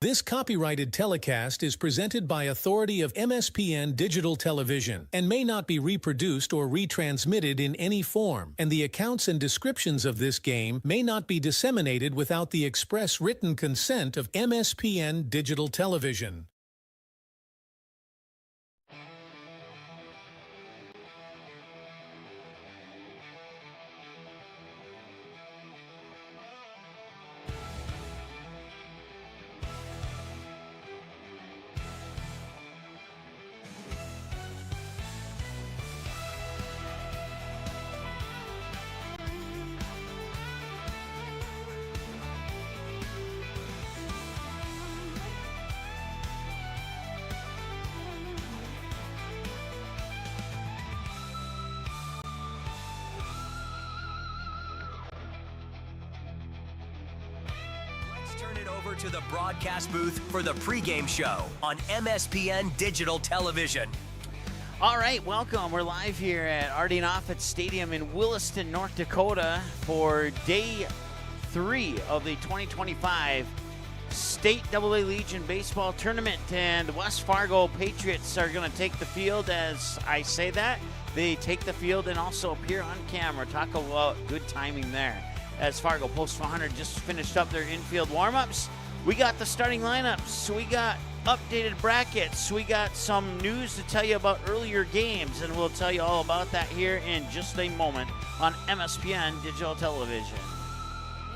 This copyrighted telecast is presented by authority of MSPN Digital Television and may not be reproduced or retransmitted in any form, and the accounts and descriptions of this game may not be disseminated without the express written consent of MSPN Digital Television. Turn it over to the broadcast booth for the pregame show on MSPN Digital Television. All right, welcome. We're live here at Artie Offit Stadium in Williston, North Dakota for day 3 of the 2025 State AA Legion Baseball Tournament. And West Fargo Patriots are going to take the field. As I say that, they take the field and also appear on camera. Talk about good timing there. As Fargo Post 400 just finished up their infield warm-ups. We got the starting lineups. We got updated brackets. We got some news to tell you about earlier games, and we'll tell you all about that here in just a moment on MSPN Digital Television.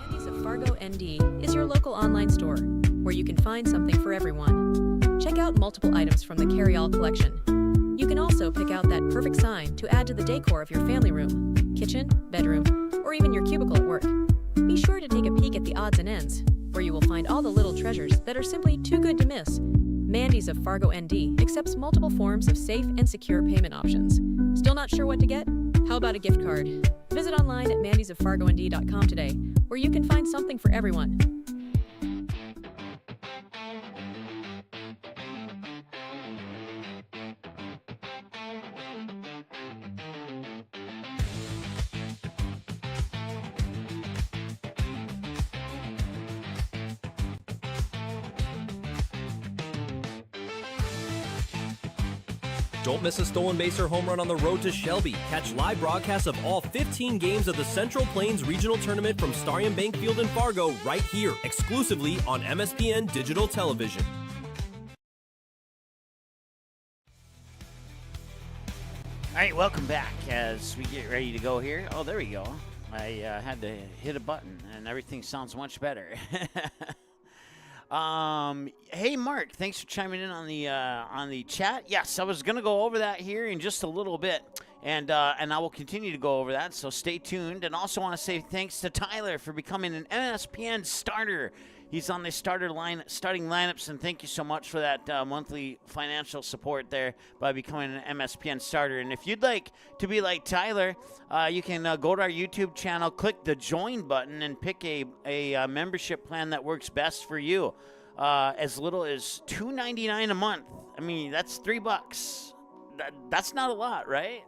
Mandy's of Fargo ND is your local online store where you can find something for everyone. Check out multiple items from the carry-all collection. You can also pick out that perfect sign to add to the decor of your family room, kitchen, bedroom, or even your cubicle at work. Be sure to take a peek at the odds and ends, where you will find all the little treasures that are simply too good to miss. Mandy's of Fargo ND accepts multiple forms of safe and secure payment options. Still not sure what to get? How about a gift card? Visit online at mandysoffargond.com today, where you can find something for everyone. Don't miss a stolen base or home run on the road to Shelby. Catch live broadcasts of all 15 games of the Central Plains Regional Tournament from Starion Bank Field in Fargo right here, exclusively on MSPN Digital Television. All right, welcome back as we get ready to go here. Oh, there we go. I had to hit a button, and everything sounds much better. Hey Mark, thanks for chiming in on the chat. Yes, I was gonna go over that here in just a little bit, and I will continue to go over that. So stay tuned. And also want to say thanks to Tyler for becoming an MSPN starter. He's on the starting lineups, and thank you so much for that monthly financial support there by becoming an MSPN starter. And if you'd like to be like Tyler, you can go to our YouTube channel, click the join button, and pick a membership plan that works best for you. As little as $2.99 a month. I mean, that's $3. That's not a lot, right?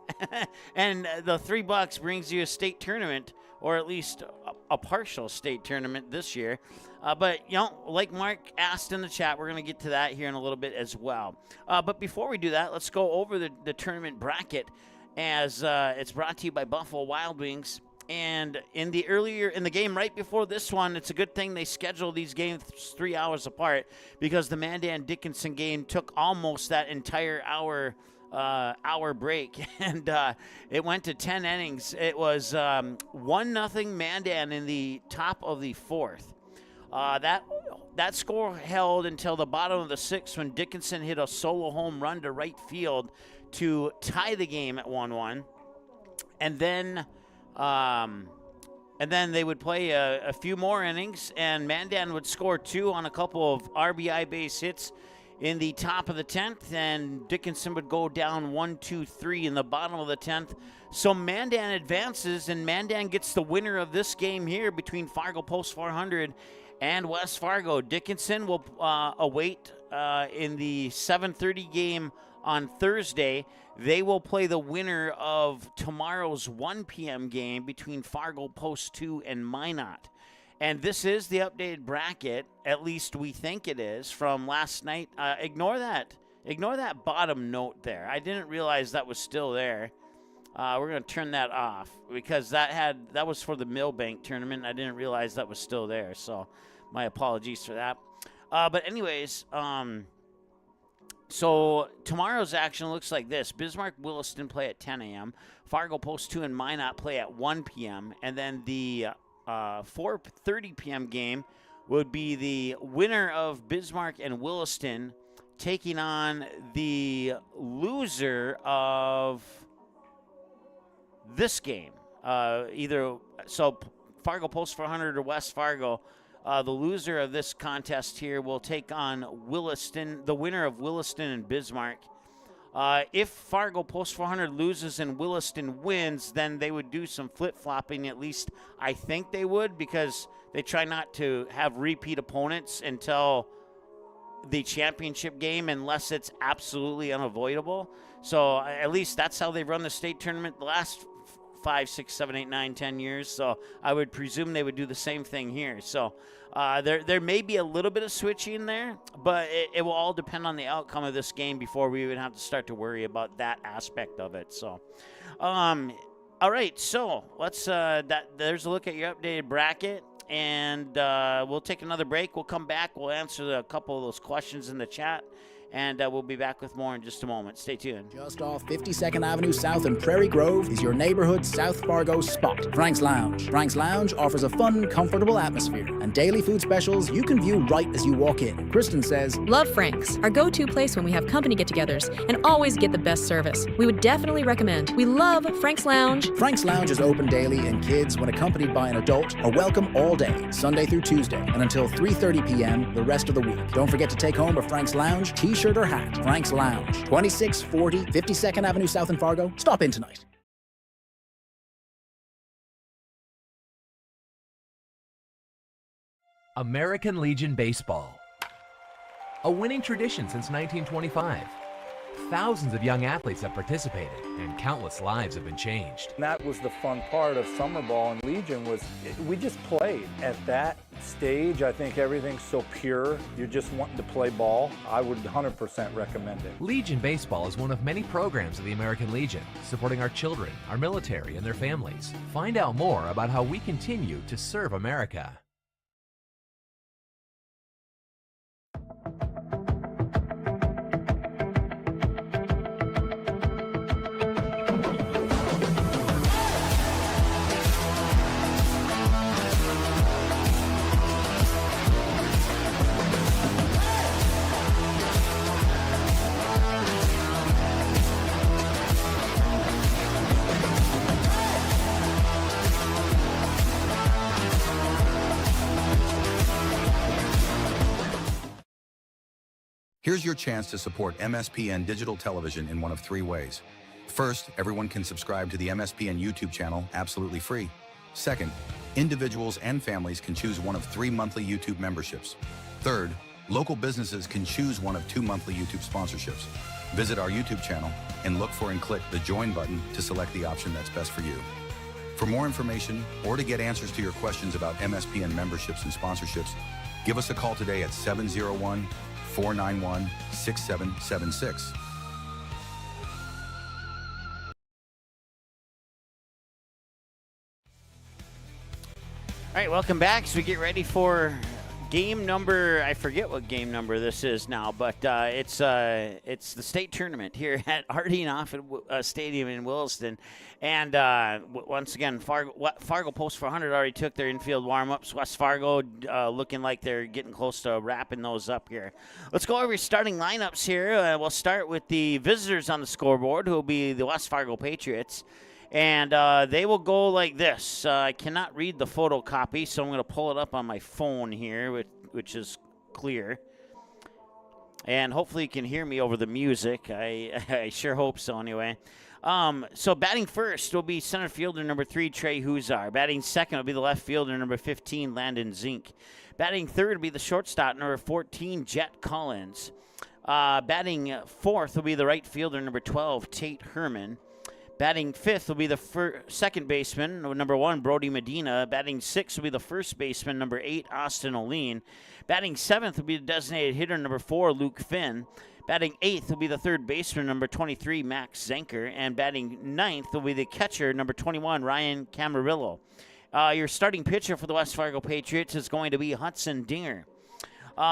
And the $3 brings you a state tournament, or at least a partial state tournament this year. But, you know, like Mark asked in the chat, we're going to get to that here in a little bit as well. But before we do that, let's go over the tournament bracket as it's brought to you by Buffalo Wild Wings. And in the game right before this one, it's a good thing they scheduled these games 3 hours apart, because the Mandan-Dickinson game took almost that entire hour break, and it went to 10 innings. It was 1-0 Mandan in the top of the 4th. That score held until the bottom of the 6th, when Dickinson hit a solo home run to right field to tie the game at 1-1. And then they would play a few more innings, and Mandan would score 2 on a couple of RBI base hits in the top of the 10th, and Dickinson would go down 1-2-3 in the bottom of the 10th. So Mandan advances, and Mandan gets the winner of this game here between Fargo Post 400 and West Fargo. Dickinson will await in the 7:30 game on Thursday. They will play the winner of tomorrow's 1 p.m. game between Fargo Post 2 and Minot. And this is the updated bracket, at least we think it is, from last night. Ignore that bottom note there. I didn't realize that was still there. We're going to turn that off because that was for the Millbank tournament. I didn't realize that was still there, so my apologies for that. But anyways, so tomorrow's action looks like this. Bismarck Williston play at 10 a.m. Fargo Post 2 and Minot play at 1 p.m. And then the 4:30 p.m. game would be the winner of Bismarck and Williston taking on the loser of this game. Fargo Post 400 or West Fargo. The loser of this contest here will take on Williston, the winner of Williston and Bismarck. If Fargo Post 400 loses and Williston wins, then they would do some flip-flopping. At least I think they would, because they try not to have repeat opponents until the championship game unless it's absolutely unavoidable. So at least that's how they've run the state tournament the last 5, 6, 7, 8, 9, 10 years. So I would presume they would do the same thing here. So there may be a little bit of switching there, but it will all depend on the outcome of this game before we even have to start to worry about that aspect of it. So, all right. So let's there's a look at your updated bracket, and we'll take another break. We'll come back. We'll answer a couple of those questions in the chat. And we'll be back with more in just a moment. Stay tuned. Just off 52nd Avenue South in Prairie Grove is your neighborhood South Fargo spot, Frank's Lounge. Frank's Lounge offers a fun, comfortable atmosphere and daily food specials you can view right as you walk in. Kristen says, Love Frank's, our go-to place when we have company get-togethers, and always get the best service. We would definitely recommend. We love Frank's Lounge. Frank's Lounge is open daily, and kids, when accompanied by an adult, are welcome all day, Sunday through Tuesday, and until 3:30 p.m. the rest of the week. Don't forget to take home a Frank's Lounge t-shirt or hat. Frank's Lounge, 2640 52nd Avenue South in Fargo. Stop in tonight. American Legion Baseball. A winning tradition since 1925. Thousands of young athletes have participated, and countless lives have been changed. That was the fun part of summer ball and Legion was we just played. At that stage, I think everything's so pure. You're just wanting to play ball. I would 100% recommend it. Legion Baseball is one of many programs of the American Legion, supporting our children, our military, and their families. Find out more about how we continue to serve America. Here's your chance to support MSPN Digital Television in one of 3 ways. First, everyone can subscribe to the MSPN YouTube channel absolutely free. Second, individuals and families can choose one of 3 monthly YouTube memberships. Third, local businesses can choose one of 2 monthly YouTube sponsorships. Visit our YouTube channel and look for and click the Join button to select the option that's best for you. For more information or to get answers to your questions about MSPN memberships and sponsorships, give us a call today at 701-491-6776. All right, welcome back. So we get ready for game number, I forget what game number this is now, but it's the state tournament here at Harding Offit Stadium in Williston. And once again, Fargo Post 400 already took their infield warm-ups. West Fargo looking like they're getting close to wrapping those up here. Let's go over your starting lineups here. We'll start with the visitors on the scoreboard, who will be the West Fargo Patriots. And they will go like this. I cannot read the photocopy, so I'm going to pull it up on my phone here, which is clear. And hopefully you can hear me over the music. I sure hope so anyway. So batting first will be center fielder number 3, Trey Huzar. Batting second will be the left fielder number 15, Landon Zink. Batting third will be the shortstop number 14, Jet Collins. Batting fourth will be the right fielder number 12, Tate Herman. Batting fifth will be the second baseman, number 1, Brody Medina. Batting sixth will be the first baseman, number 8, Austin O'Lean. Batting seventh will be the designated hitter, number 4, Luke Finn. Batting eighth will be the third baseman, number 23, Max Zenker. And batting ninth will be the catcher, number 21, Ryan Camarillo. Your starting pitcher for the West Fargo Patriots is going to be Hudson Dinger.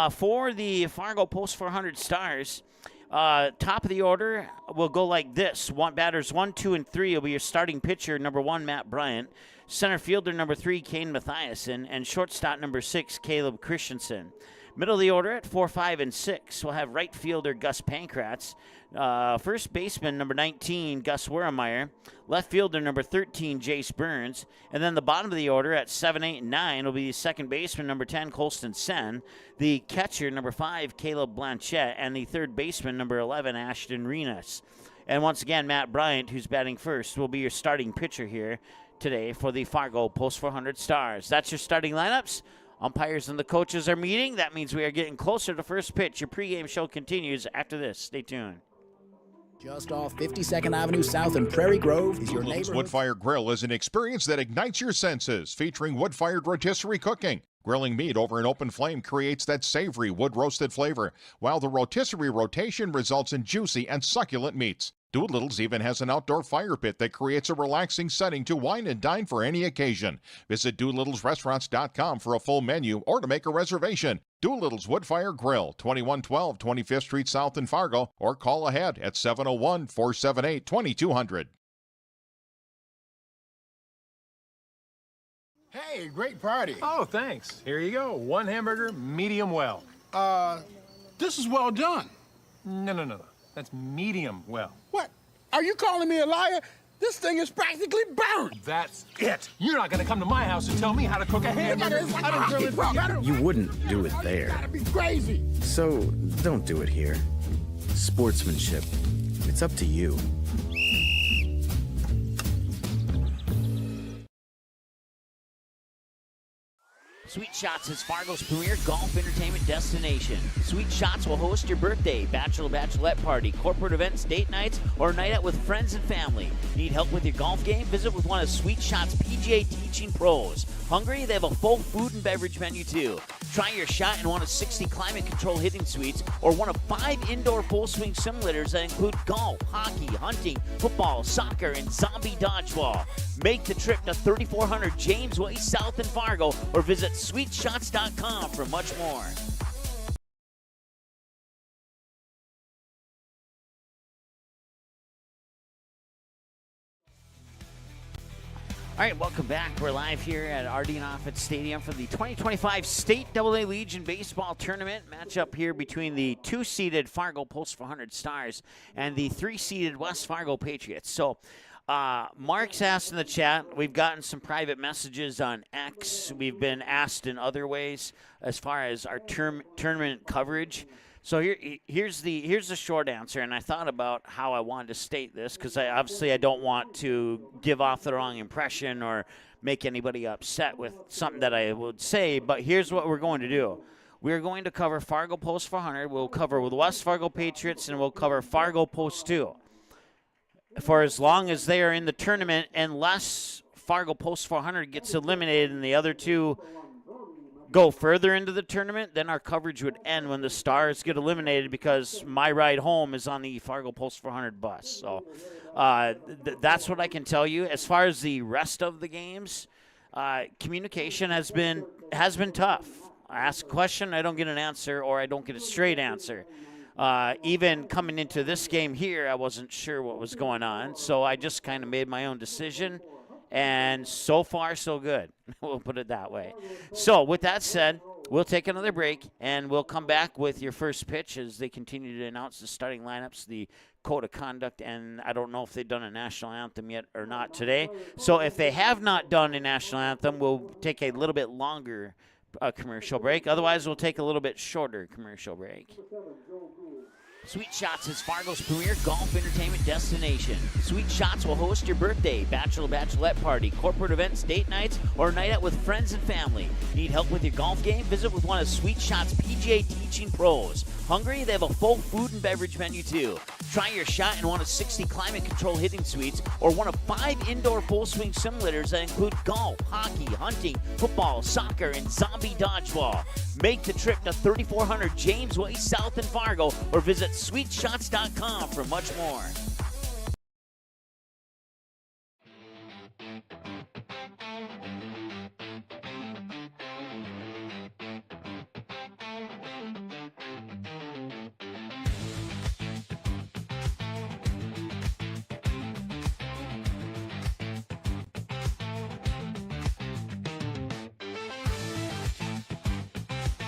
For the Fargo Post 400 Stars, top of the order will go like this. Batters 1, 2, and 3 will be your starting pitcher, number 1, Matt Bryant. Center fielder, number 3, Kane Mathiasen. And shortstop, number 6, Caleb Christensen. Middle of the order at 4, 5, and 6, we'll have right fielder Gus Pankratz. First baseman, number 19, Gus Weremeyer. Left fielder, number 13, Jace Burns. And then the bottom of the order at 7, 8, and 9 will be the second baseman, number 10, Colston Sen. The catcher, number 5, Caleb Blanchette. And the third baseman, number 11, Ashton Renas. And once again, Matt Bryant, who's batting first, will be your starting pitcher here today for the Fargo Post 400 Stars. That's your starting lineups. Umpires and the coaches are meeting. That means we are getting closer to first pitch. Your pregame show continues after this. Stay tuned. Just off 52nd Avenue South in Prairie Grove is your neighborhood. Wood-Fire Grill is an experience that ignites your senses, featuring wood-fired rotisserie cooking. Grilling meat over an open flame creates that savory wood-roasted flavor, while the rotisserie rotation results in juicy and succulent meats. Doolittle's even has an outdoor fire pit that creates a relaxing setting to wine and dine for any occasion. Visit DoolittlesRestaurants.com for a full menu or to make a reservation. Doolittle's Wood-Fire Grill, 2112 25th Street South in Fargo, or call ahead at 701-478-2200. Hey, great party. Oh, thanks. Here you go. 1 hamburger, medium well. This is well done. No. That's medium well. What? Are you calling me a liar? This thing is practically burned. That's it. You're not going to come to my house and tell me how to cook a hamburger. You wouldn't do it there. You gotta be crazy. So don't do it here. Sportsmanship. It's up to you. Sweet Shots is Fargo's premier golf entertainment destination. Sweet Shots will host your birthday, bachelorette party, corporate events, date nights, or a night out with friends and family. Need help with your golf game? Visit with one of Sweet Shots' PGA teaching pros. Hungry? They have a full food and beverage menu too. Try your shot in one of 60 climate control hitting suites or one of 5 indoor full swing simulators that include golf, hockey, hunting, football, soccer, and zombie dodgeball. Make the trip to 3400 James Way South in Fargo or visit sweetshots.com for much more. All right, welcome back. We're live here at Ardeen Offit Stadium for the 2025 State AA Legion Baseball Tournament. Matchup here between the 2-seeded Fargo Post 400 Stars and the 3-seeded West Fargo Patriots. So, Mark's asked in the chat. We've gotten some private messages on X. We've been asked in other ways as far as our tournament coverage. So here's the short answer, and I thought about how I wanted to state this because I don't want to give off the wrong impression or make anybody upset with something that I would say, but here's what we're going to do. We're going to cover Fargo Post 400, we'll cover with West Fargo Patriots, and we'll cover Fargo Post 2 for as long as they are in the tournament, unless Fargo Post 400 gets eliminated and the other two go further into the tournament, then our coverage would end when the Stars get eliminated because my ride home is on the Fargo Post 400 bus. So that's what I can tell you. As far as the rest of the games, communication has been tough. I ask a question, I don't get an answer, or I don't get a straight answer. Even coming into this game here, I wasn't sure what was going on, so I just kind of made my own decision. And so far, so good. We'll put it that way. So with that said, we'll take another break, and we'll come back with your first pitch as they continue to announce the starting lineups, the code of conduct, and I don't know if they've done a national anthem yet or not today. So if they have not done a national anthem, we'll take a little bit longer commercial break. Otherwise, we'll take a little bit shorter commercial break. Sweet Shots is Fargo's premier golf entertainment destination. Sweet Shots will host your birthday, bachelorette party, corporate events, date nights, or a night out with friends and family. Need help with your golf game? Visit with one of Sweet Shots' PGA teaching pros. Hungry? They have a full food and beverage menu too. Try your shot in one of 60 climate-controlled hitting suites or one of 5 indoor full-swing simulators that include golf, hockey, hunting, football, soccer, and zombie dodgeball. Make the trip to 3400 James Way South in Fargo or visit sweetshots.com for much more.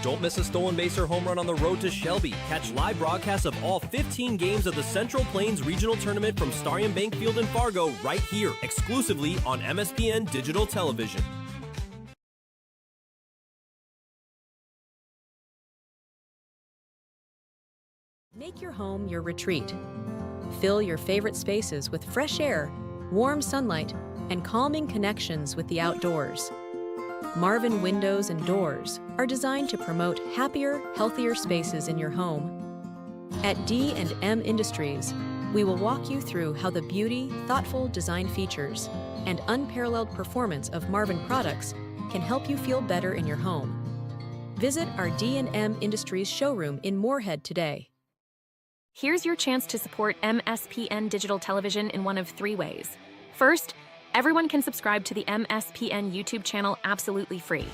Don't miss a stolen base or home run on the road to Shelby. Catch live broadcasts of all 15 games of the Central Plains Regional Tournament from Starion Bank Field in Fargo right here, exclusively on MSPN Digital Television. Make your home your retreat. Fill your favorite spaces with fresh air, warm sunlight, and calming connections with the outdoors. Marvin Windows and Doors are designed to promote happier, healthier spaces in your home. At D&M Industries, we will walk you through how the beauty, thoughtful design features, and unparalleled performance of Marvin products can help you feel better in your home. Visit our D&M Industries showroom in Moorhead today. Here's your chance to support MSPN Digital Television in one of 3 ways. First, everyone can subscribe to the MSPN YouTube channel absolutely free.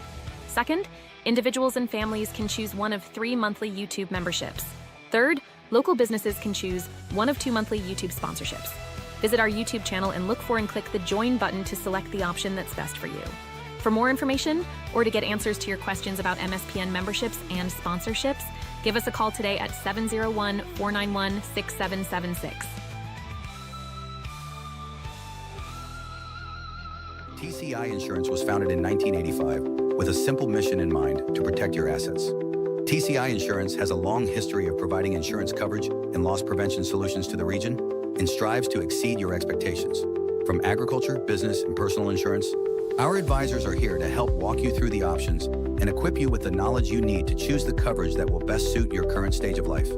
Second, individuals and families can choose one of 3 monthly YouTube memberships. Third, local businesses can choose one of 2 monthly YouTube sponsorships. Visit our YouTube channel and look for and click the Join button to select the option that's best for you. For more information or to get answers to your questions about MSPN memberships and sponsorships, give us a call today at 701-491-6776. TCI Insurance was founded in 1985 with a simple mission in mind: to protect your assets. TCI Insurance has a long history of providing insurance coverage and loss prevention solutions to the region and strives to exceed your expectations. From agriculture, business, and personal insurance, our advisors are here to help walk you through the options and equip you with the knowledge you need to choose the coverage that will best suit your current stage of life.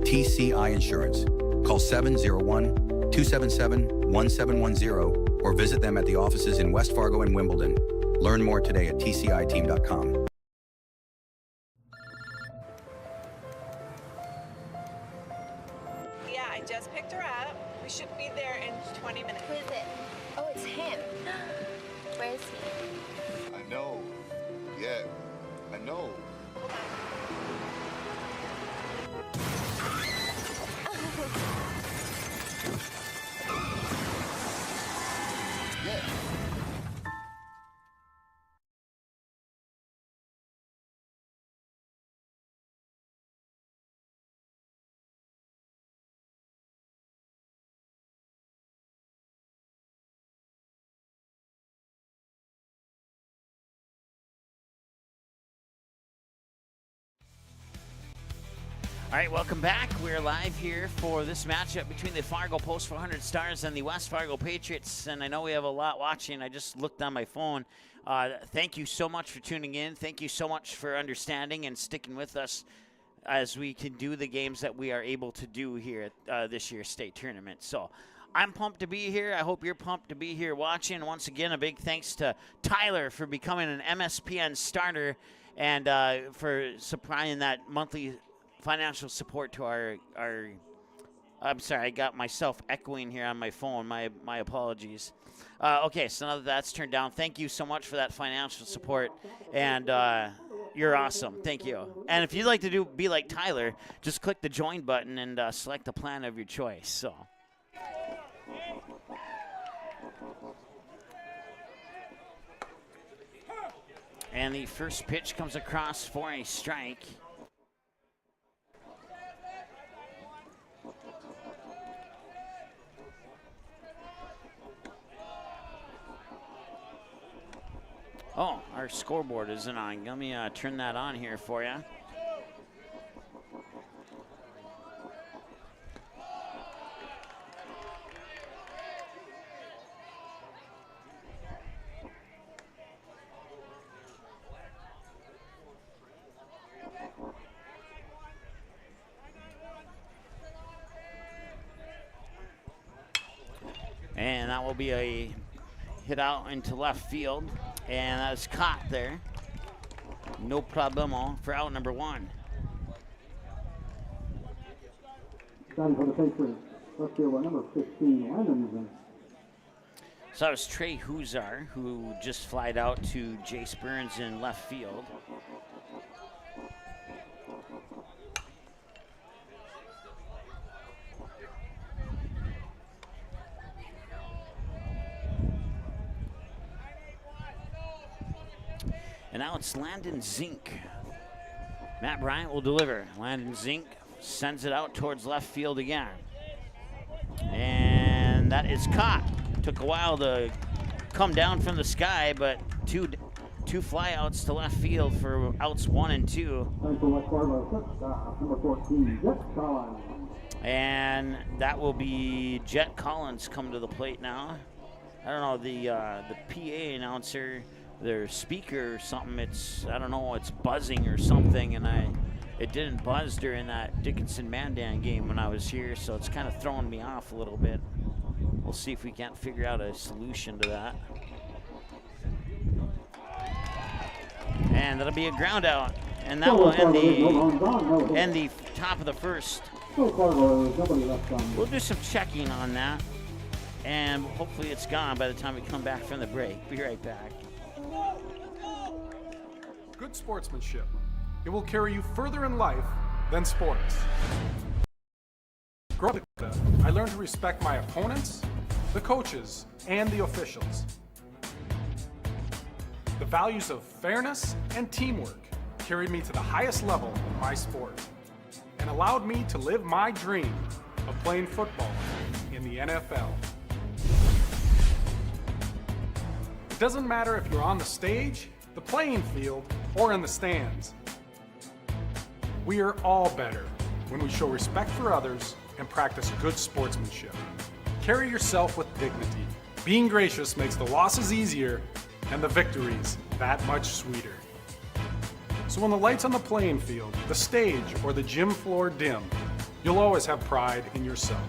TCI Insurance. Call 701-277-1710 or visit them at the offices in West Fargo and Wimbledon. Learn more today at tciteam.com. Yeah, I just picked her up. We should be there in 20 minutes. Who is it? Oh, it's him. Where is he? I know. Yeah, I know. Yeah. All right, welcome back. We're live here for this matchup between the Fargo Post 400 Stars and the West Fargo Patriots. And I know we have a lot watching. I just looked on my phone. Thank you so much for tuning in. Thank you so much for understanding and sticking with us as we can do the games that we are able to do here at this year's state tournament. So I'm pumped to be here. I hope you're pumped to be here watching. Once again, a big thanks to Tyler for becoming an MSPN starter and for supplying that monthly financial support to our I'm sorry, I got myself echoing here on my phone. My apologies. Okay, so now that that's turned down, thank you so much for that financial support, and you're awesome. Thank you. And if you'd like to be like Tyler, just click the join button and select the plan of your choice. So. And the first pitch comes across for a strike. Oh, our scoreboard isn't on. Let me turn that on here for you. that will be a hit out into left field, and that is caught there. No problemo for out number 1. Starting for the Patriots, left fielder number 15, Landon. So that was Trey Huzar, who just flied out to Jace Burns in left field. And now it's Landon Zink. Matt Bryant will deliver. Landon Zink sends it out towards left field again. And that is caught. Took a while to come down from the sky, but two flyouts to left field for outs 1 and 2. Number 14, Jet Collins. And that will be Jet Collins come to the plate now. I don't know, the PA announcer, their speaker or something, I don't know, it's buzzing or something, and it didn't buzz during that Dickinson-Mandan game when I was here, so it's kind of throwing me off a little bit. We'll see if we can't figure out a solution to that. And that'll be a ground out, and that will end the top of the first. We'll do some checking on that, and hopefully it's gone by the time we come back from the break. Be right back. Good sportsmanship. It will carry you further in life than sports. Growing up, I learned to respect my opponents, the coaches, and the officials. The values of fairness and teamwork carried me to the highest level in my sport and allowed me to live my dream of playing football in the NFL. It doesn't matter if you're on the stage, the playing field, or in the stands. We are all better when we show respect for others and practice good sportsmanship. Carry yourself with dignity. Being gracious makes the losses easier and the victories that much sweeter. So when the lights on the playing field, the stage, or the gym floor dim, you'll always have pride in yourself.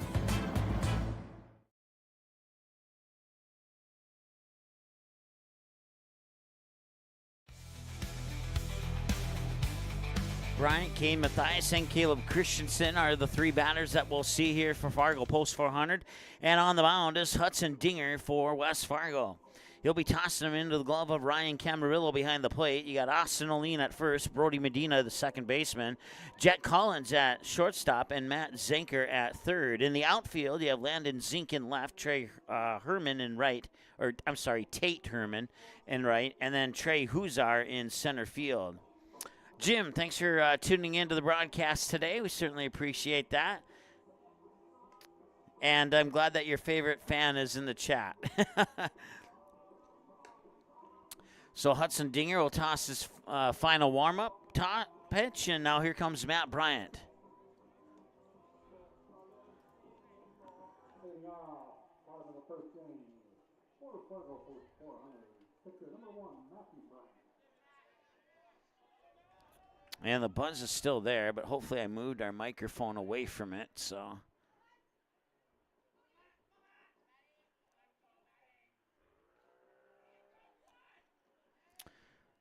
Bryant, Kane Mathias, and Caleb Christensen are the 3 batters that we'll see here for Fargo Post 400. And on the mound is Hudson Dinger for West Fargo. He'll be tossing him into the glove of Ryan Camarillo behind the plate. You got Austin Oline at first, Brody Medina, the second baseman, Jet Collins at shortstop, and Matt Zenker at third. In the outfield, you have Landon Zink in left, Tate Herman in right, in right, and then Trey Huzar in center field. Jim, thanks for tuning into the broadcast today. We certainly appreciate that. And I'm glad that your favorite fan is in the chat. So Hudson Dinger will toss his final warm-up pitch, and now here comes Matt Bryant. And the buzz is still there, but hopefully I moved our microphone away from it, so.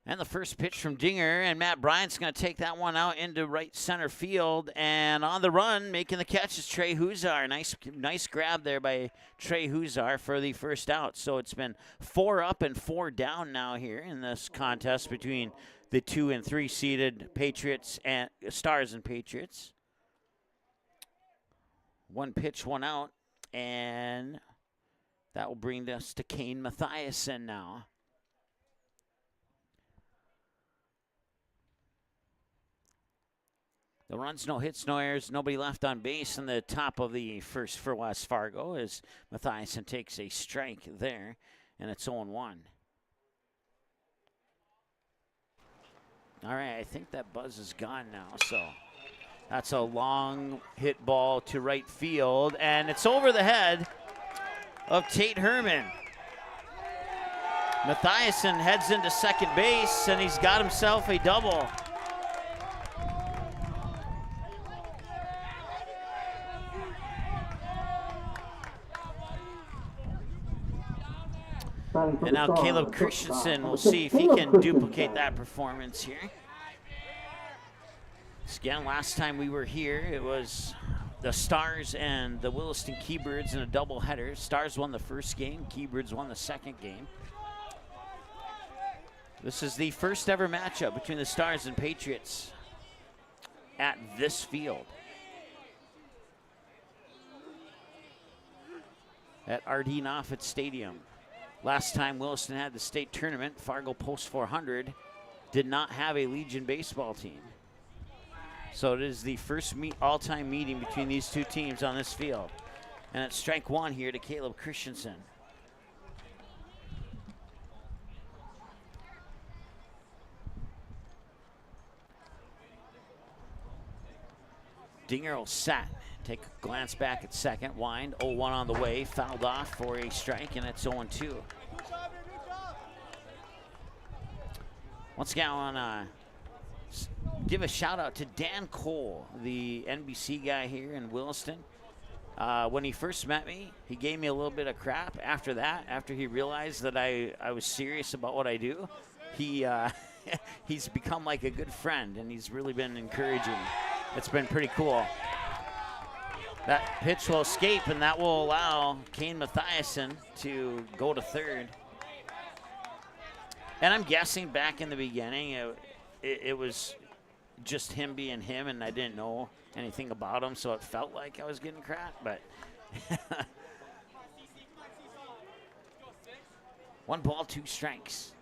And the first pitch from Dinger, and Matt Bryant's going to take that one out into right center field. And on the run, making the catch is Trey Huzar. Nice grab there by Trey Huzar for the first out. So it's been 4 up and 4 down now here in this contest between the 2 and 3 seeded Patriots and Stars and Patriots. 1 pitch, 1 out, and that will bring us to Kane Mathiasen now. The runs, no hits, no errors, nobody left on base in the top of the first for West Fargo as Mathiasen takes a strike there, and it's 0-1. All right, I think that buzz is gone now, so that's a long hit ball to right field, and it's over the head of Tate Herman. Mathiasen heads into second base, and he's got himself a double. And now Caleb Christensen, we'll see if he can duplicate that performance here. Again, last time we were here, it was the Stars and the Williston Keybirds in a doubleheader. Stars won the first game, Keybirds won the second game. This is the first ever matchup between the Stars and Patriots at this field. At R.D. Noffet Stadium. Last time Williston had the state tournament, Fargo Post 400 did not have a Legion baseball team. So it is the first all-time meeting between these two teams on this field. And it's strike one here to Caleb Christensen. Dinger will set. Take a glance back at second. Wind, 0-1 on the way. Fouled off for a strike, and it's 0-2. Once again, I want to give a shout out to Dan Cole, the NBC guy here in Williston. When he first met me, he gave me a little bit of crap. After that, after he realized that I was serious about what I do, he's become like a good friend, and he's really been encouraging. It's been pretty cool. That pitch will escape, and that will allow Kane Mathiasen to go to third. And I'm guessing back in the beginning, it was just him being him, and I didn't know anything about him, so it felt like I was getting crap, but 1 ball, 2 strikes.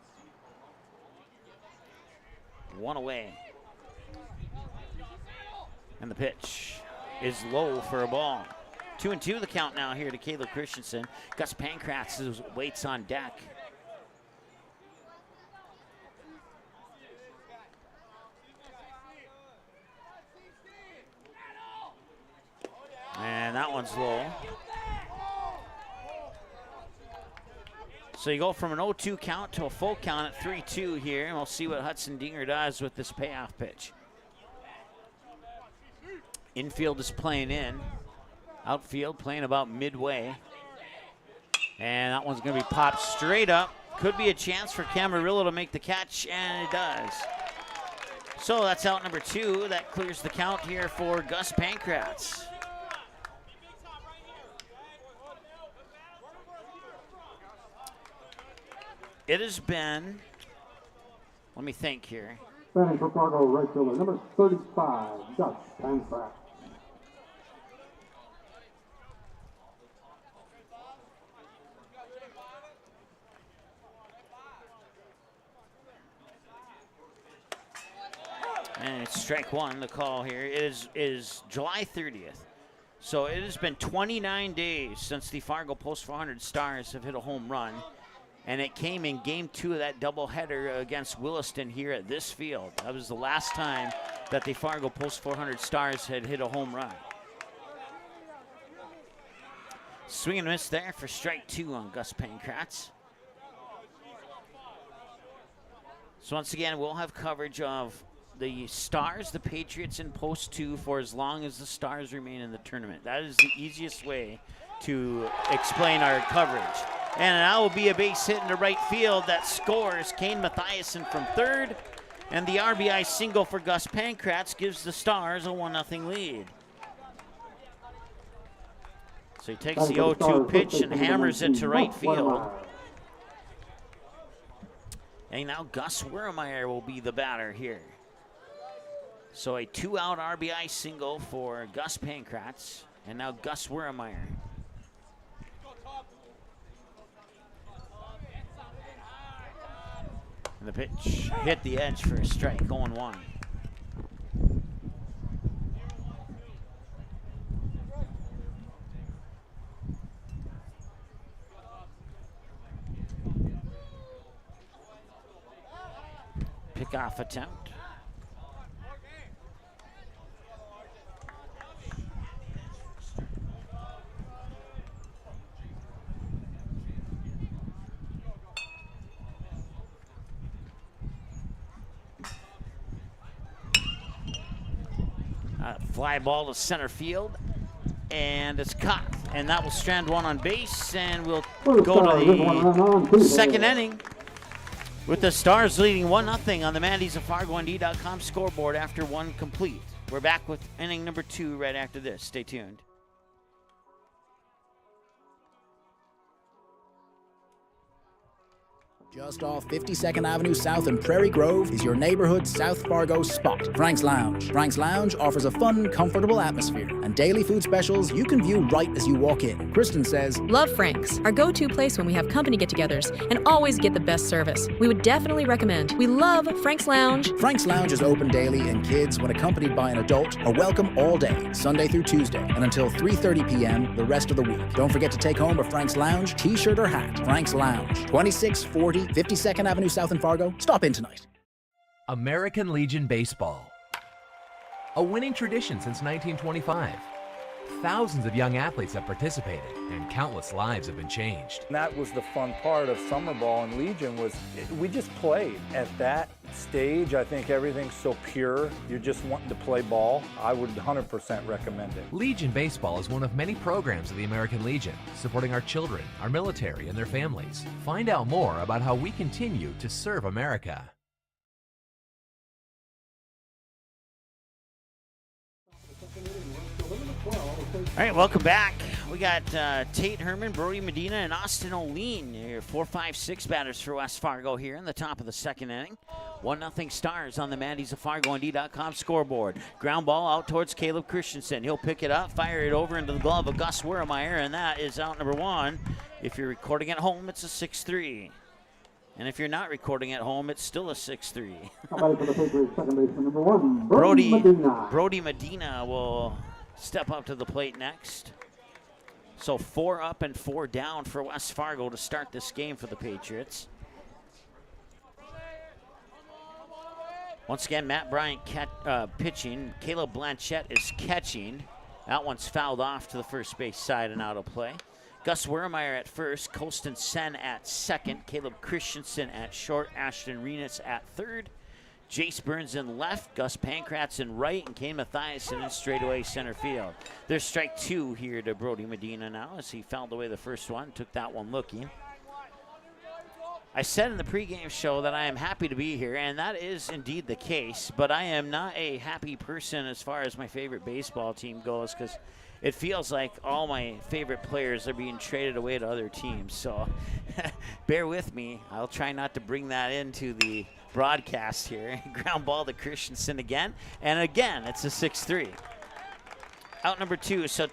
1 away. And the pitch is low for a ball. 2-2 the count now here to Caleb Christensen. Gus Pankratz waits on deck. And that one's low. So you go from an 0-2 count to a full count at 3-2 here, and we'll see what Hudson Dinger does with this payoff pitch. Infield is playing in. Outfield playing about midway. And that one's going to be popped straight up. Could be a chance for Camarillo to make the catch, and it does. So that's out number 2. That clears the count here for Gus Pankratz. It has been, let me think here. Standing for Fargo, right fielder, number 35, Gus Pankratz. And it's strike one, the call here. It is July 30th. So it has been 29 days since the Fargo Post 400 Stars have hit a home run. And it came in game 2 of that doubleheader against Williston here at this field. That was the last time that the Fargo Post 400 Stars had hit a home run. Swing and miss there for strike 2 on Gus Pankratz. So once again, we'll have coverage of the Stars, the Patriots in Post 2 for as long as the Stars remain in the tournament. That is the easiest way to explain our coverage. And that will be a base hit into right field that scores Kane Mathiasen from third. And the RBI single for Gus Pankratz gives the Stars a 1-0 lead. So he takes the 0-2 pitch and hammers it to right field. And now Gus Wermeyer will be the batter here. So a 2-out RBI single for Gus Pankratz. And now Gus Wermeyer. And the pitch hit the edge for a strike, 0-1. Pickoff attempt. Fly ball to center field, and it's caught And that will strand one on base, and we'll go to the second inning with the Stars leading 1-0 on the Mandy's of FargoND.com scoreboard after one complete. We're back with inning number 2 right after this. Stay tuned. Just off 52nd Avenue South in Prairie Grove is your neighborhood South Fargo spot, Frank's Lounge. Frank's Lounge offers a fun, comfortable atmosphere and daily food specials you can view right as you walk in. Kristen says, Love Frank's, our go-to place when we have company get-togethers, and always get the best service. We would definitely recommend. We love Frank's Lounge. Frank's Lounge is open daily, and kids, when accompanied by an adult, are welcome all day, Sunday through Tuesday, and until 3:30 p.m. the rest of the week. Don't forget to take home a Frank's Lounge t-shirt or hat. Frank's Lounge, 2640 52nd Avenue South in Fargo. Stop in tonight. American Legion Baseball. A winning tradition since 1925. Thousands of young athletes have participated, and countless lives have been changed. And that was the fun part of summer ball and Legion was we just played. At that stage, I think everything's so pure. You're just wanting to play ball. I would 100% recommend it. Legion Baseball is one of many programs of the American Legion, supporting our children, our military, and their families. Find out more about how we continue to serve America. All right, welcome back. We got Tate Herman, Brody Medina, and Austin O'Lean, your 4-5-6 batters for West Fargo here in the top of the second inning. 1-0 Stars on the Mandy's of FargoND.com scoreboard. Ground ball out towards Caleb Christensen. He'll pick it up, fire it over into the glove of Gus Wermeyer, and that is out number 1. If you're recording at home, it's a 6-3. And if you're not recording at home, it's still a 6-3. Brody Medina will step up to the plate next. So 4 up and 4 down for West Fargo to start this game for the Patriots. Once again, Matt Bryant pitching. Caleb Blanchette is catching. That one's fouled off to the first base side and out of play. Gus Wermeyer at first, Colston Sen at second, Caleb Christensen at short, Ashton Renas at third, Jace Burns in left, Gus Pankratz in right, and Kane Mathiasen in straightaway center field. There's strike 2 here to Brody Medina now as he fouled away the first one, took that one looking. I said in the pregame show that I am happy to be here, and that is indeed the case, but I am not a happy person as far as my favorite baseball team goes because it feels like all my favorite players are being traded away to other teams. So bear with me. I'll try not to bring that into the broadcast here. Ground ball to Christensen again. And again, it's a 6-3. Out number 2. So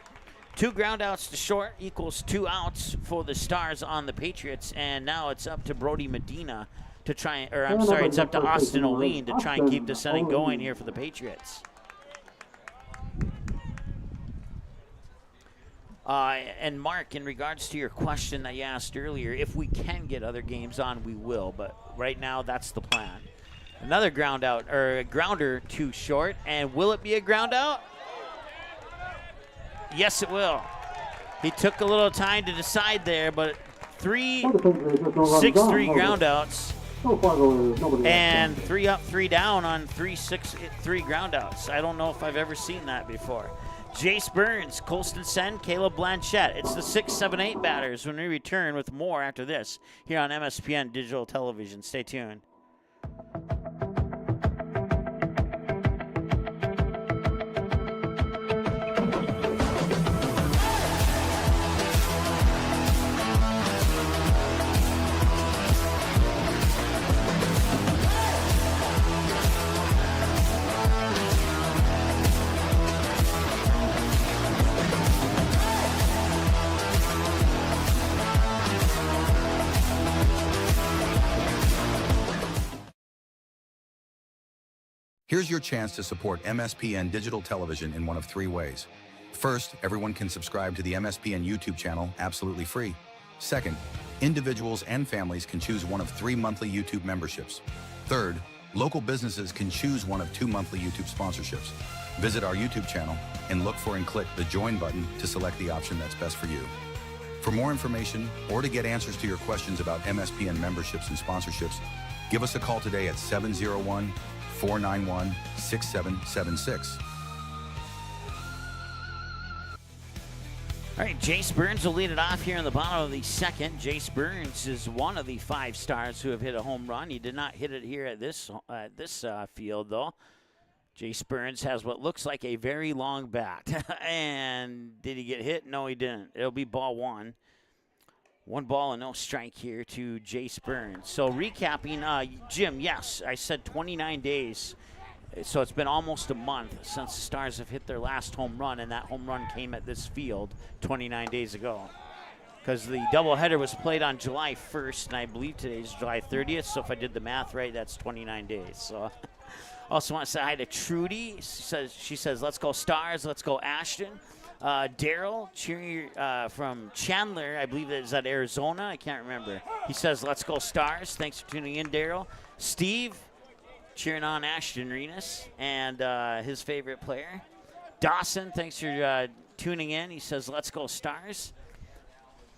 2 ground outs to short equals 2 outs for the Stars on the Patriots. And now it's up to Brody Medina to try, or I'm sorry, it's up to Austin O'Lean to try and keep this inning going here for the Patriots. And Mark, in regards to your question that you asked earlier, if we can get other games on, we will. But right now, that's the plan. Another ground out, or a grounder too short. And will it be a ground out? Yes, it will. He took a little time to decide there, but 6-3 ground outs. And 3 up, 3 down on 3 ground outs. I don't know if I've ever seen that before. Jace Burns, Colston Sen, Caleb Blanchette. It's the 6, 7, 8 batters when we return with more after this here on MSPN Digital Television. Stay tuned. Here's your chance to support MSPN Digital Television in one of 3 ways. First, everyone can subscribe to the MSPN YouTube channel absolutely free. Second, individuals and families can choose one of 3 monthly YouTube memberships. Third, local businesses can choose one of 2 monthly YouTube sponsorships. Visit our YouTube channel and look for and click the Join button to select the option that's best for you. For more information or to get answers to your questions about MSPN memberships and sponsorships, give us a call today at 701-491-6776. All right, Jace Burns will lead it off here in the bottom of the second. Jace Burns is one of the 5 stars who have hit a home run. He did not hit it here at this field, though. Jace Burns has what looks like a very long bat. And did he get hit? No, he didn't. It'll be ball 1. 1 ball and no strike here to Jace Burns. So recapping, Jim, yes, I said 29 days. So it's been almost a month since the Stars have hit their last home run, and that home run came at this field 29 days ago. Because the doubleheader was played on July 1st, and I believe today is July 30th. So if I did the math right, that's 29 days. So also want to say hi to Trudy. She says, let's go Stars, let's go Ashton. Daryl cheering from Chandler, I believe is that Arizona. I can't remember. He says, let's go Stars. Thanks for tuning in, Daryl. Steve cheering on Ashton Renas and his favorite player. Dawson, thanks for tuning in. He says, let's go Stars.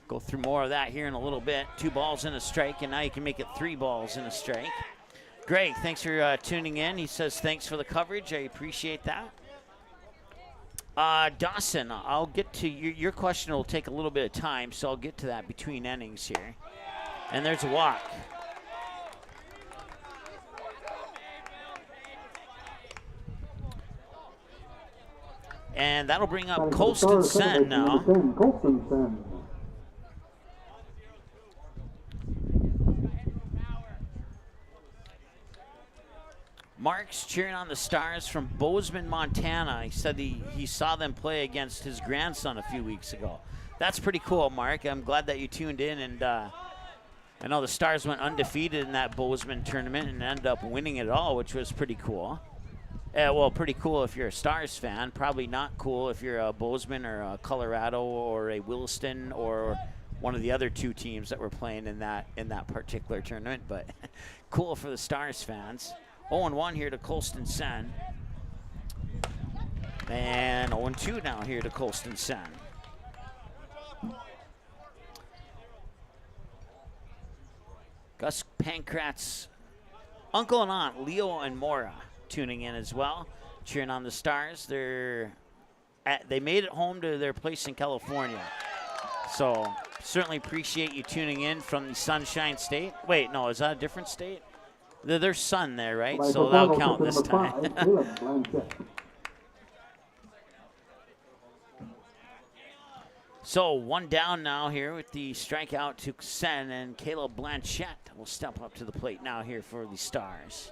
Go through more of that here in a little bit. 2 balls and a strike, and now you can make it 3 balls and a strike. Greg, thanks for tuning in. He says, thanks for the coverage. I appreciate that. Dawson, I'll get to your question. Will take a little bit of time, so I'll get to that between innings here. And there's a walk. And that'll bring up Colston Sen now. Mark's cheering on the Stars from Bozeman, Montana. He said he saw them play against his grandson a few weeks ago. That's pretty cool, Mark. I'm glad that you tuned in. And I know the Stars went undefeated in that Bozeman tournament and ended up winning it all, which was pretty cool. Well, pretty cool if you're a Stars fan. Probably not cool if you're a Bozeman or a Colorado or a Williston or one of the other 2 teams that were playing in that particular tournament. But cool for the Stars fans. 0-1 here to Colston Sen. And 0-2 now here to Colston Sen. Gus Pankrat's uncle and aunt, Leo and Maura, tuning in as well, cheering on the Stars. They made it home to their place in California. So certainly appreciate you tuning in from the Sunshine State. Wait, no, is that a different state? There's sun there, right? So that'll count this time. So 1 down now here with the strikeout to Sen, and Caleb Blanchette will step up to the plate now here for the Stars.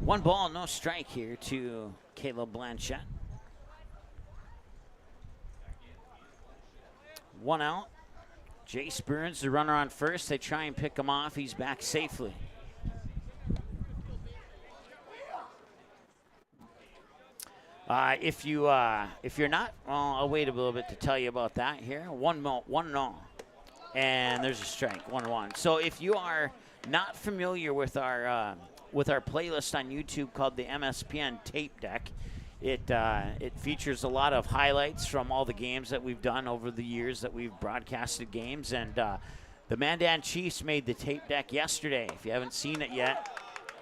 One ball, no strike here to Caleb Blanchette. 1 out. Jace Burns, the runner on first. They try and pick him off. He's back safely. If you're not, well, I'll wait a little bit to tell you about that here. 1-0, and there's a strike. 1-1. So if you are not familiar with our playlist on YouTube called the MSPN Tape Deck, it features a lot of highlights from all the games that we've done over the years that we've broadcasted games. And the Mandan Chiefs made the tape deck yesterday. If you haven't seen it yet,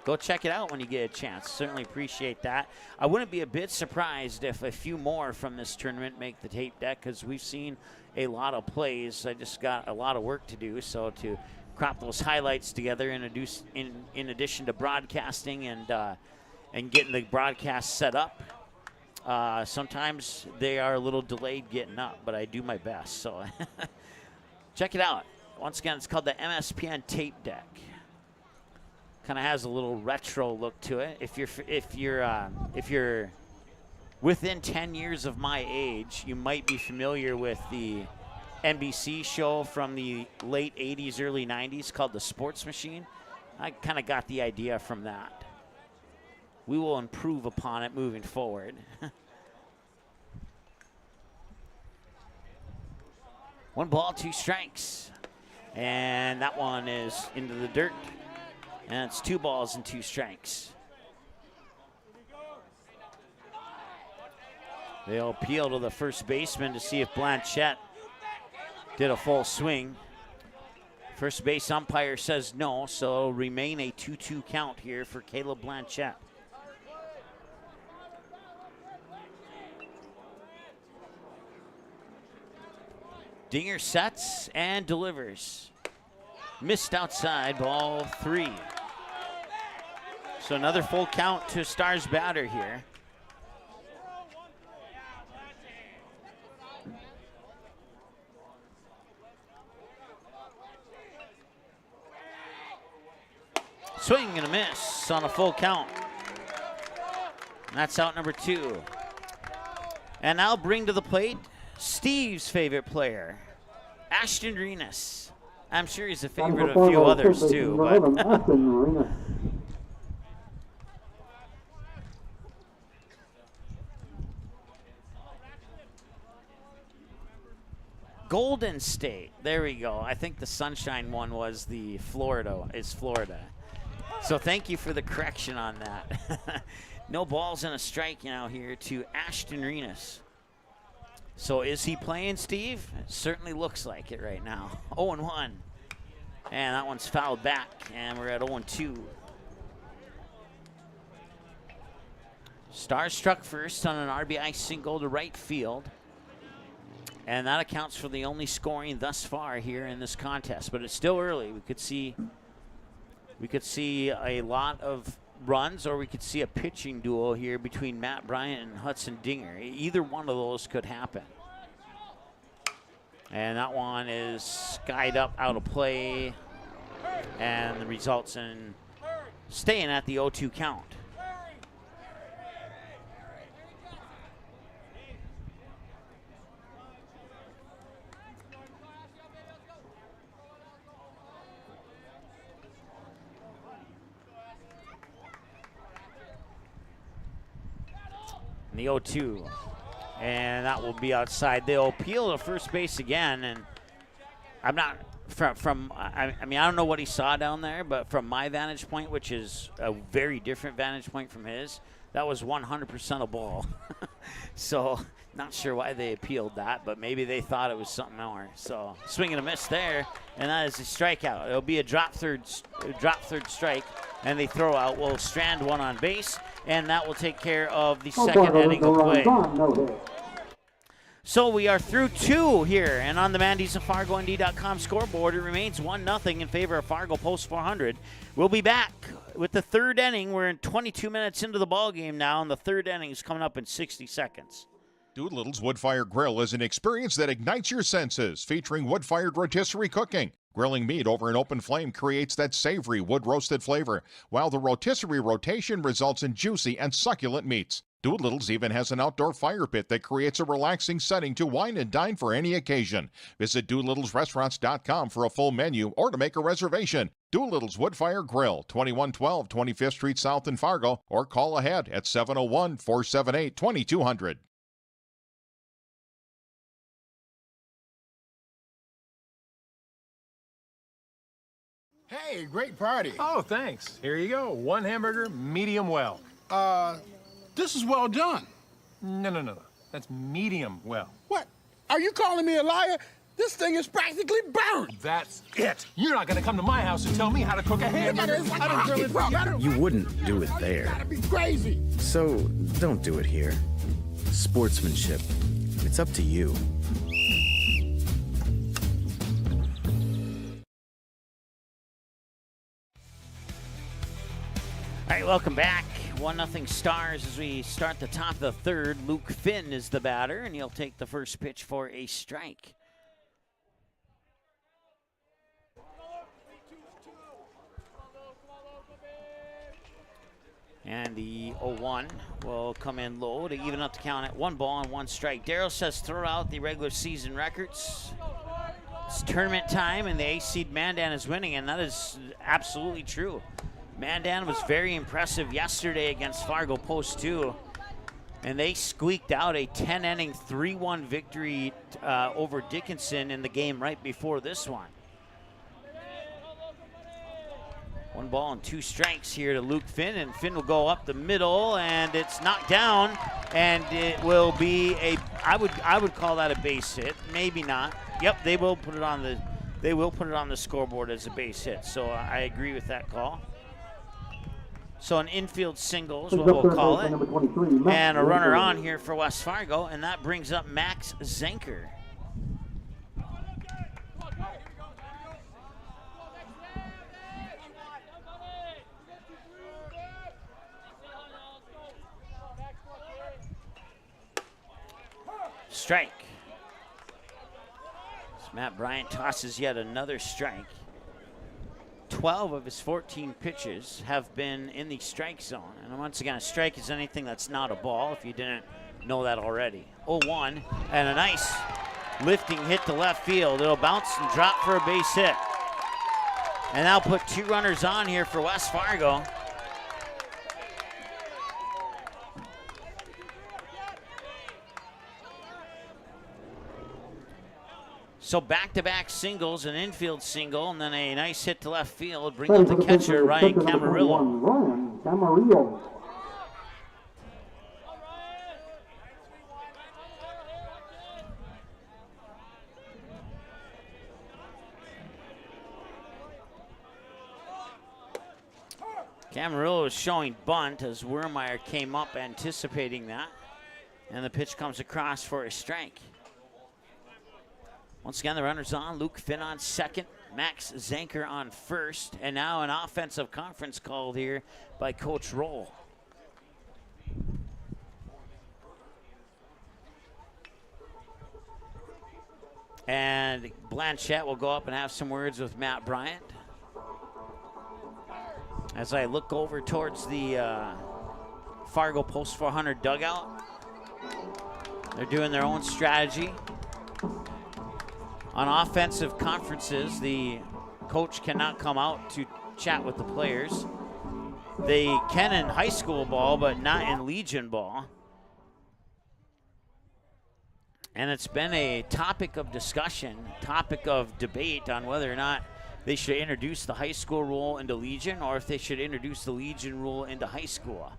go check it out when you get a chance. Certainly appreciate that. I wouldn't be a bit surprised if a few more from this tournament make the tape deck, because we've seen a lot of plays. I just got a lot of work to do, so to crop those highlights together in addition to broadcasting and getting the broadcast set up. Sometimes they are a little delayed getting up, but I do my best. So check it out. Once again, it's called the MSPN Tape Deck. Kind of has a little retro look to it. If you're within 10 years of my age, you might be familiar with the NBC show from the late 80s, early 90s called The Sports Machine. I kind of got the idea from that. We will improve upon it moving forward. 1 ball, 2 strikes. And that one is into the dirt. And it's 2 balls and 2 strikes. They'll appeal to the first baseman to see if Blanchette did a full swing. First base umpire says no, so it'll remain a 2-2 count here for Caleb Blanchette. Dinger sets and delivers. Missed outside, ball 3. So another full count to Stars batter here. Swing and a miss on a full count. That's out number 2. And now bring to the plate Steve's favorite player, Ashton Renas. I'm sure he's a favorite of a few others too, but Golden State. There we go. I think the Sunshine one was the Florida. So thank you for the correction on that. No balls and a strike now here to Ashton Renas. So is he playing, Steve? It certainly looks like it right now. 0-1. And that one's fouled back, and we're at 0-2. Stars struck first on an RBI single to right field. And that accounts for the only scoring thus far here in this contest. But it's still early. We could see a lot of runs, or we could see a pitching duel here between Matt Bryant and Hudson Dinger. Either one of those could happen. And that one is skied up out of play, and the results in staying at the 0-2 count. The 0-2, and that will be outside. They'll appeal to first base again, and I'm not I mean, I don't know what he saw down there, but from my vantage point, which is a very different vantage point from his, that was 100% a ball. So not sure why they appealed that, but maybe they thought it was something more. So swing and a miss there, and that is a strikeout. It'll be a drop third strike, and the throw out will strand one on base, and that will take care of the second inning of play. So we are through 2 here, and on the Mandy's of FargoND.com scoreboard, it remains 1-0 in favor of Fargo Post 400. We'll be back with the third inning. We're in 22 minutes into the ball game now, and the third inning is coming up in 60 seconds. Doolittle's Wood-Fired Grill is an experience that ignites your senses, featuring wood-fired rotisserie cooking. Grilling meat over an open flame creates that savory wood-roasted flavor, while the rotisserie rotation results in juicy and succulent meats. Doolittle's even has an outdoor fire pit that creates a relaxing setting to wine and dine for any occasion. Visit DoolittlesRestaurants.com for a full menu or to make a reservation. Doolittle's Wood-Fire Grill, 2112 25th Street South in Fargo, or call ahead at 701-478-2200. Hey, great party. Oh, thanks. Here you go. 1 hamburger, medium well. This is well done. No. That's medium well. What? Are you calling me a liar? This thing is practically burnt. That's it. You're not going to come to my house and tell me how to cook a hamburger. I don't grill it. You wouldn't do it there. That'd be crazy. So don't do it here. Sportsmanship. It's up to you. All right, welcome back. 1-0 Stars as we start the top of the third. Luke Finn is the batter, and he'll take the first pitch for a strike. And the 0-1 will come in low to even up the count at 1 ball and 1 strike. Darryl says throw out the regular season records. It's tournament time, and the A-seed Mandan is winning, and that is absolutely true. Mandan was very impressive yesterday against Fargo Post 2, and they squeaked out a 10-inning 3-1 victory over Dickinson in the game right before this one. 1 ball and 2 strikes here to Luke Finn, and Finn will go up the middle, and it's knocked down, and it will be a, I would call that a base hit, maybe not. Yep, they will put it on the they will put it on the scoreboard as a base hit. So I agree with that call. So an infield single is what we'll call it. And a runner on here for West Fargo, and that brings up Max Zenker. Strike. So Matt Bryant tosses yet another strike. 12 of his 14 pitches have been in the strike zone. And once again, a strike is anything that's not a ball, if you didn't know that already. 0-1, and a nice lifting hit to left field. It'll bounce and drop for a base hit. And that'll put 2 runners on here for West Fargo. So back-to-back singles, an infield single, and then a nice hit to left field. Bring up the catcher, Ryan Camarillo. Ryan Camarillo. Camarillo is showing bunt as Wermeyer came up anticipating that. And the pitch comes across for a strike. Once again, the runner's on. Luke Finn on second. Max Zenker on first. And now an offensive conference called here by Coach Roll. And Blanchette will go up and have some words with Matt Bryant. As I look over towards the Fargo Post 400 dugout, they're doing their own strategy. On offensive conferences, the coach cannot come out to chat with the players. They can in high school ball, but not in Legion ball. And it's been a topic of discussion, topic of debate on whether or not they should introduce the high school rule into Legion or if they should introduce the Legion rule into high school.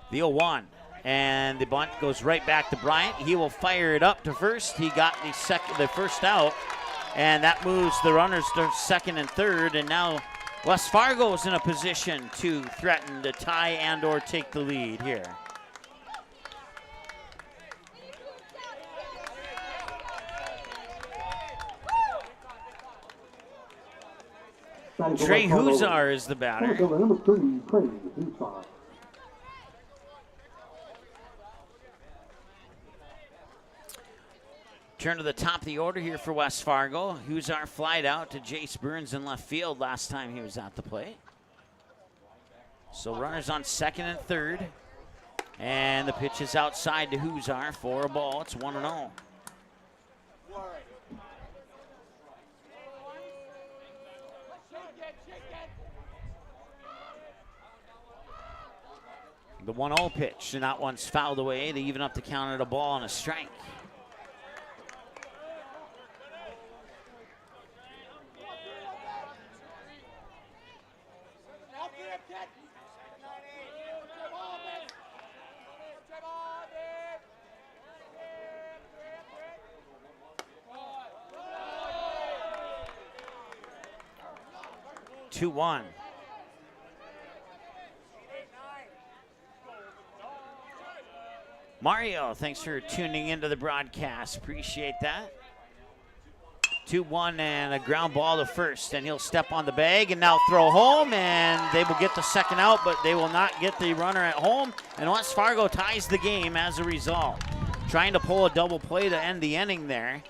The 0-1. And the bunt goes right back to Bryant. He will fire it up to first. He got the first out, and that moves the runners to second and third. And now West Fargo is in a position to threaten to tie and or take the lead here. Trey Huzar is the batter. Number 3, Trey Huzar. Turn to the top of the order here for West Fargo. Huzar flied out to Jace Burns in left field last time he was at the plate. So runners on second and third. And the pitch is outside to Huzar for a ball. It's 1-0. The 1-0 pitch, and that one's fouled away. They even up the count at a ball and a strike. Two-one. Mario, thanks for tuning into the broadcast. Appreciate that. 2-1 and a ground ball to first, and he'll step on the bag and now throw home, and they will get the second out, but they will not get the runner at home, and West Fargo ties the game as a result. Trying to pull a double play to end the inning there.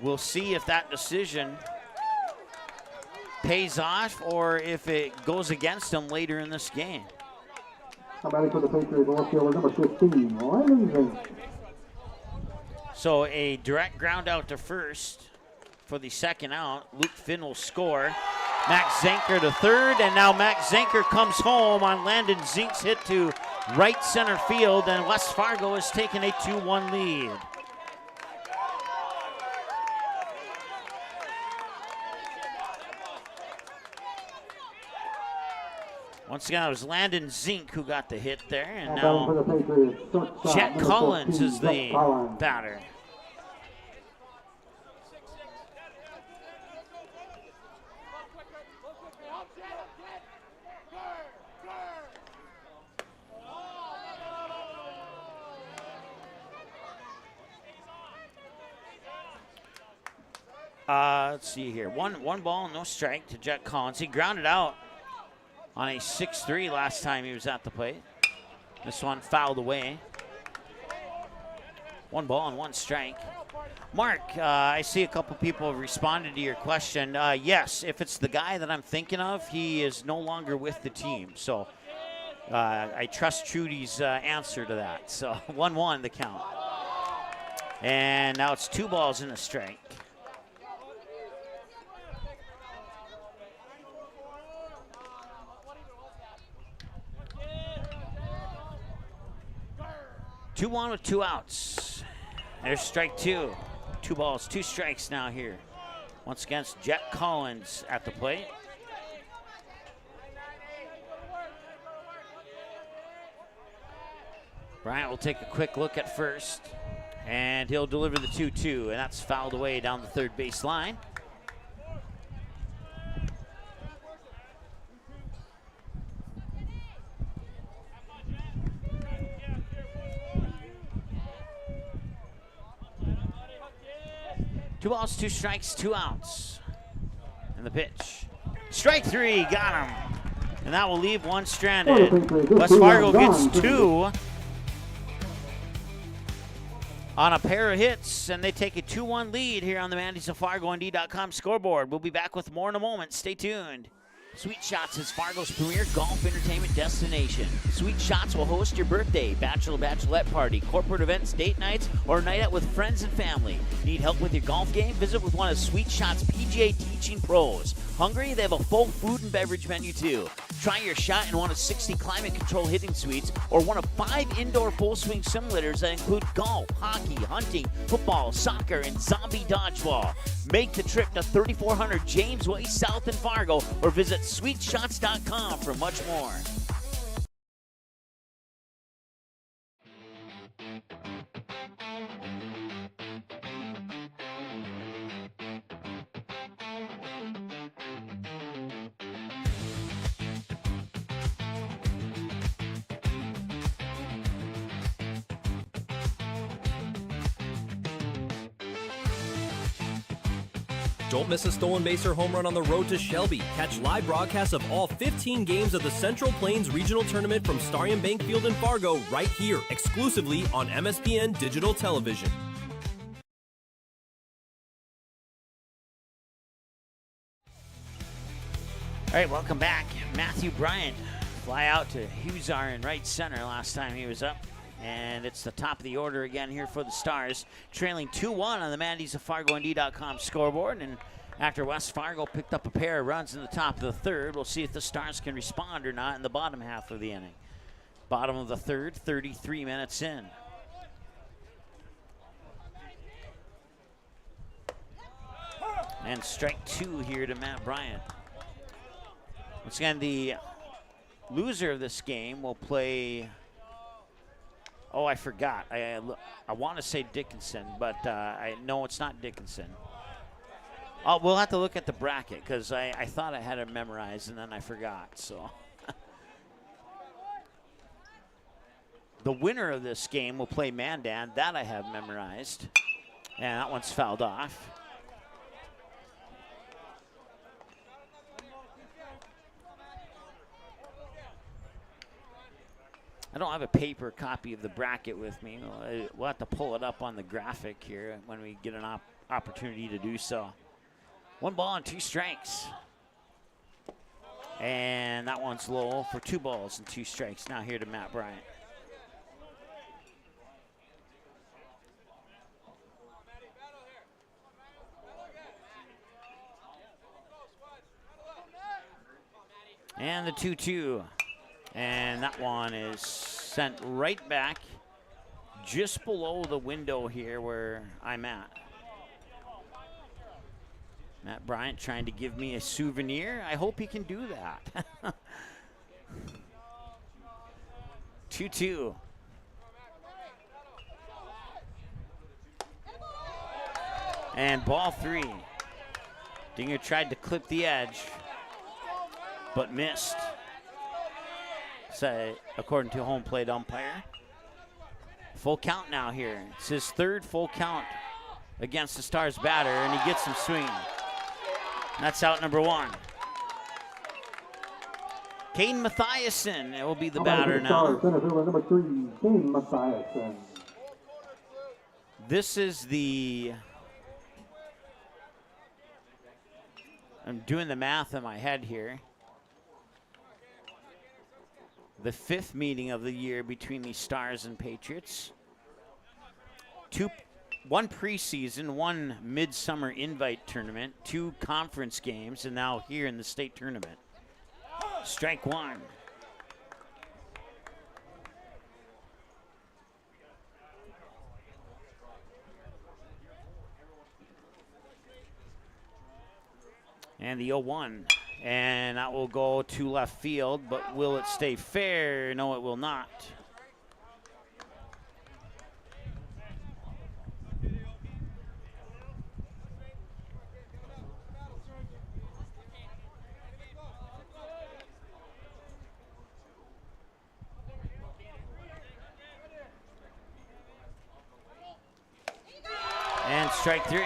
We'll see if that decision pays off or if it goes against them later in this game. Somebody for the Patriots, outfielder number 15, Ryan Zenker. So a direct ground out to first for the second out. Luke Finn will score. Max Zenker to third, and now Max Zenker comes home on Landon Zink's hit to right center field, and West Fargo has taken a 2-1 lead. Once again, it was Landon Zink who got the hit there, and now Chet Collins is the batter. Let's see here. One ball, no strike to Jet Collins. He grounded out on a 6-3 last time he was at the plate. This one fouled away. 1 ball and 1 strike. Mark, I see a couple people have responded to your question. Yes, if it's the guy that I'm thinking of, he is no longer with the team. So I trust Trudy's answer to that. So 1-1 the count. And now it's 2 balls and a strike. Two on with 2 outs. There's strike 2. 2 balls, 2 strikes now here. Once again, it's Jet Collins at the plate. Bryant will take a quick look at first, and he'll deliver the 2-2, and that's fouled away down the third base line. Two balls, 2 strikes, 2 outs. And the pitch. Strike 3, got him. And that will leave 1 stranded. West Fargo gets 2 on a pair of hits, and they take a 2-1 lead here on the Mandy's of FargoND.com scoreboard. We'll be back with more in a moment. Stay tuned. Sweet Shots is Fargo's premier golf entertainment destination. Sweet Shots will host your birthday, bachelorette party, corporate events, date nights, or a night out with friends and family. Need help with your golf game? Visit with one of Sweet Shots' PGA teaching pros. Hungry? They have a full food and beverage menu too. Try your shot in one of 60 climate control hitting suites or one of 5 indoor full swing simulators that include golf, hockey, hunting, football, soccer, and zombie dodgeball. Make the trip to 3400 James Way South in Fargo or visit sweetshots.com for much more. Don't miss a stolen base or home run on the road to Shelby. Catch live broadcasts of all 15 games of the Central Plains Regional Tournament from Starion Bank Field in Fargo right here, exclusively on MSPN Digital Television. All right, welcome back. Matthew Bryant fly out to Huszar in right center last time he was up. And it's the top of the order again here for the Stars, trailing 2-1 on the Mandy's of FargoND.com scoreboard. And after West Fargo picked up a pair of runs in the top of the third, we'll see if the Stars can respond or not in the bottom half of the inning. Bottom of the third, 33 minutes in. And strike 2 here to Matt Bryant. Once again, the loser of this game will play... Oh, I forgot. I want to say Dickinson, but I know it's not Dickinson. Oh, we'll have to look at the bracket because I thought I had it memorized and then I forgot. So the winner of this game will play Mandan. That I have memorized, and that one's fouled off. I don't have a paper copy of the bracket with me. We'll have to pull it up on the graphic here when we get an opportunity to do so. 1 ball and 2 strikes. And that one's low for 2 balls and 2 strikes. Now here to Matt Bryant. And the 2-2. And that one is sent right back just below the window here where I'm at. Matt Bryant trying to give me a souvenir. I hope he can do that. 2-2. And ball 3. Dinger tried to clip the edge, but missed. According to home plate umpire. Full count now here. It's his 3rd full count against the Stars batter, and he gets him swinging. And that's out number 1. Kane Mathiasen will be the batter now. Center fielder number 3, Kane Mathiasen. This is I'm doing the math in my head here. The 5th meeting of the year between the Stars and Patriots. 1 preseason, 1 midsummer invite tournament, 2 conference games, and now here in the state tournament. Strike 1. And the 0-1. And that will go to left field, but will it stay fair? No, it will not. And strike 3.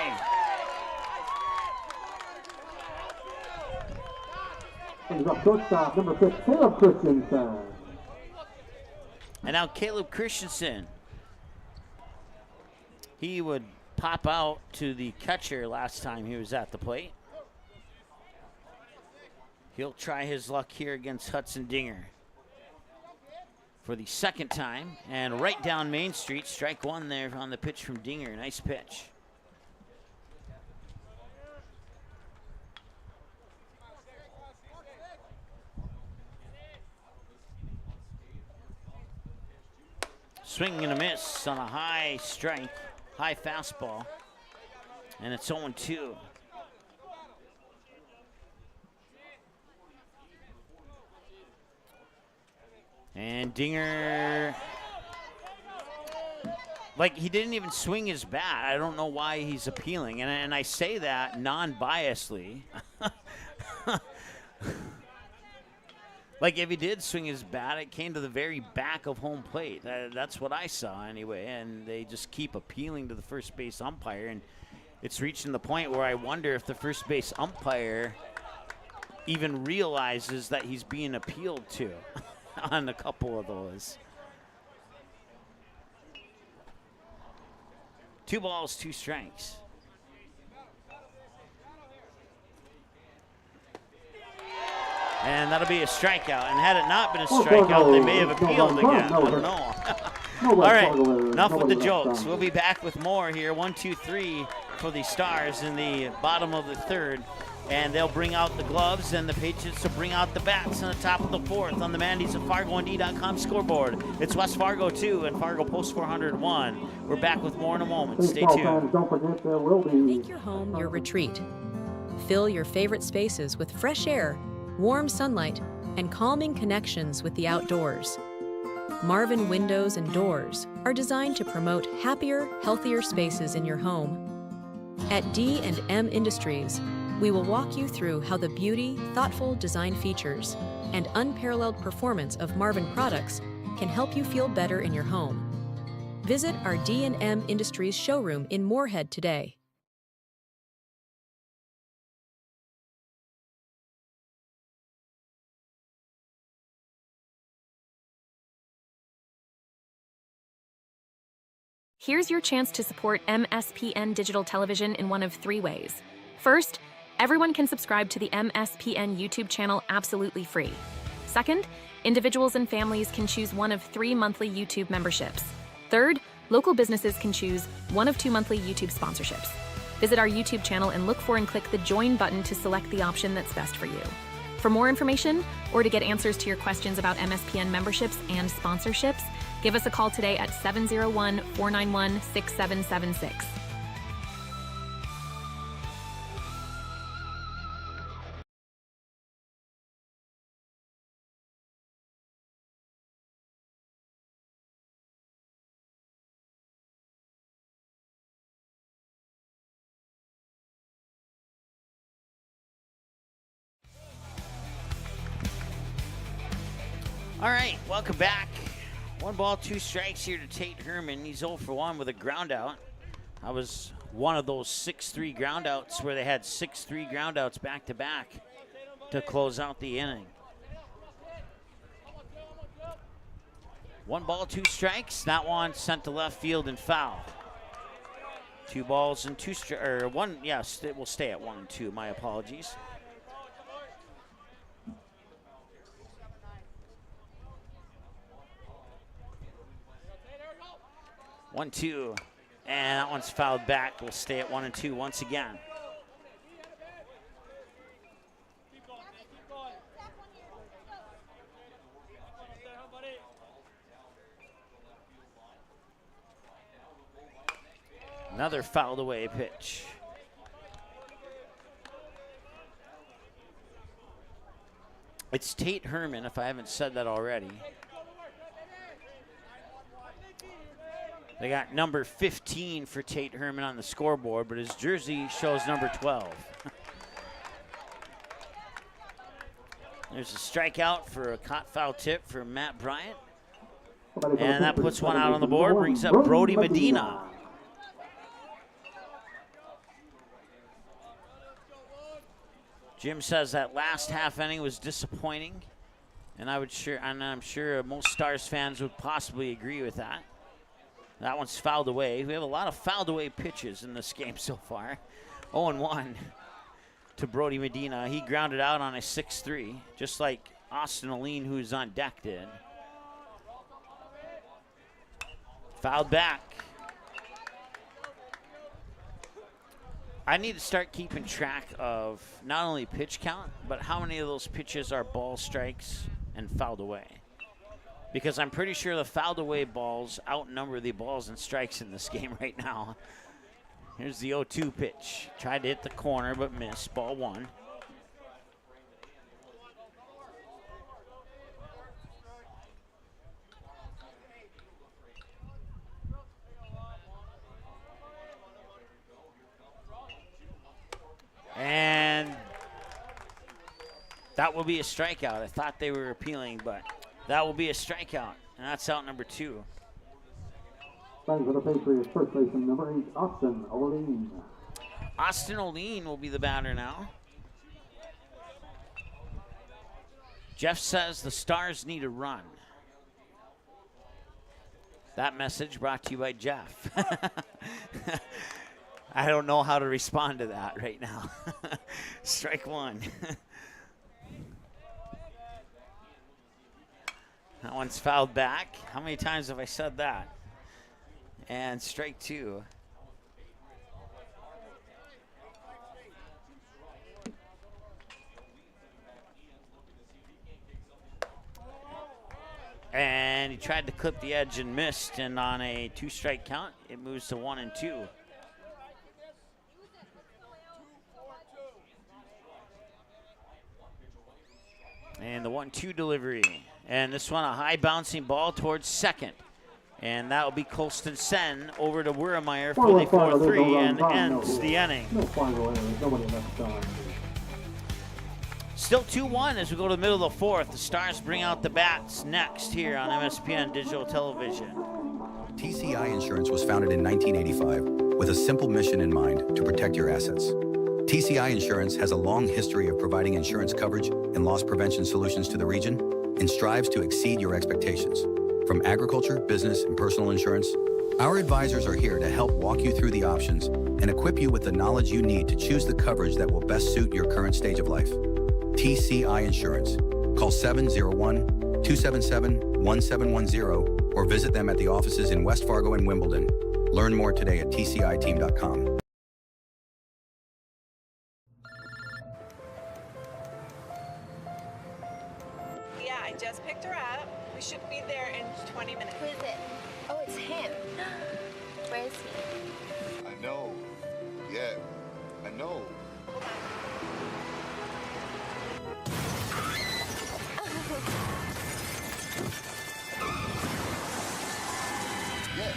Brings up shortstop, number 6, Caleb Christensen. And now Caleb Christensen. He would pop out to the catcher last time he was at the plate. He'll try his luck here against Hudson Dinger for the 2nd time. And right down Main Street, strike 1 there on the pitch from Dinger. Nice pitch. Swing and a miss on a high strike, high fastball, and it's 0-2. And Dinger, like, he didn't even swing his bat. I don't know why he's appealing, and I say that non-biasedly. Like, if he did swing his bat, it came to the very back of home plate. That's what I saw anyway, and they just keep appealing to the first base umpire, and it's reaching the point where I wonder if the first base umpire even realizes that he's being appealed to on a couple of those. 2 balls, 2 strikes. And that'll be a strikeout. And had it not been a strikeout, they may have appealed again. I don't know. All right, enough with the jokes. We'll be back with more here. 1, 2, 3 for the Stars in the bottom of the 3rd. And they'll bring out the gloves, and the Patriots will bring out the bats in the top of the 4th on the Mandy's of FargoND.com scoreboard. It's West Fargo 2 and Fargo Post 401. We're back with more in a moment. Stay tuned. Make your home your retreat. Fill your favorite spaces with fresh air, warm sunlight, and calming connections with the outdoors. Marvin Windows and Doors are designed to promote happier, healthier spaces in your home. At D&M Industries, we will walk you through how the beauty, thoughtful design features, and unparalleled performance of Marvin products can help you feel better in your home. Visit our D&M Industries showroom in Moorhead today. Here's your chance to support MSPN Digital Television in one of 3 ways. First, everyone can subscribe to the MSPN YouTube channel absolutely free. Second, individuals and families can choose one of 3 monthly YouTube memberships. Third, local businesses can choose one of 2 monthly YouTube sponsorships. Visit our YouTube channel and look for and click the Join button to select the option that's best for you. For more information or to get answers to your questions about MSPN memberships and sponsorships, give us a call today at 701-491-6776. All right, welcome back. 1 ball, 2 strikes here to Tate Herman. He's 0 for 1 with a ground out. I was one of those 6-3 groundouts where they had 6-3 groundouts back-to-back to close out the inning. 1 ball, 2 strikes. That one sent to left field and foul. 2 balls and 2 strikes, or one, yes, it will stay at 1 and 2. My apologies. One, 2, and that one's fouled back. We'll stay at 1 and 2 once again. Another fouled away pitch. It's Tate Herman, if I haven't said that already. They got number 15 for Tate Herman on the scoreboard, but his jersey shows number 12. There's a strikeout for a caught foul tip for Matt Bryant. And that puts one out on the board, brings up Brody Medina. Jim says that last half inning was disappointing, and I'm sure most Stars fans would possibly agree with that. That one's fouled away. We have a lot of fouled away pitches in this game so far. 0-1 to Brody Medina. He grounded out on a 6-3, just like Austin Aline, who's on deck, did. Fouled back. I need to start keeping track of not only pitch count, but how many of those pitches are ball strikes and fouled away. Because I'm pretty sure the fouled away balls outnumber the balls and strikes in this game right now. Here's the 0-2 pitch. Tried to hit the corner, but missed. Ball 1. And that will be a strikeout. I thought they were appealing, but that will be a strikeout. And that's out number 2. Batting for the Patriots, first baseman number 8, Austin Oline. Austin Oline will be the batter now. Jeff says the Stars need a run. That message brought to you by Jeff. I don't know how to respond to that right now. Strike 1. That one's fouled back. How many times have I said that? And strike 2. And he tried to clip the edge and missed, and on a 2-strike count, it moves to 1 and 2. And the 1-2 delivery. And this one, a high bouncing ball towards second. And that will be Colston Sen over to Wurmeyer for the 4-3 and ends the inning. Still 2-1 as we go to the middle of the 4th. The Stars bring out the bats next here on MSPN Digital Television. TCI Insurance was founded in 1985 with a simple mission in mind: to protect your assets. TCI Insurance has a long history of providing insurance coverage and loss prevention solutions to the region and strives to exceed your expectations. From agriculture, business, and personal insurance, our advisors are here to help walk you through the options and equip you with the knowledge you need to choose the coverage that will best suit your current stage of life. TCI Insurance. Call 701-277-1710 or visit them at the offices in West Fargo and Wimbledon. Learn more today at tciteam.com. Yeah, I just picked her up. We should be there in 20 minutes. Who is it? Oh, it's him. Where is he? I know. Yeah, I know. Yeah.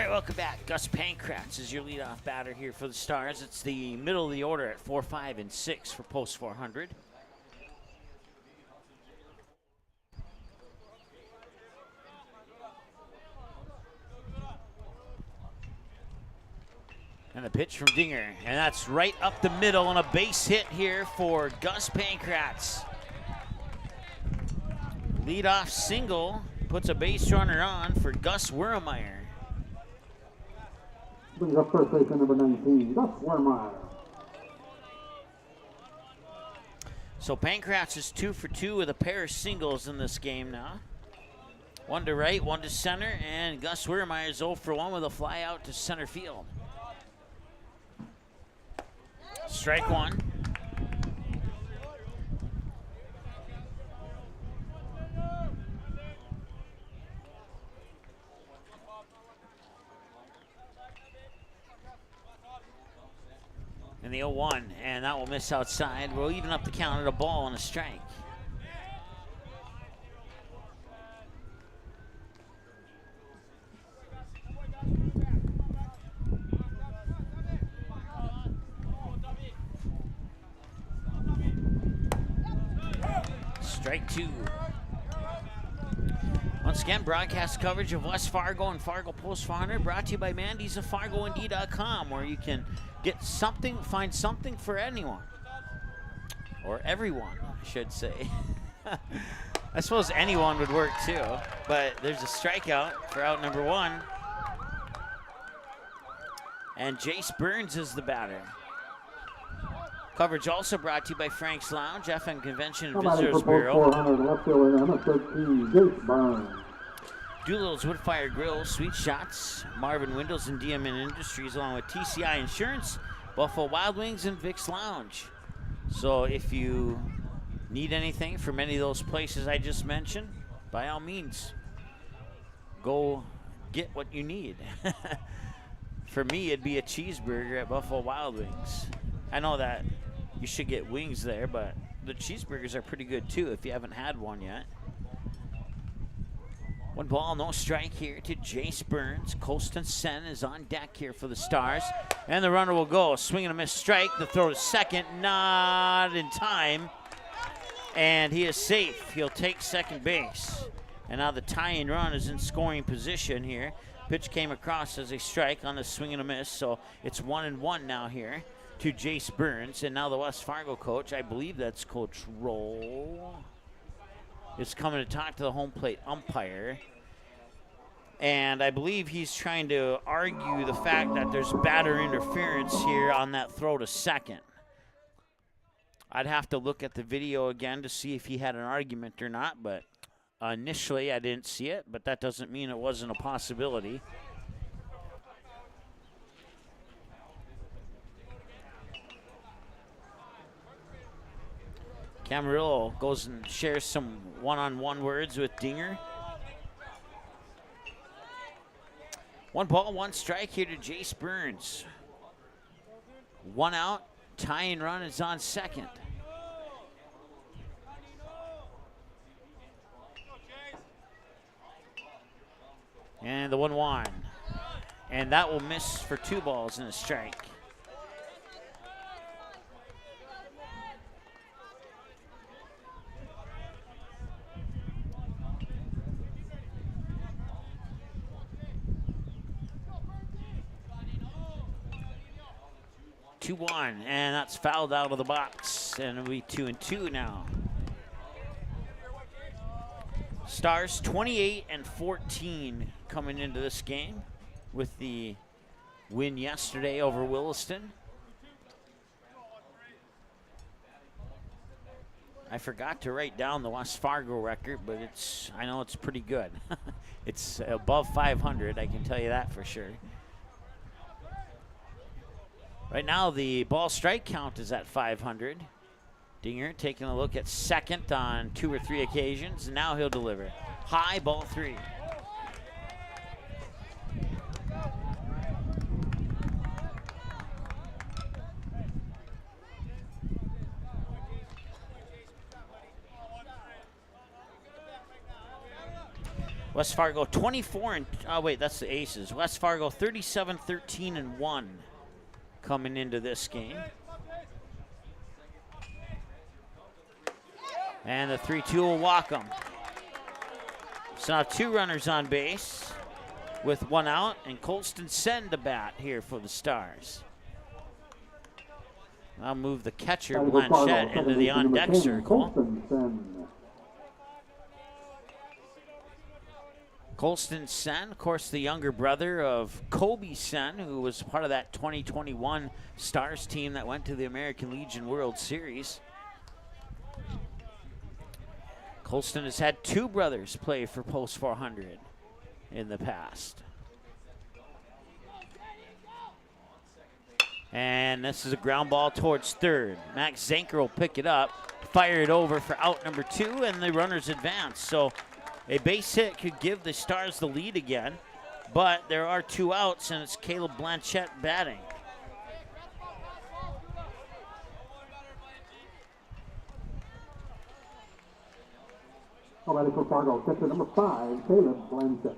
All right, welcome back. Gus Pankratz is your leadoff batter here for the Stars. It's the middle of the order at 4, 5, and 6 for post 400. And the pitch from Dinger, and that's right up the middle on a base hit here for Gus Pankratz. Leadoff single puts a base runner on for Gus Wermeyer. Brings up first baseman number 19, Gus Wermeyer. So Pankratz is 2 for 2 with a pair of singles in this game now. 1 to right, 1 to center, and Gus Wermeyer is 0 for 1 with a fly out to center field. Strike 1. And the 0-1, and that will miss outside. We'll even up the count at a ball and a strike. Strike 2. Once again, broadcast coverage of West Fargo and Fargo Post 400 brought to you by Mandy's of FargoND.com, where you can get something, find something for anyone. Or everyone, I should say. I suppose anyone would work too, but there's a strikeout for out number 1. And Jace Burns is the batter. Coverage also brought to you by Frank's Lounge, FM Convention and Visitors Bureau. 400, left fielder, number 13, Jace Burns. Doolittle's Wood-Fired Grill, Sweet Shots, Marvin Windows and DMN Industries, along with TCI Insurance, Buffalo Wild Wings, and Vic's Lounge. So if you need anything from any of those places I just mentioned, by all means, go get what you need. For me, it'd be a cheeseburger at Buffalo Wild Wings. I know that you should get wings there, but the cheeseburgers are pretty good too if you haven't had one yet. 1 ball, no strike here to Jace Burns. Colston Sen is on deck here for the Stars. And the runner will go. Swing and a miss strike. The throw to second, not in time. And he is safe. He'll take second base. And now the tying run is in scoring position here. Pitch came across as a strike on the swing and a miss. So it's 1-1 now here to Jace Burns. And now the West Fargo coach, I believe that's Coach Roll, is coming to talk to the home plate umpire. And I believe he's trying to argue the fact that there's batter interference here on that throw to second. I'd have to look at the video again to see if he had an argument or not, but initially I didn't see it, but that doesn't mean it wasn't a possibility. Camarillo goes and shares some one-on-one words with Dinger. 1 ball, 1 strike here to Jace Burns. 1 out, tying run is on second. And the 1-1. And that will miss for 2 balls and a strike. And that's fouled out of the box, and it'll be 2-2 now. Stars 28-14 coming into this game with the win yesterday over Williston. I forgot to write down the West Fargo record, but I know it's pretty good. It's above 500, I can tell you that for sure. Right now, the ball strike count is at 500. Dinger taking a look at second on 2 or 3 occasions, and now he'll deliver. High, ball 3. West Fargo 24 and that's the Aces. West Fargo 37-13-1 coming into this game. And the 3-2 will walk them. So now 2 runners on base with 1 out, and Colston Sen to bat here for the Stars. I'll move the catcher, Blanchette, into the on-deck circle. Colston Sen, of course, the younger brother of Kobe Sen, who was part of that 2021 Stars team that went to the American Legion World Series. Colston has had 2 brothers play for Post 400 in the past. And this is a ground ball towards third. Max Zanker will pick it up, fire it over for out number 2, and the runners advance. So a base hit could give the Stars the lead again, but there are 2 outs, and it's Caleb Blanchette batting. Already for Fargo, catcher number 5, Caleb Blanchette.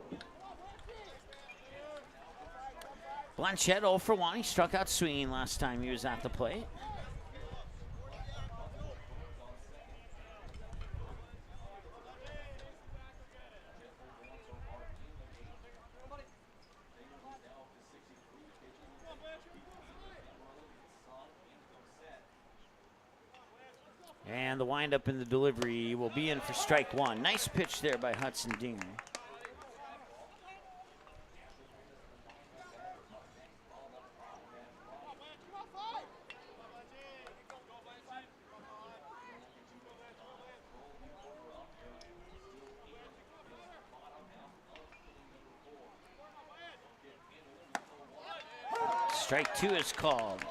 Blanchette 0 for 1. He struck out swinging last time he was at the plate. And the windup in the delivery will be in for strike 1. Nice pitch there by Hudson Dinger. Strike 2 is called.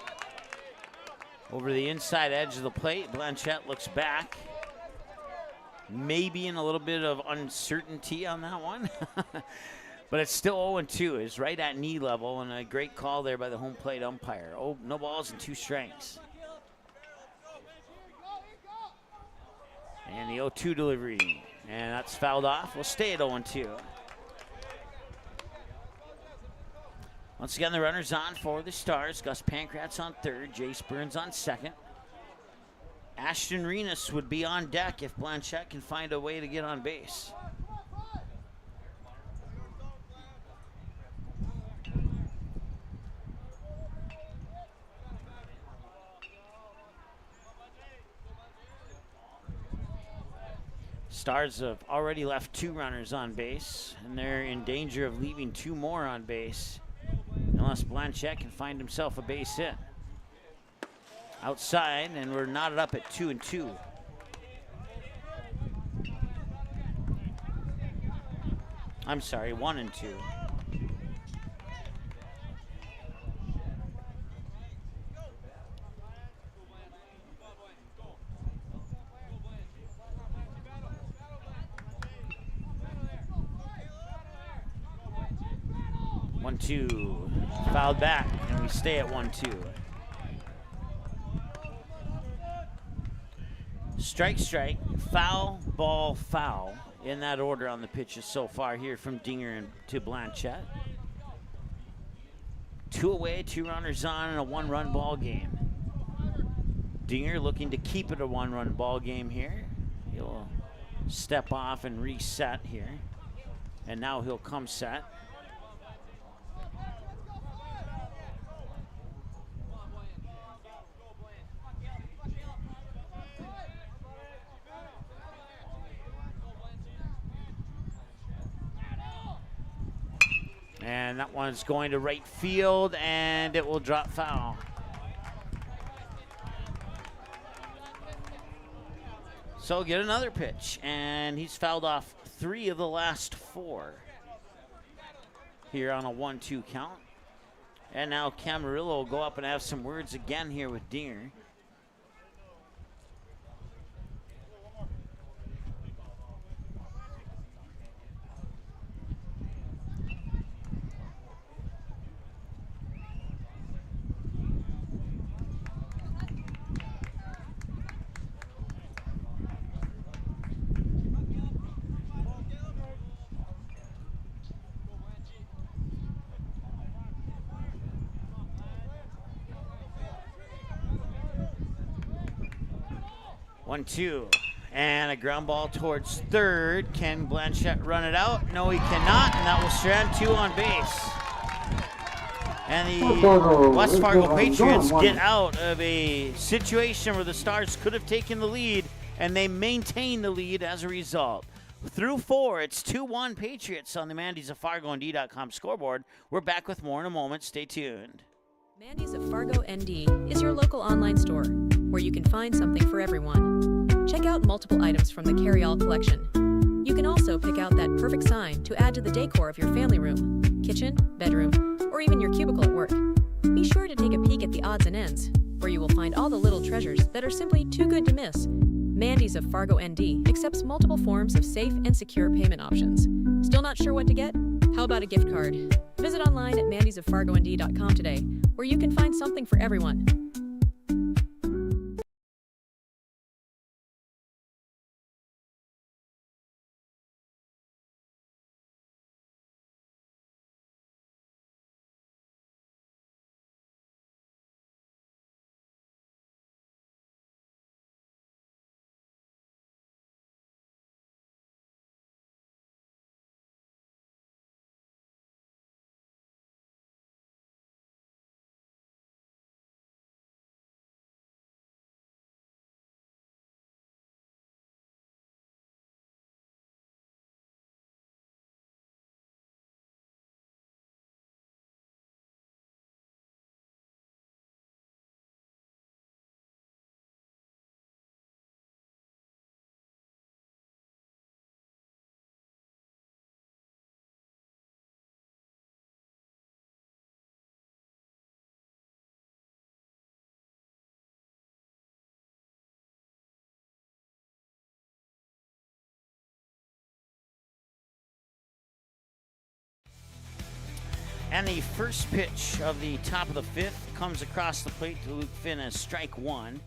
Over the inside edge of the plate, Blanchette looks back. Maybe in a little bit of uncertainty on that one. But it's still 0-2. It's right at knee level, and a great call there by the home plate umpire. Oh, no balls and 2 strikes. And the 0-2 delivery. And that's fouled off. We'll stay at 0-2. Once again, the runners on for the Stars. Gus Pankratz on third, Jace Burns on second. Ashton Renas would be on deck if Blanchette can find a way to get on base. Stars have already left 2 runners on base, and they're in danger of leaving 2 more on base unless Blanchette can find himself a base hit. Outside, and we're knotted up at 2-2. I'm sorry, 1-2. One-two, fouled back, and we stay at 1-2. Strike, strike, foul, ball, foul. In that order on the pitches so far here from Dinger and to Blanchette. 2 away, 2 runners on in a 1-run ball game. Dinger looking to keep it a 1-run ball game here. He'll step off and reset here. And now he'll come set. And that one's going to right field, and it will drop foul. So get another pitch, and he's fouled off 3 of the last 4 here on a 1-2 count. And now Camarillo will go up and have some words again here with Dinger. 1-2. And a ground ball towards third. Can Blanchette run it out? No, he cannot, and that will strand 2 on base. And the West Fargo Patriots get out of a situation where the Stars could have taken the lead, and they maintain the lead as a result. Through 4, it's 2-1 Patriots on the Mandy's of Fargo ND.com scoreboard. We're back with more in a moment. Stay tuned. Mandy's of Fargo ND is your local online store where you can find something for everyone. Check out multiple items from the carry-all collection. You can also pick out that perfect sign to add to the decor of your family room, kitchen, bedroom, or even your cubicle at work. Be sure to take a peek at the odds and ends, where you will find all the little treasures that are simply too good to miss. Mandy's of Fargo ND accepts multiple forms of safe and secure payment options. Still not sure what to get? How about a gift card? Visit online at mandysoffargond.com today, where you can find something for everyone. And the first pitch of the top of the 5th comes across the plate to Luke Finn as strike 1.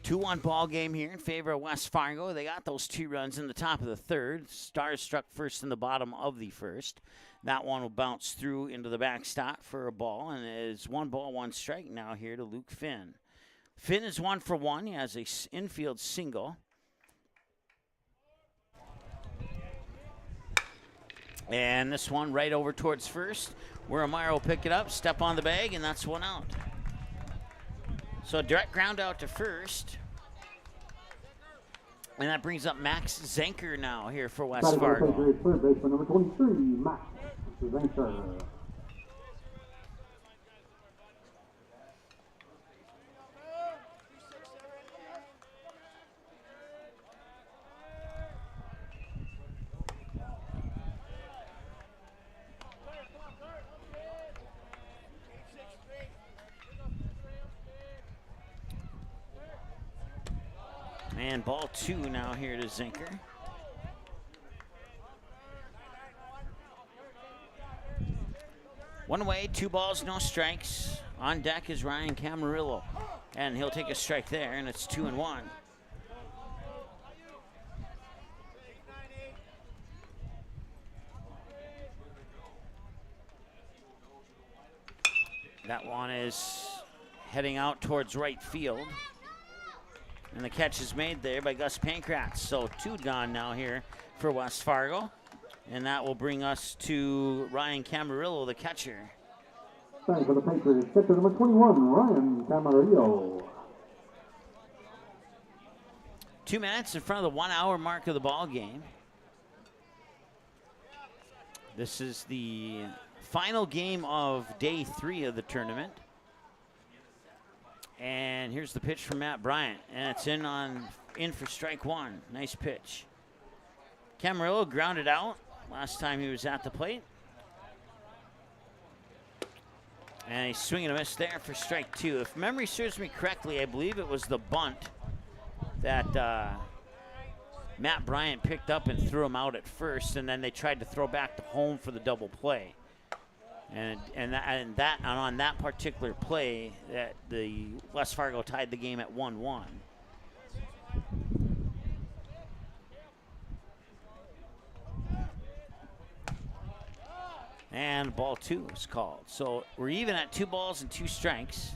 2-1 ball game here in favor of West Fargo. They got those 2 runs in the top of the 3rd. Stars struck first in the bottom of the 1st. That one will bounce through into the backstop for a ball, and it is 1 ball, 1 strike now here to Luke Finn. Finn is 1 for 1. He has a infield single. And this one right over towards first, where Amaro will pick it up, step on the bag, and that's 1 out. So a direct ground out to first. And that brings up Max Zenker now here for West Fargo. Third baseman number 23, Max Zenker. And ball 2 now here to Zinker. One away, 2 balls, no strikes. On deck is Ryan Camarillo. And he'll take a strike there, and it's 2-1. That one is heading out towards right field. And the catch is made there by Gus Pankratz. So 2 gone now here for West Fargo. And that will bring us to Ryan Camarillo, the catcher. Thanks for the Patriots. Catcher number 21, Ryan Camarillo. 2 minutes in front of the 1 hour mark of the ball game. This is the final game of day 3 of the tournament. And here's the pitch from Matt Bryant, and it's in for strike 1. Nice pitch. Camarillo grounded out last time he was at the plate. And he's swinging a miss there for strike 2. If memory serves me correctly, I believe it was the bunt that Matt Bryant picked up and threw him out at first, and then they tried to throw back to home for the double play. And on that particular play, that the West Fargo tied the game at 1-1. And ball 2 is called. So we're even at 2 balls and 2 strikes.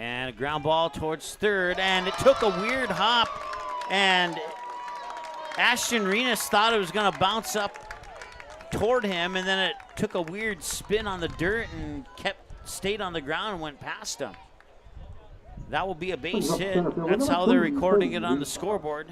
And a ground ball towards third, and it took a weird hop, and Ashton Renas thought it was going to bounce up toward him, and then it took a weird spin on the dirt and stayed on the ground and went past him. That will be a base hit. That's how they're recording it on the scoreboard.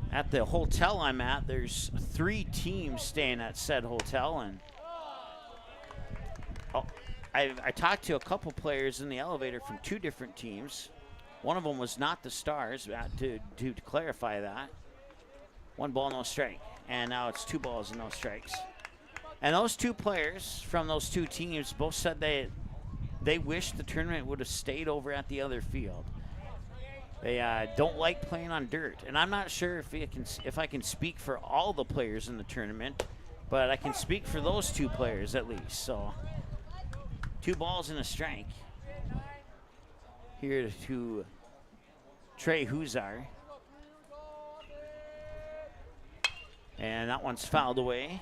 At the hotel I'm at, there's 3 teams staying at said hotel, and I talked to a couple players in the elevator from 2 different teams. One of them was not the Stars, to clarify that. 1 ball, no strike, and now it's 2 balls and no strikes. And those 2 players from those 2 teams both said they wish the tournament would have stayed over at the other field. They don't like playing on dirt, and I'm not sure if I can speak for all the players in the tournament, but I can speak for those 2 players at least. So 2 balls and a strike here to Trey Huzar, and that one's fouled away.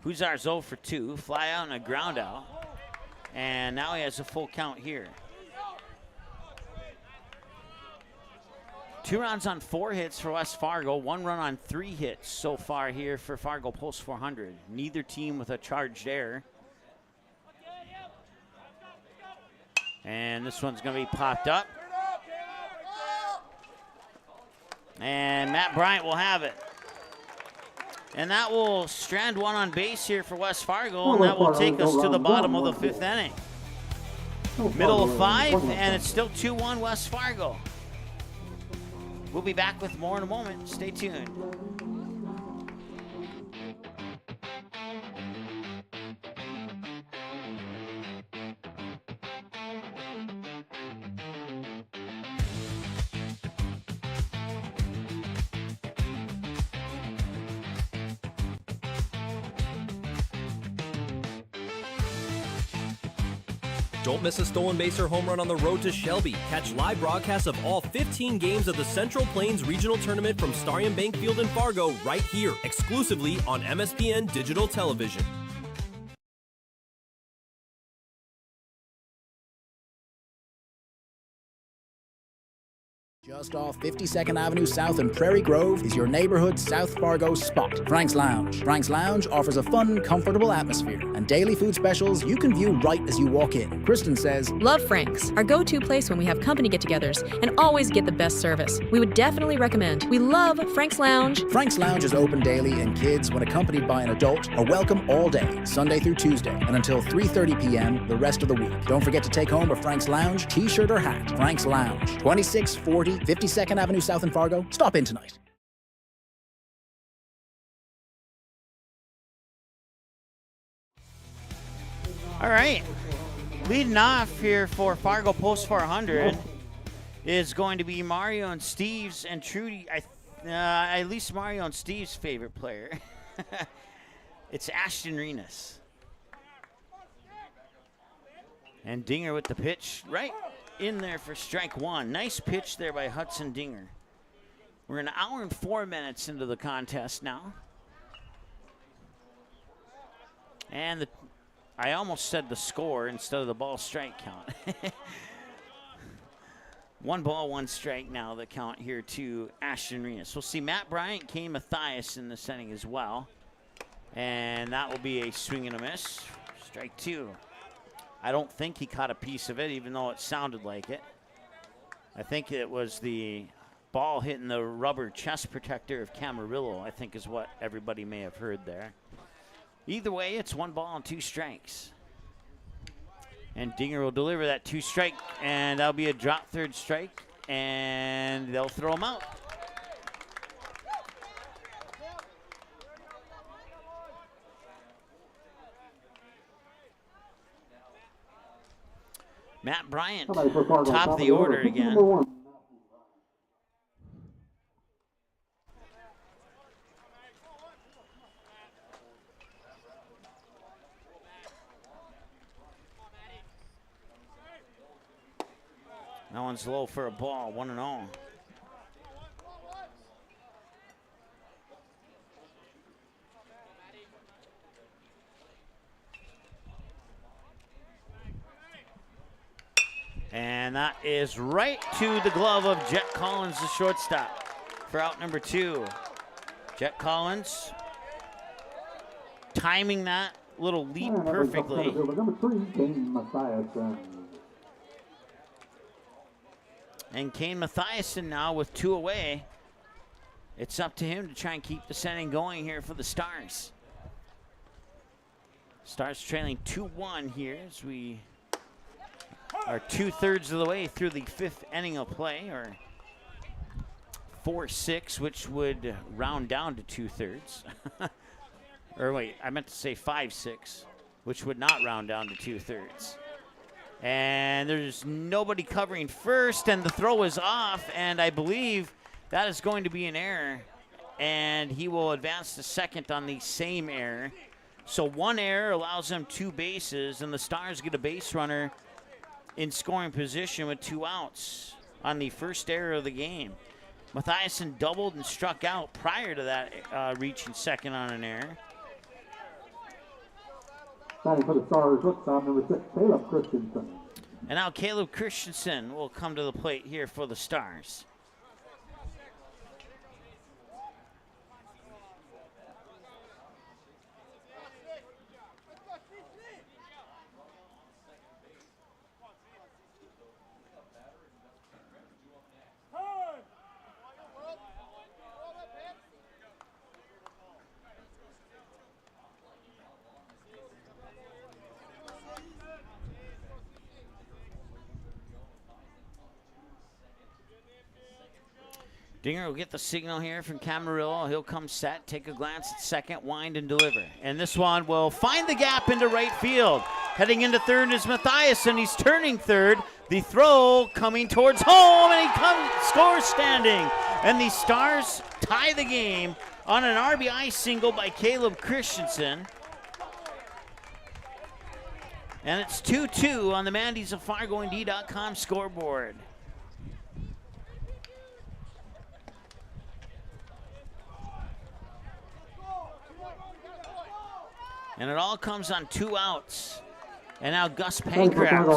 Huzar's 0 for 2, fly out and a ground out. And now he has a full count here. 2 runs on 4 hits for West Fargo, 1 run on 3 hits so far here for Fargo Post 400. Neither team with a charged error. And this one's going to be popped up. And Matt Bryant will have it. And that will strand 1 on base here for West Fargo, and that will take us to the bottom of the 5th inning. Middle of 5, and it's still 2-1 West Fargo. We'll be back with more in a moment. Stay tuned. Don't miss a stolen base or home run on the road to Shelby. Catch live broadcasts of all 15 games of the Central Plains Regional Tournament from Starion Bank Field in Fargo right here, exclusively on MSPN Digital Television. Just off 52nd Avenue South in Prairie Grove is your neighborhood South Fargo spot, Frank's Lounge. Frank's Lounge offers a fun, comfortable atmosphere and daily food specials you can view right as you walk in. Kristen says, Love Frank's, our go-to place when we have company get-togethers, and always get the best service. We would definitely recommend. We love Frank's Lounge. Frank's Lounge is open daily, and kids, when accompanied by an adult, are welcome all day, Sunday through Tuesday, and until 3:30 p.m. the rest of the week. Don't forget to take home a Frank's Lounge t-shirt or hat. Frank's Lounge, 2640 52nd Avenue South in Fargo. Stop in tonight. All right. Leading off here for Fargo Post 400 is going to be Mario and Steve's and Trudy. At least Mario and Steve's favorite player. It's Ashton Renas. And Dinger with the pitch right in there for strike 1. Nice pitch there by Hudson Dinger. We're an hour and 4 minutes into the contest now. And I almost said the score instead of the ball strike count. 1 ball, 1 strike now, the count here to Ashton Renas. We'll see Matt Bryant, Kane Mathias in this inning as well. And that will be a swing and a miss. Strike 2. I don't think he caught a piece of it, even though it sounded like it. I think it was the ball hitting the rubber chest protector of Camarillo, I think is what everybody may have heard there. Either way, it's 1 ball and 2 strikes. And Dinger will deliver that 2 strike, and that'll be a drop 3rd strike, and they'll throw him out. Matt Bryant, top of the order again. That one's low for a ball, 1-0. And that is right to the glove of Jet Collins, the shortstop, for out number 2. Jet Collins timing that little leap perfectly. Number 3, Kane Mathiasen. And Kane Mathiasen now with 2 away. It's up to him to try and keep the inning going here for the Stars. Stars trailing 2-1 here as we are 2/3 of the way through the 5th inning of play, or 4-6, which would round down to 2/3. Or wait, I meant to say 5-6, which would not round down to 2/3. And there's nobody covering first, and the throw is off, and I believe that is going to be an error, and he will advance to second on the same error. So 1 error allows them 2 bases, and the Stars get a base runner in scoring position with 2 outs on the first error of the game. Mathiasen doubled and struck out prior to that, reaching second on an error. Batting for the Stars, shortstop number 6, Caleb Christensen. And now Caleb Christensen will come to the plate here for the Stars. Dinger will get the signal here from Camarillo. He'll come set, take a glance at second, wind, and deliver. And this one will find the gap into right field. Heading into third is Mathiasen. He's turning third. The throw coming towards home, and he scores standing. And the Stars tie the game on an RBI single by Caleb Christensen. And it's 2-2 on the Mandy's of FargoND.com scoreboard. And it all comes on 2 outs. And now Gus Pancratz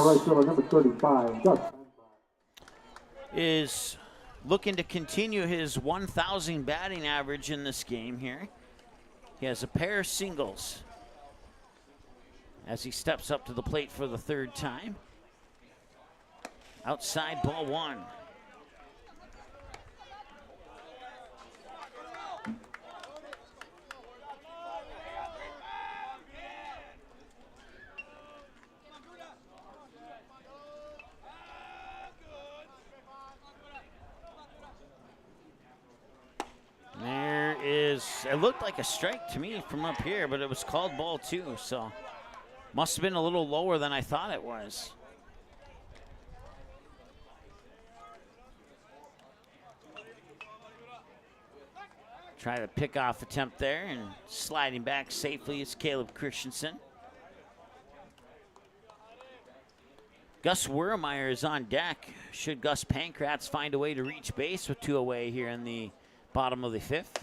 is looking to continue his 1,000 batting average in this game here. He has a pair of singles as he steps up to the plate for the 3rd time. Outside, ball 1. It looked like a strike to me from up here, but it was called ball 2, so must have been a little lower than I thought it was. Try to pick off attempt there, and sliding back safely is Caleb Christensen. Gus Wermeyer is on deck. Should Gus Pancratz find a way to reach base with 2 away here in the bottom of the 5th.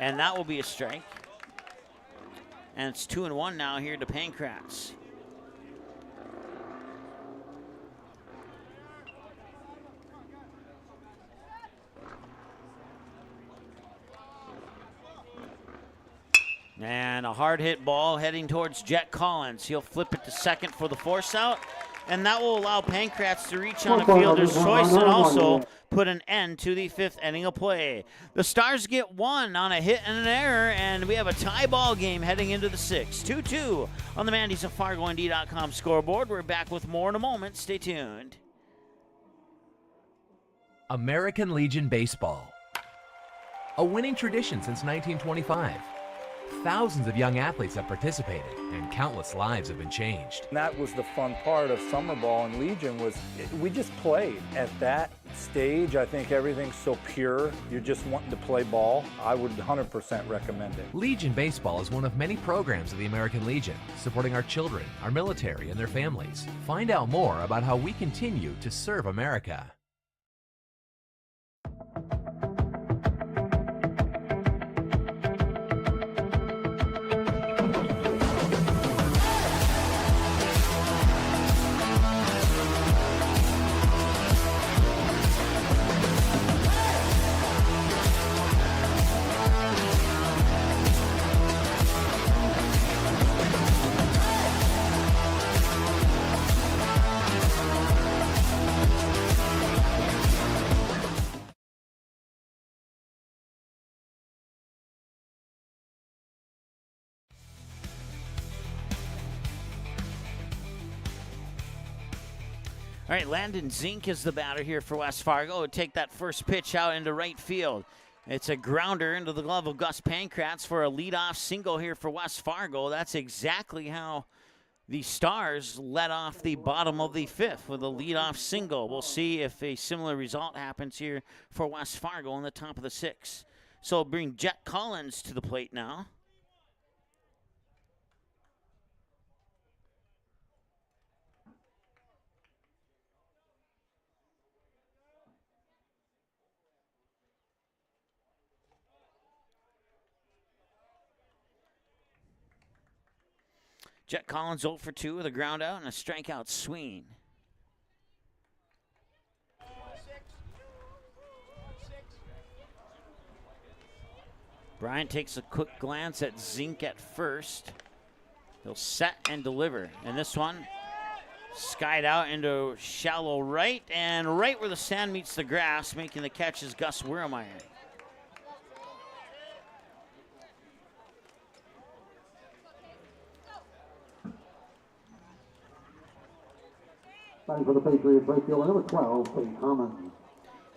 And that will be a strike. And it's 2-1 now here to Pancratz. And a hard hit ball heading towards Jet Collins. He'll flip it to second for the force out. And that will allow Pancratz to reach on a fielder's choice and also put an end to the 5th inning of play. The Stars get 1 on a hit and an error, and we have a tie ball game heading into the 6th. 2-2 on the Mandy's of FargoND.com scoreboard. We're back with more in a moment. Stay tuned. American Legion Baseball. A winning tradition since 1925. Thousands of young athletes have participated, and countless lives have been changed. And that was the fun part of summer ball and Legion was we just played. At that stage, I think everything's so pure. You're just wanting to play ball. I would 100% recommend it. Legion Baseball is one of many programs of the American Legion, supporting our children, our military, and their families. Find out more about how we continue to serve America. All right, Landon Zink is the batter here for West Fargo. He'll take that first pitch out into right field. It's a grounder into the glove of Gus Pankratz for a leadoff single here for West Fargo. That's exactly how the Stars led off the bottom of the fifth with a leadoff single. We'll see if a similar result happens here for West Fargo in the top of the sixth. So we'll bring Jet Collins to the plate now. Jet Collins 0 for 2 with a ground out and a strikeout swing. Bryant takes a quick glance at Zink at first. He'll set and deliver. And this one skied out into shallow right, and right where the sand meets the grass, making the catch is Gus Wiermeyer. For the Patriots, right fielder number 12, St. Common.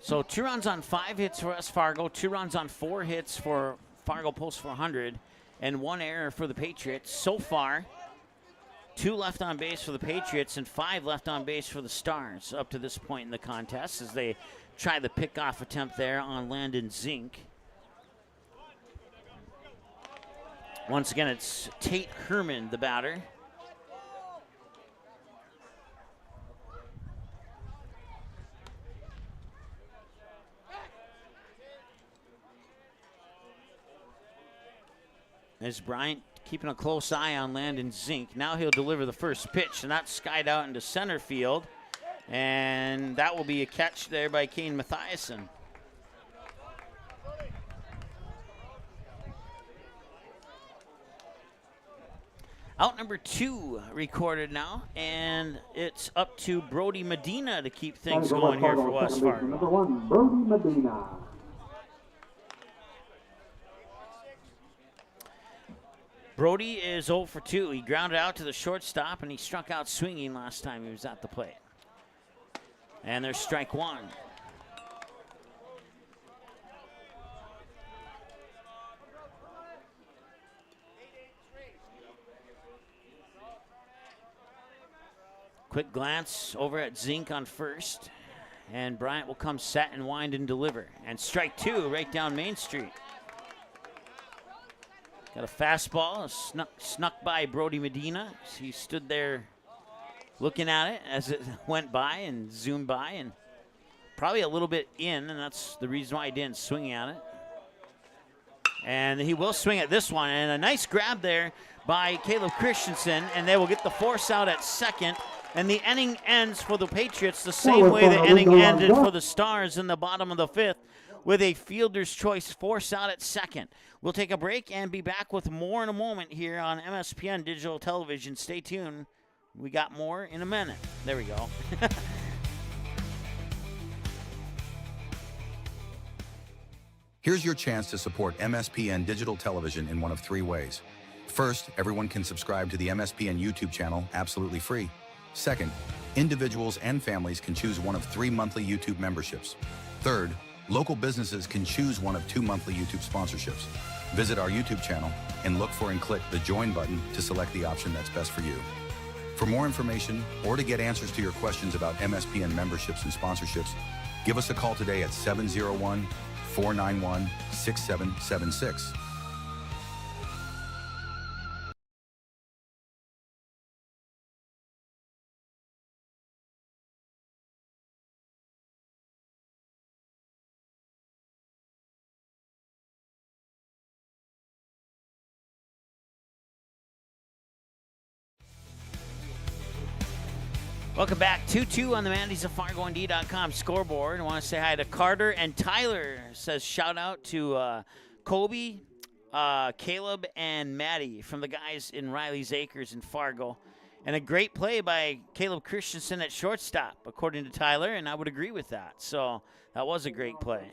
So 2 runs on 5 hits for West Fargo, 2 runs on 4 hits for Fargo Post 400, and 1 error for the Patriots. So far, 2 left on base for the Patriots and 5 left on base for the Stars up to this point in the contest as they try the pickoff attempt there on Landon Zink. Once again, it's Tate Herman, the batter. As Bryant keeping a close eye on Landon Zink. Now he'll deliver the first pitch, and that's skied out into center field. And that will be a catch there by Kane Mathiasen. Out number 2 recorded now, and it's up to Brody Medina to keep things going here for West Fargo. Number 1, Brody Medina. Brody is 0 for 2. He grounded out to the shortstop, and he struck out swinging last time he was at the plate. And there's strike 1. Quick glance over at Zink on first, and Bryant will come set and wind and deliver. And strike 2 right down Main Street. Got a fastball, snuck by Brody Medina. He stood there looking at it as it went by and zoomed by, and probably a little bit in, and that's the reason why he didn't swing at it. And he will swing at this one, and a nice grab there by Caleb Christensen, and they will get the force out at second. And the inning ends for the Patriots the same way the inning ended for the Stars in the bottom of the fifth, with a fielder's choice force out at second. We'll take a break and be back with more in a moment here on MSPN Digital Television. Stay tuned. We got more in a minute. There we go. Here's your chance to support MSPN Digital Television in one of 3 ways. First, everyone can subscribe to the MSPN YouTube channel absolutely free. Second, individuals and families can choose one of 3 monthly YouTube memberships. Third, local businesses can choose one of 2 monthly YouTube sponsorships. Visit our YouTube channel and look for and click the Join button to select the option that's best for you. For more information or to get answers to your questions about MSPN memberships and sponsorships, give us a call today at 701-491-6776. Welcome back. 2-2 on the Mandy's of FargoND.com scoreboard. I want to say hi to Carter and Tyler. Says shout out to Kobe, Caleb, and Maddie from the guys in Riley's Acres in Fargo. And a great play by Caleb Christensen at shortstop, according to Tyler, and I would agree with that. So that was a great play.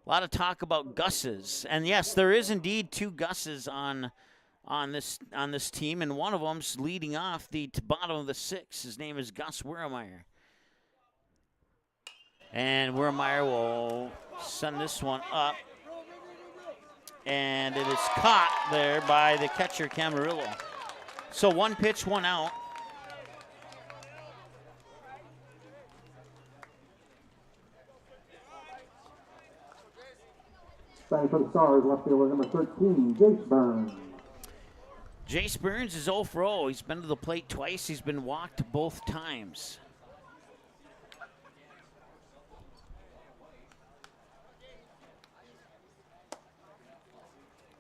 A lot of talk about Gus's. And yes, there is indeed 2 Gus's on this team, and one of them's leading off the bottom of the 6. His name is Gus Wurmeyer. And Wurmeyer will send this one up. And it is caught there by the catcher, Camarillo. So 1 pitch, 1 out. Batting for the Stars, left fielder number 13, Jace Burns. Jace Burns is 0 for 0. He's been to the plate twice. He's been walked both times.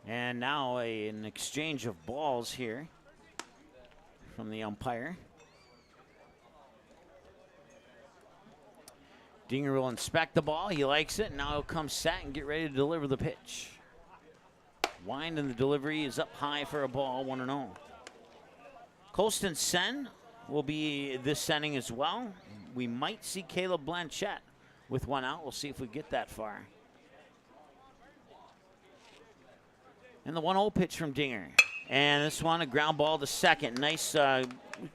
And now an exchange of balls here from the umpire. Dinger will inspect the ball. He likes it. Now he'll come set and get ready to deliver the pitch. Wind in the delivery is up high for a ball, 1-0. Colston Sen will be this inning as well. We might see Caleb Blanchette with 1 out. We'll see if we get that far. And the 1-0 pitch from Dinger. And this one, a ground ball to second. Nice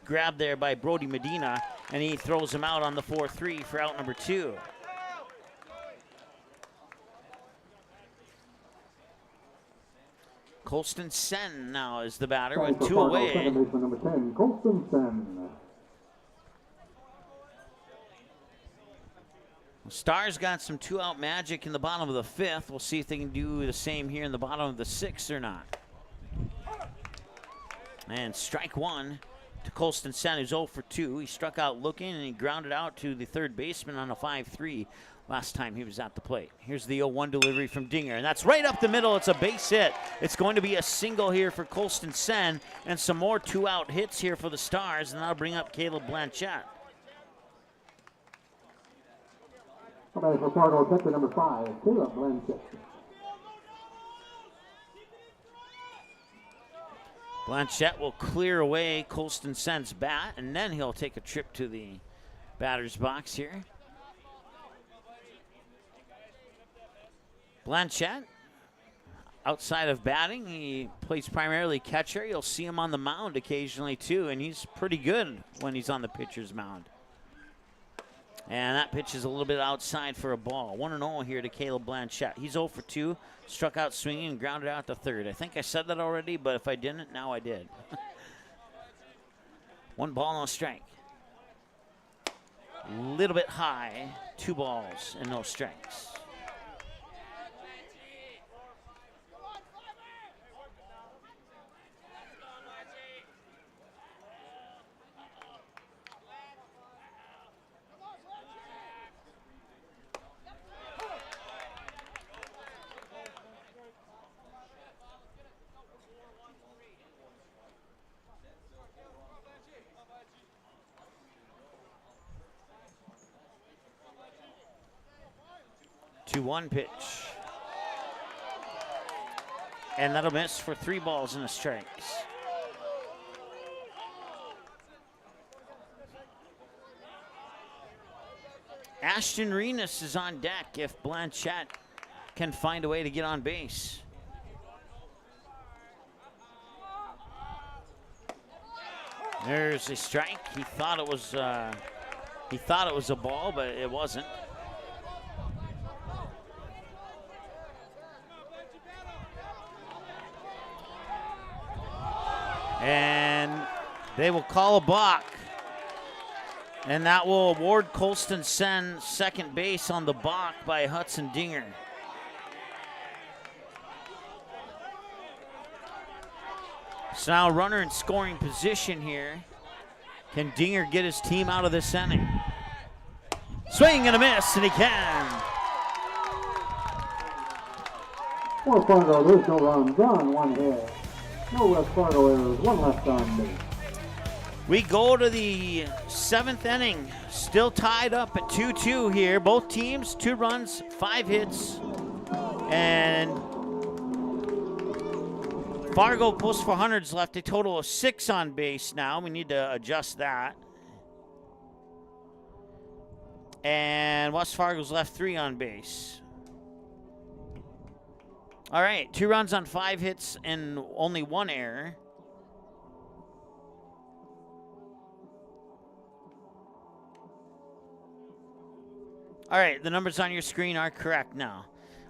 grab there by Brody Medina, and he throws him out on the 4-3 for out number 2. Colston Sen now is the batter with 2 away. Number 10, Colston Sen. Stars got some 2-out magic in the bottom of the 5th. We'll see if they can do the same here in the bottom of the 6th or not. And strike 1 to Colston Sen, who's 0 for 2. He struck out looking, and he grounded out to the third baseman on a 5-3 last time he was at the plate. Here's the 0-1 delivery from Dinger, and that's right up the middle. It's a base hit. It's going to be a single here for Colston Sen, and some more 2-out hits here for the Stars, and that'll bring up Caleb Blanchette. For Fargo, catcher number 5, Caleb Blanchette. Blanchette will clear away Colston Sen's bat, and then he'll take a trip to the batter's box here. Blanchette, outside of batting, he plays primarily catcher. You'll see him on the mound occasionally too, and he's pretty good when he's on the pitcher's mound. And that pitch is a little bit outside for a ball. 1-0 here to Caleb Blanchette. He's 0 for 2, struck out swinging and grounded out to third. I think I said that already, but if I didn't, now I did. 1 ball, no strike. A little bit high, 2 balls and no strikes. One pitch. And that'll miss for 3 balls and a strike. Ashton Renas is on deck if Blanchette can find a way to get on base. There's a strike. He thought it was a ball, but it wasn't. And they will call a balk. And that will award Colston Sen second base on the balk by Hudson Dinger. So now runner in scoring position here. Can Dinger get his team out of this inning? Swing and a miss, and he can. For Fargo, there's no runs on, 1 hit. No West Fargo errors, 1 left on base. We go to the 7th inning, still tied up at 2-2 here. Both teams, 2 runs, 5 hits, and Fargo post 400s left a total of 6 on base now. We need to adjust that. And West Fargo's left 3 on base. All right, 2 runs on 5 hits and only 1 error. All right, the numbers on your screen are correct now.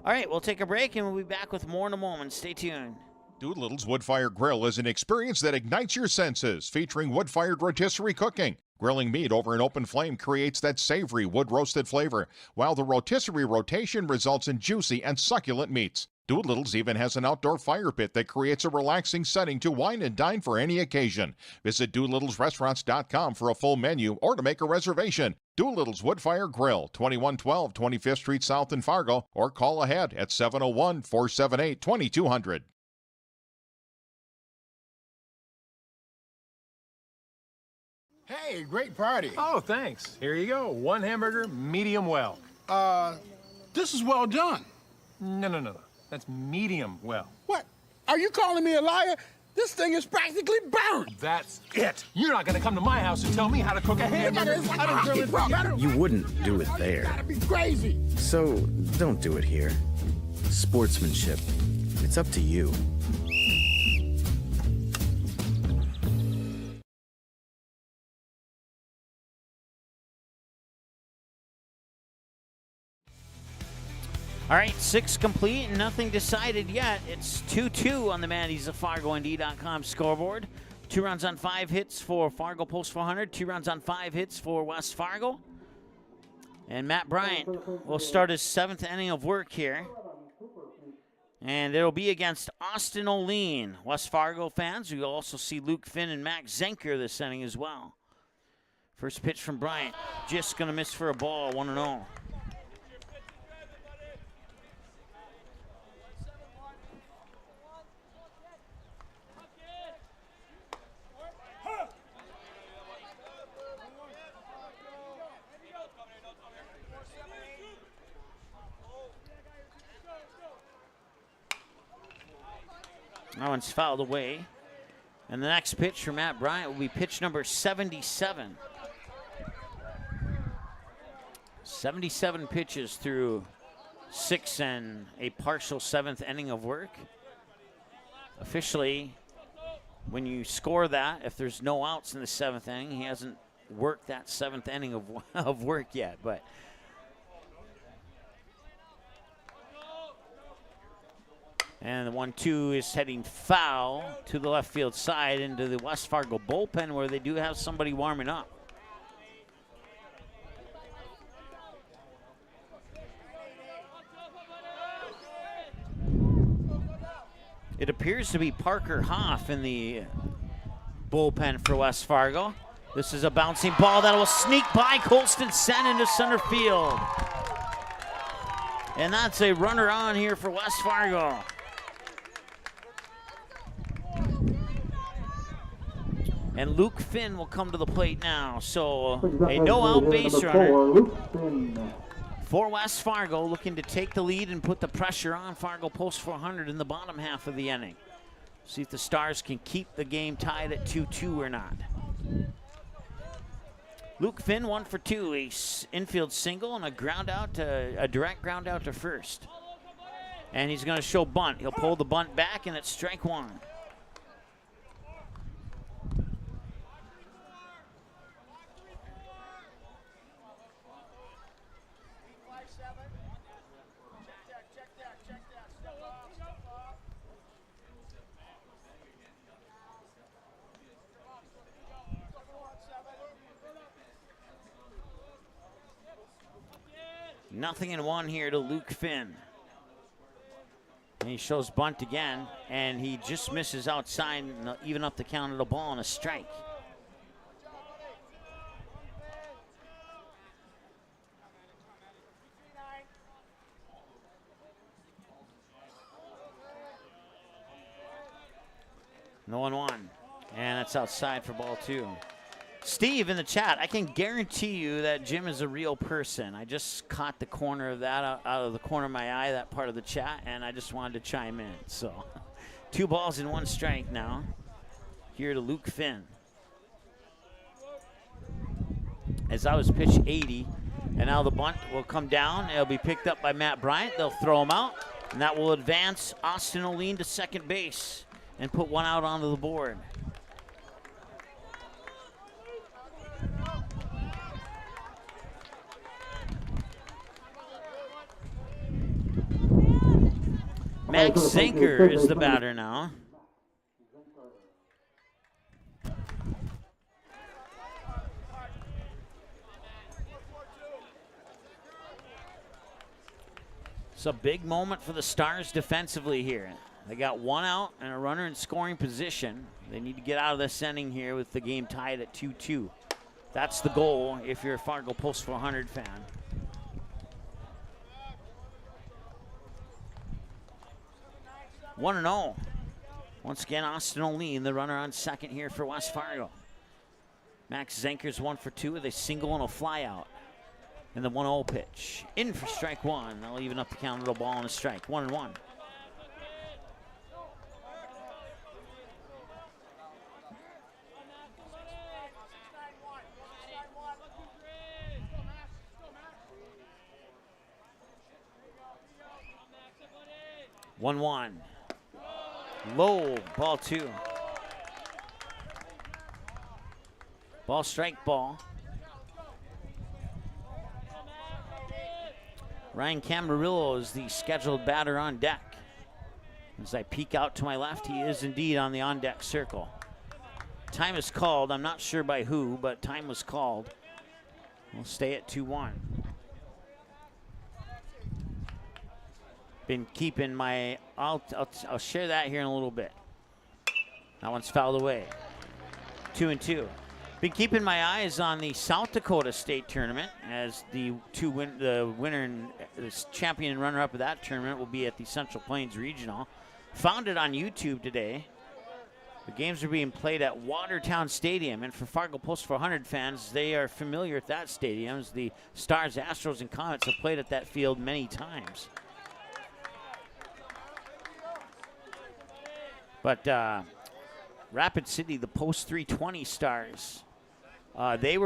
All right, we'll take a break and we'll be back with more in a moment. Stay tuned. Doolittle's Wood-Fired Grill is an experience that ignites your senses, featuring wood-fired rotisserie cooking. Grilling meat over an open flame creates that savory wood-roasted flavor, while the rotisserie rotation results in juicy and succulent meats. Doolittle's even has an outdoor fire pit that creates a relaxing setting to wine and dine for any occasion. Visit DoolittlesRestaurants.com for a full menu or to make a reservation. Doolittle's Wood-Fire Grill, 2112 25th Street South in Fargo, or call ahead at 701-478-2200. Hey, great party. Oh, thanks. Here you go. 1 hamburger, medium well. This is well done. No. That's medium well. What? Are you calling me a liar? This thing is practically burnt. That's it. You're not gonna come to my house and tell me how to cook a hamburger. I don't grill it. You wouldn't do it there. Gotta be crazy. So don't do it here. Sportsmanship. It's up to you. All right, 6 complete and nothing decided yet. It's 2-2 on the Mandy's of FargoND.com scoreboard. 2 runs on 5 hits for Fargo Post 400. 2 runs on 5 hits for West Fargo. And Matt Bryant will start his 7th inning of work here. And it'll be against Austin O'Lean. West Fargo fans, you'll also see Luke Finn and Max Zenker this inning as well. First pitch from Bryant. Just going to miss for a ball, 1-0. That one's fouled away. And the next pitch for Matt Bryant will be pitch number 77. 77 pitches through 6 and a partial 7th inning of work. Officially, when you score that, if there's no outs in the 7th inning, he hasn't worked that 7th inning of work yet. But and the 1-2 is heading foul to the left field side into the West Fargo bullpen, where they do have somebody warming up. It appears to be Parker Hoff in the bullpen for West Fargo. This is a bouncing ball that will sneak by Colston Sen into center field. And that's a runner on here for West Fargo. And Luke Finn will come to the plate now. So a no-out base runner for West Fargo, looking to take the lead and put the pressure on Fargo Post 400 in the bottom half of the inning. See if the Stars can keep the game tied at 2-2 or not. Luke Finn 1 for 2, a infield single and a direct ground out to first. And he's going to show bunt. He'll pull the bunt back, and it's strike 1. 0-1 here to Luke Finn. And he shows bunt again, and he just misses outside, and even up the count of the ball on a strike. No 1-1, and that's outside for ball 2. Steve in the chat, I can guarantee you that Jim is a real person. I just caught the corner of that out of the corner of my eye, that part of the chat, and I just wanted to chime in. So 2 balls and 1 strike now here to Luke Finn. As I was pitch 80, and now the bunt will come down. It'll be picked up by Matt Bryant. They'll throw him out, and that will advance Austin O'Lean to second base and put 1 out onto the board. Max Zinker is the batter now. It's a big moment for the Stars defensively here. They got 1 out and a runner in scoring position. They need to get out of this inning here with the game tied at 2-2. That's the goal if you're a Fargo Post 400 fan. One and 0. Once again, Austin O'Lean, the runner on second here for West Fargo. Max Zenker's 1 for 2 with a single and a fly out. And the 1-0 pitch. In for strike 1. They'll even up the count of the ball and a strike. 1-1. Low, ball 2. Ball, strike, ball. Ryan Camarillo is the scheduled batter on deck. As I peek out to my left, he is indeed on the on-deck circle. Time is called. I'm not sure by who, but time was called. We'll stay at 2-1. Been keeping my, I'll share that here in a little bit. That one's fouled away. 2-2. Been keeping my eyes on the South Dakota State Tournament, as the winner and the champion and runner-up of that tournament will be at the Central Plains Regional. Found it on YouTube today. The games are being played at Watertown Stadium, and for Fargo Post 400 fans, they are familiar with that stadium, as the Stars, Astros, and Comets have played at that field many times. But Rapid City, the Post 320 Stars, they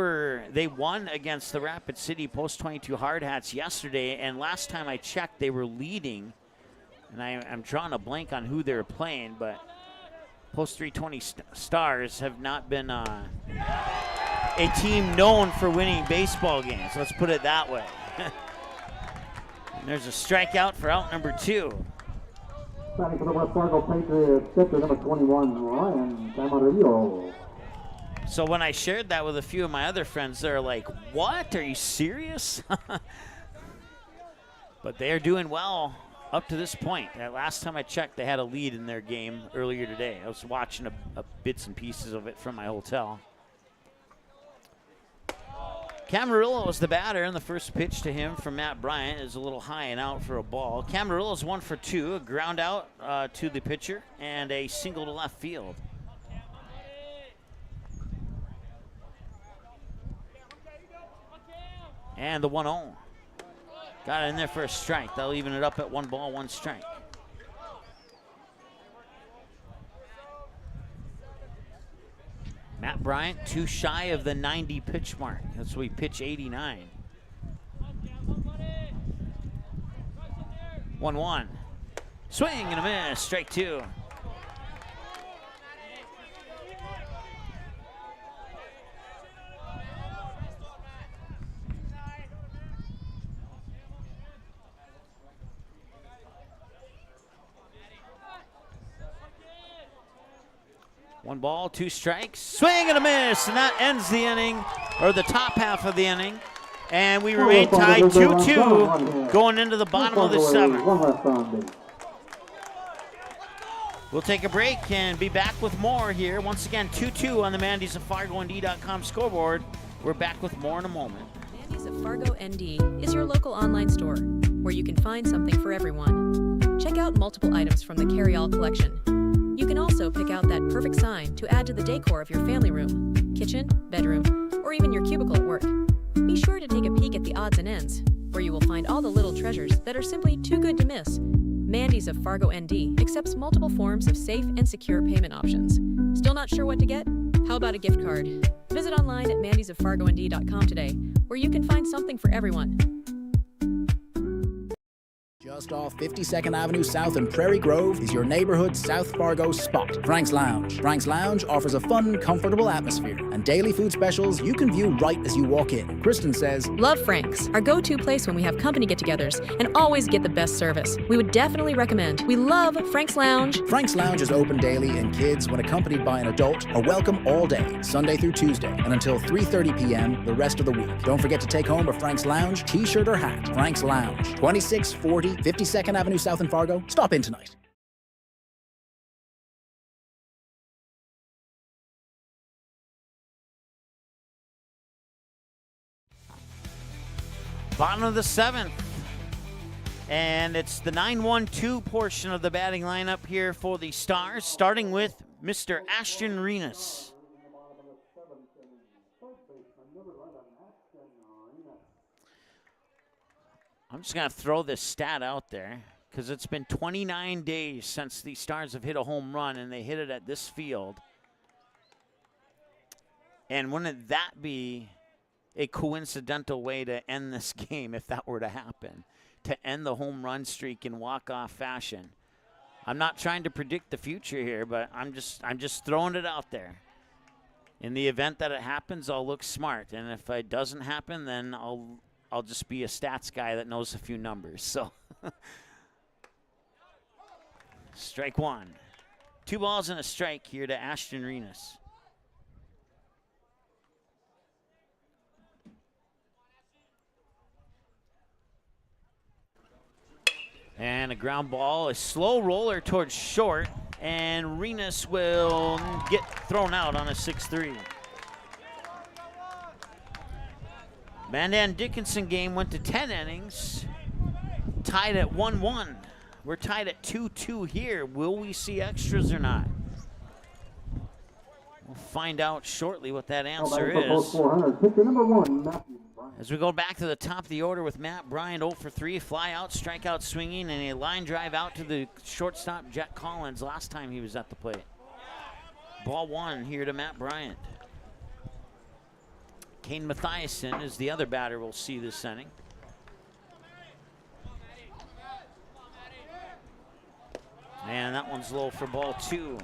won against the Rapid City Post 22 Hard Hats yesterday, and last time I checked, they were leading. And I'm drawing a blank on who they were playing, but Post 320 Stars have not been a team known for winning baseball games. Let's put it that way. And there's a strikeout for out number 2. Starting for the West Fargo Patriots, pitcher number 21, Ryan Camarillo. So when I shared that with a few of my other friends, they're like, what? Are you serious? But they are doing well up to this point. Last time I checked, they had a lead in their game earlier today. I was watching bits and pieces of it from my hotel. Camarillo was the batter, and the first pitch to him from Matt Bryant is a little high and out for a ball. Camarillo's 1 for 2, a ground out to the pitcher, and a single to left field. And the 1-0. Got it in there for a strike. They'll even it up at 1 ball, 1 strike. Matt Bryant, 2 shy of the 90 pitch mark. That's what we pitch 89. 1-1. Swing and a miss, strike 2. One ball, 2 strikes, swing and a miss, and that ends the inning, or the top half of the inning. And we remain tied 2-2 going into the bottom of the 7th. We'll take a break and be back with more here. Once again, 2-2 on the Mandy's of FargoND.com scoreboard. We're back with more in a moment. Mandy's of Fargo ND is your local online store where you can find something for everyone. Check out multiple items from the carry-all collection. You can also pick out that perfect sign to add to the decor of your family room, kitchen, bedroom, or even your cubicle at work. Be sure to take a peek at the odds and ends, where you will find all the little treasures that are simply too good to miss. Mandy's of Fargo ND accepts multiple forms of safe and secure payment options. Still not sure what to get? How about a gift card? Visit online at mandysoffargond.com today, where you can find something for everyone. Just off 52nd Avenue South in Prairie Grove is your neighborhood South Fargo spot, Frank's Lounge. Frank's Lounge offers a fun, comfortable atmosphere and daily food specials you can view right as you walk in. Kristen says, Love Frank's, our go-to place when we have company get-togethers and always get the best service. We would definitely recommend. We love Frank's Lounge. Frank's Lounge is open daily and kids, when accompanied by an adult, are welcome all day, Sunday through Tuesday, and until 3:30 p.m. the rest of the week. Don't forget to take home a Frank's Lounge t-shirt or hat. Frank's Lounge, 2640 52nd Avenue South in Fargo. Stop in tonight. Bottom of the 7th. And it's the 9-1-2 portion of the batting lineup here for the Stars, starting with Mr. Ashton Renas. I'm just going to throw this stat out there because it's been 29 days since the Stars have hit a home run, and they hit it at this field. And wouldn't that be a coincidental way to end this game if that were to happen, to end the home run streak in walk-off fashion? I'm not trying to predict the future here, but I'm just throwing it out there. In the event that it happens, I'll look smart, and if it doesn't happen, then I'll just be a stats guy that knows a few numbers. So, strike one. 2 balls and a strike here to Ashton Renas. And a ground ball, a slow roller towards short, and Renas will get thrown out on a 6-3. Mandan Dickinson game went to 10 innings, tied at 1-1. We're tied at 2-2 here. Will we see extras or not? We'll find out shortly what that answer is. As we go back to the top of the order with Matt Bryant, 0 for 3, fly out, strikeout swinging, and a line drive out to the shortstop, Jet Collins, last time he was at the plate. Ball one here to Matt Bryant. Kane Mathiasen is the other batter we'll see this inning. And that one's low for ball 2.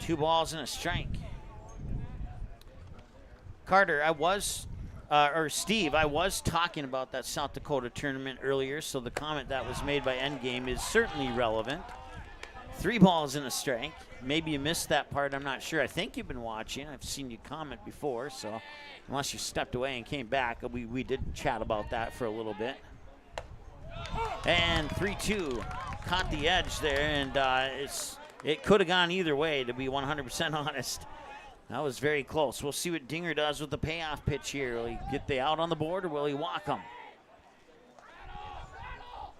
Two balls and a strike. Carter, Steve, I was talking about that South Dakota tournament earlier, so the comment that was made by Endgame is certainly relevant. 3 balls and a strike. Maybe you missed that part, I'm not sure. I think you've been watching. I've seen you comment before, so unless you stepped away and came back, we did chat about that for a little bit. And 3-2. Caught the edge there, and it could have gone either way, to be 100% honest. That was very close. We'll see what Dinger does with the payoff pitch here. Will he get the out on the board, or will he walk him?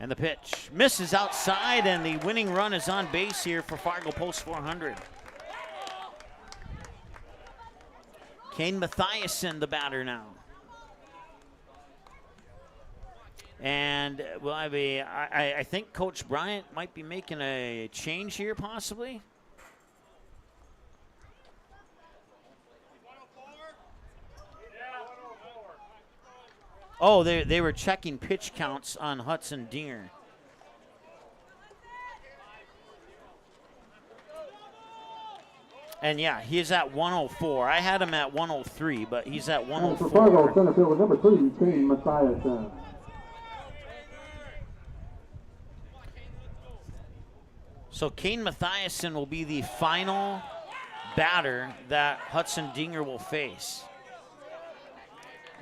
And the pitch misses outside, and the winning run is on base here for Fargo Post 400. Kane Mathiasen, the batter now. And well, I think Coach Bryant might be making a change here, possibly. Oh, they were checking pitch counts on Hudson Dinger. And yeah, he's at 104. I had him at 103, but he's at And for Fargo, 104. center fielder number 3, Kane Mathiasen. So Kane Mathiasen will be the final batter that Hudson Dinger will face.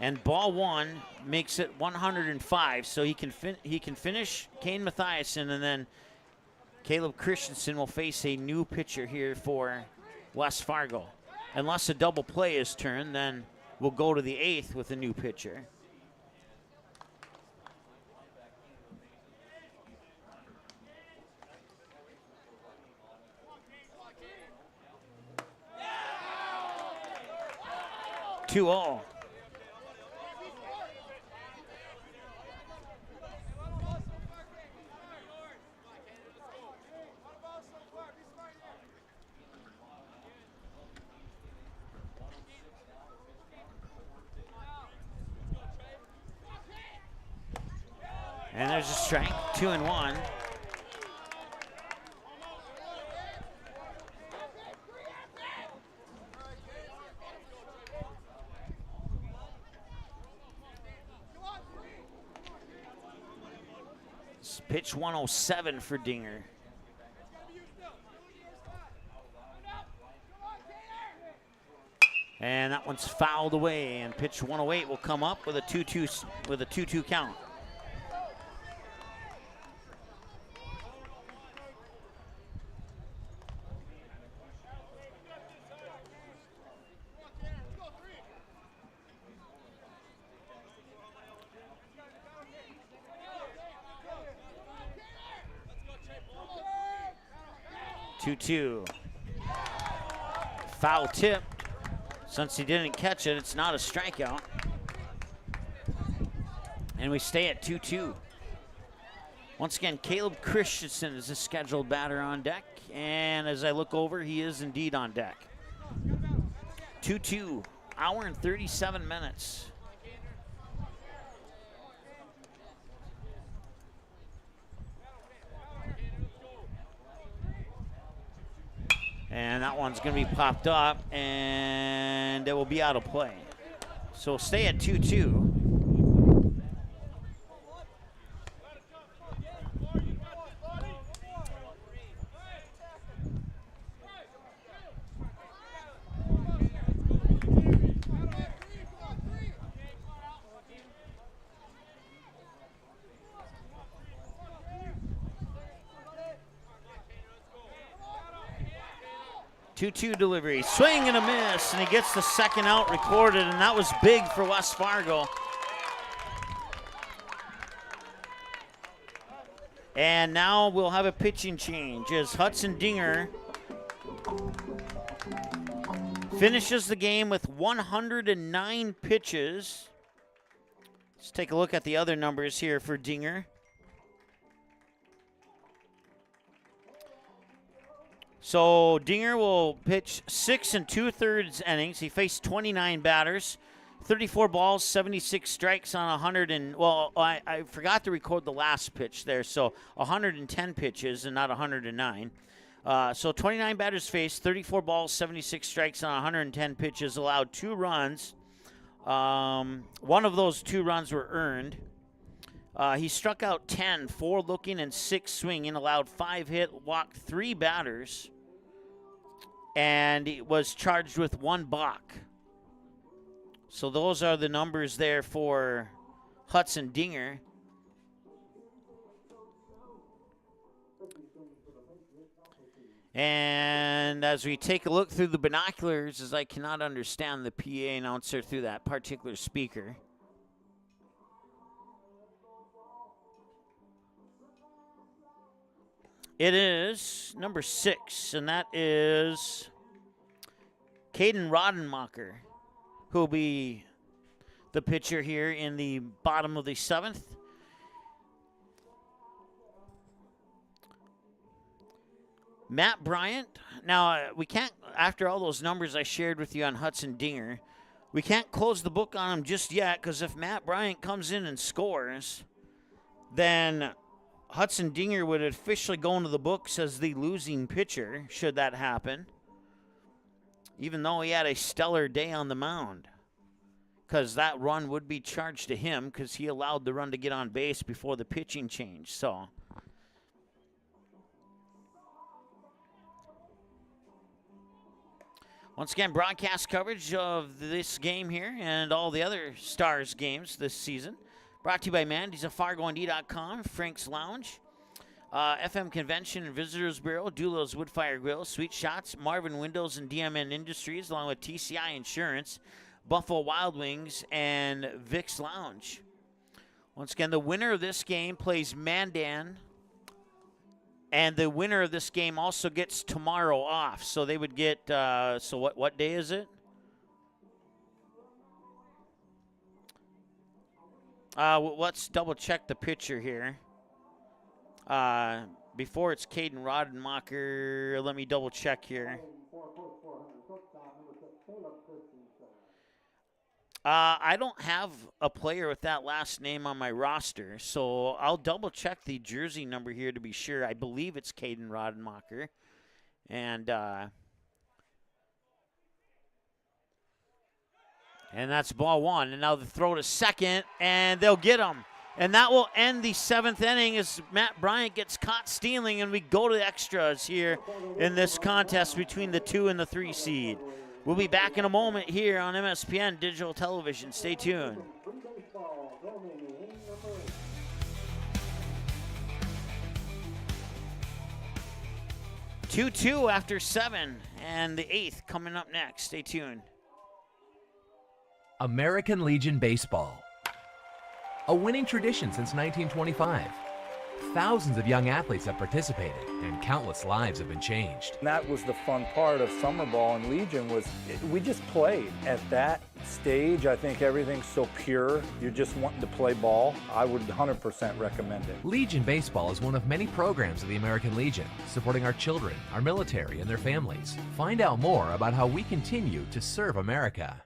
And ball one makes it 105, so he can finish Kane Mathiasen, and then Caleb Christensen will face a new pitcher here for West Fargo. Unless a double play is turned, then we'll go to the 8th with a new pitcher. Two-all. And there's a strike, 2-1. It's pitch 107 for Dinger. And that one's fouled away, and pitch 108 will come up with a 2-2 count. Two. Foul tip. Since he didn't catch it, it's not a strikeout. And we stay at 2-2. Once again, Caleb Christensen is the scheduled batter on deck. And as I look over, he is indeed on deck. 2-2, hour and 37 minutes. And that one's going to be popped up, and it will be out of play. So we'll stay at 2-2. Two delivery, swing and a miss, and he gets the second out recorded, and that was big for West Fargo. And now we'll have a pitching change as Hudson Dinger finishes the game with 109 pitches. Let's take a look at the other numbers here for Dinger. So Dinger will pitch 6 2/3 innings. He faced 29 batters, 34 balls, 76 strikes on 100 and, well, I forgot to record the last pitch there, so 110 pitches and not 109. So 29 batters faced, 34 balls, 76 strikes on 110 pitches, allowed 2 runs. One of those 2 runs were earned. He struck out 10, 4 looking and 6 swinging, allowed 5 hit, walked 3 batters, and he was charged with 1 balk. So those are the numbers there for Hudson Dinger. And as we take a look through the binoculars, as I cannot understand the PA announcer through that particular speaker. It is number 6, and that is Caden Rodenmacher, who will be the pitcher here in the bottom of the 7th. Matt Bryant. Now, we can't, after all those numbers I shared with you on Hudson Dinger, we can't close the book on him just yet, because if Matt Bryant comes in and scores, then Hudson Dinger would officially go into the books as the losing pitcher, should that happen. even though he had a stellar day on the mound, because that run would be charged to him because he allowed the run to get on base before the pitching change. So once again, broadcast coverage of this game here and all the other Stars games this season brought to you by Mandy's of FargoND.com, Frank's Lounge, FM Convention and Visitors Bureau, Dulo's Woodfire Grill, Sweet Shots, Marvin Windows and DMN Industries, along with TCI Insurance, Buffalo Wild Wings, and Vic's Lounge. Once again, the winner of this game plays Mandan, and the winner of this game also gets tomorrow off. So they would get, so what day is it? Let's double check the picture here. Before it's Caden Rodemacher, let me double check here. I don't have a player with that last name on my roster, so I'll double check the jersey number here to be sure. I believe it's Caden Rodemacher. And that's ball one. And now the throw to second, and they'll get him. And that will end the seventh inning as Matt Bryant gets caught stealing, and we go to extras here in this contest between the 2 and the 3 seed. We'll be back in a moment here on MSPN Digital Television. Stay tuned. Two after 7, and the 8th coming up next. Stay tuned. American Legion Baseball. A winning tradition since 1925. Thousands of young athletes have participated, and countless lives have been changed. And that was the fun part of summer ball and Legion was we just played. At that stage, I think everything's so pure. You're just wanting to play ball. I would 100% recommend it. Legion Baseball is one of many programs of the American Legion, supporting our children, our military, and their families. Find out more about how we continue to serve America.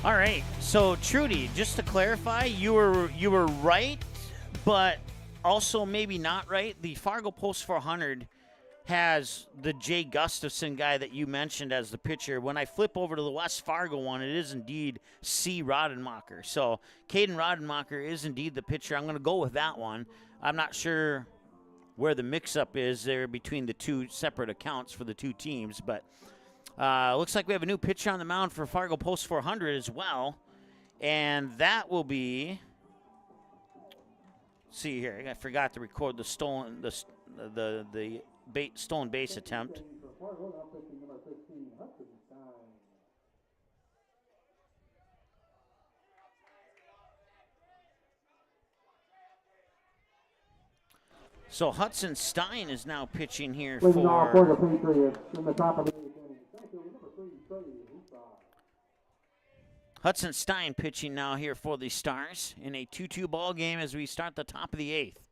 All right, so Trudy, just to clarify, you were right, but also maybe not right. The Fargo Post 400 has the Jay Gustafson guy that you mentioned as the pitcher. When I flip over to the West Fargo one, it is indeed C. Rodemacher. So Caden Rodemacher is indeed the pitcher. I'm going to go with that one. I'm not sure where the mix-up is there between the two separate accounts for the two teams, but looks like we have a new pitcher on the mound for Fargo Post 400 as well. And that will be, see here, I forgot to record the stolen stolen base attempt. So Hudson Stein is now pitching here for the Patriots in the top of the Hudson Stein pitching now here for the Stars in a 2-2 ball game as we start the top of the 8th.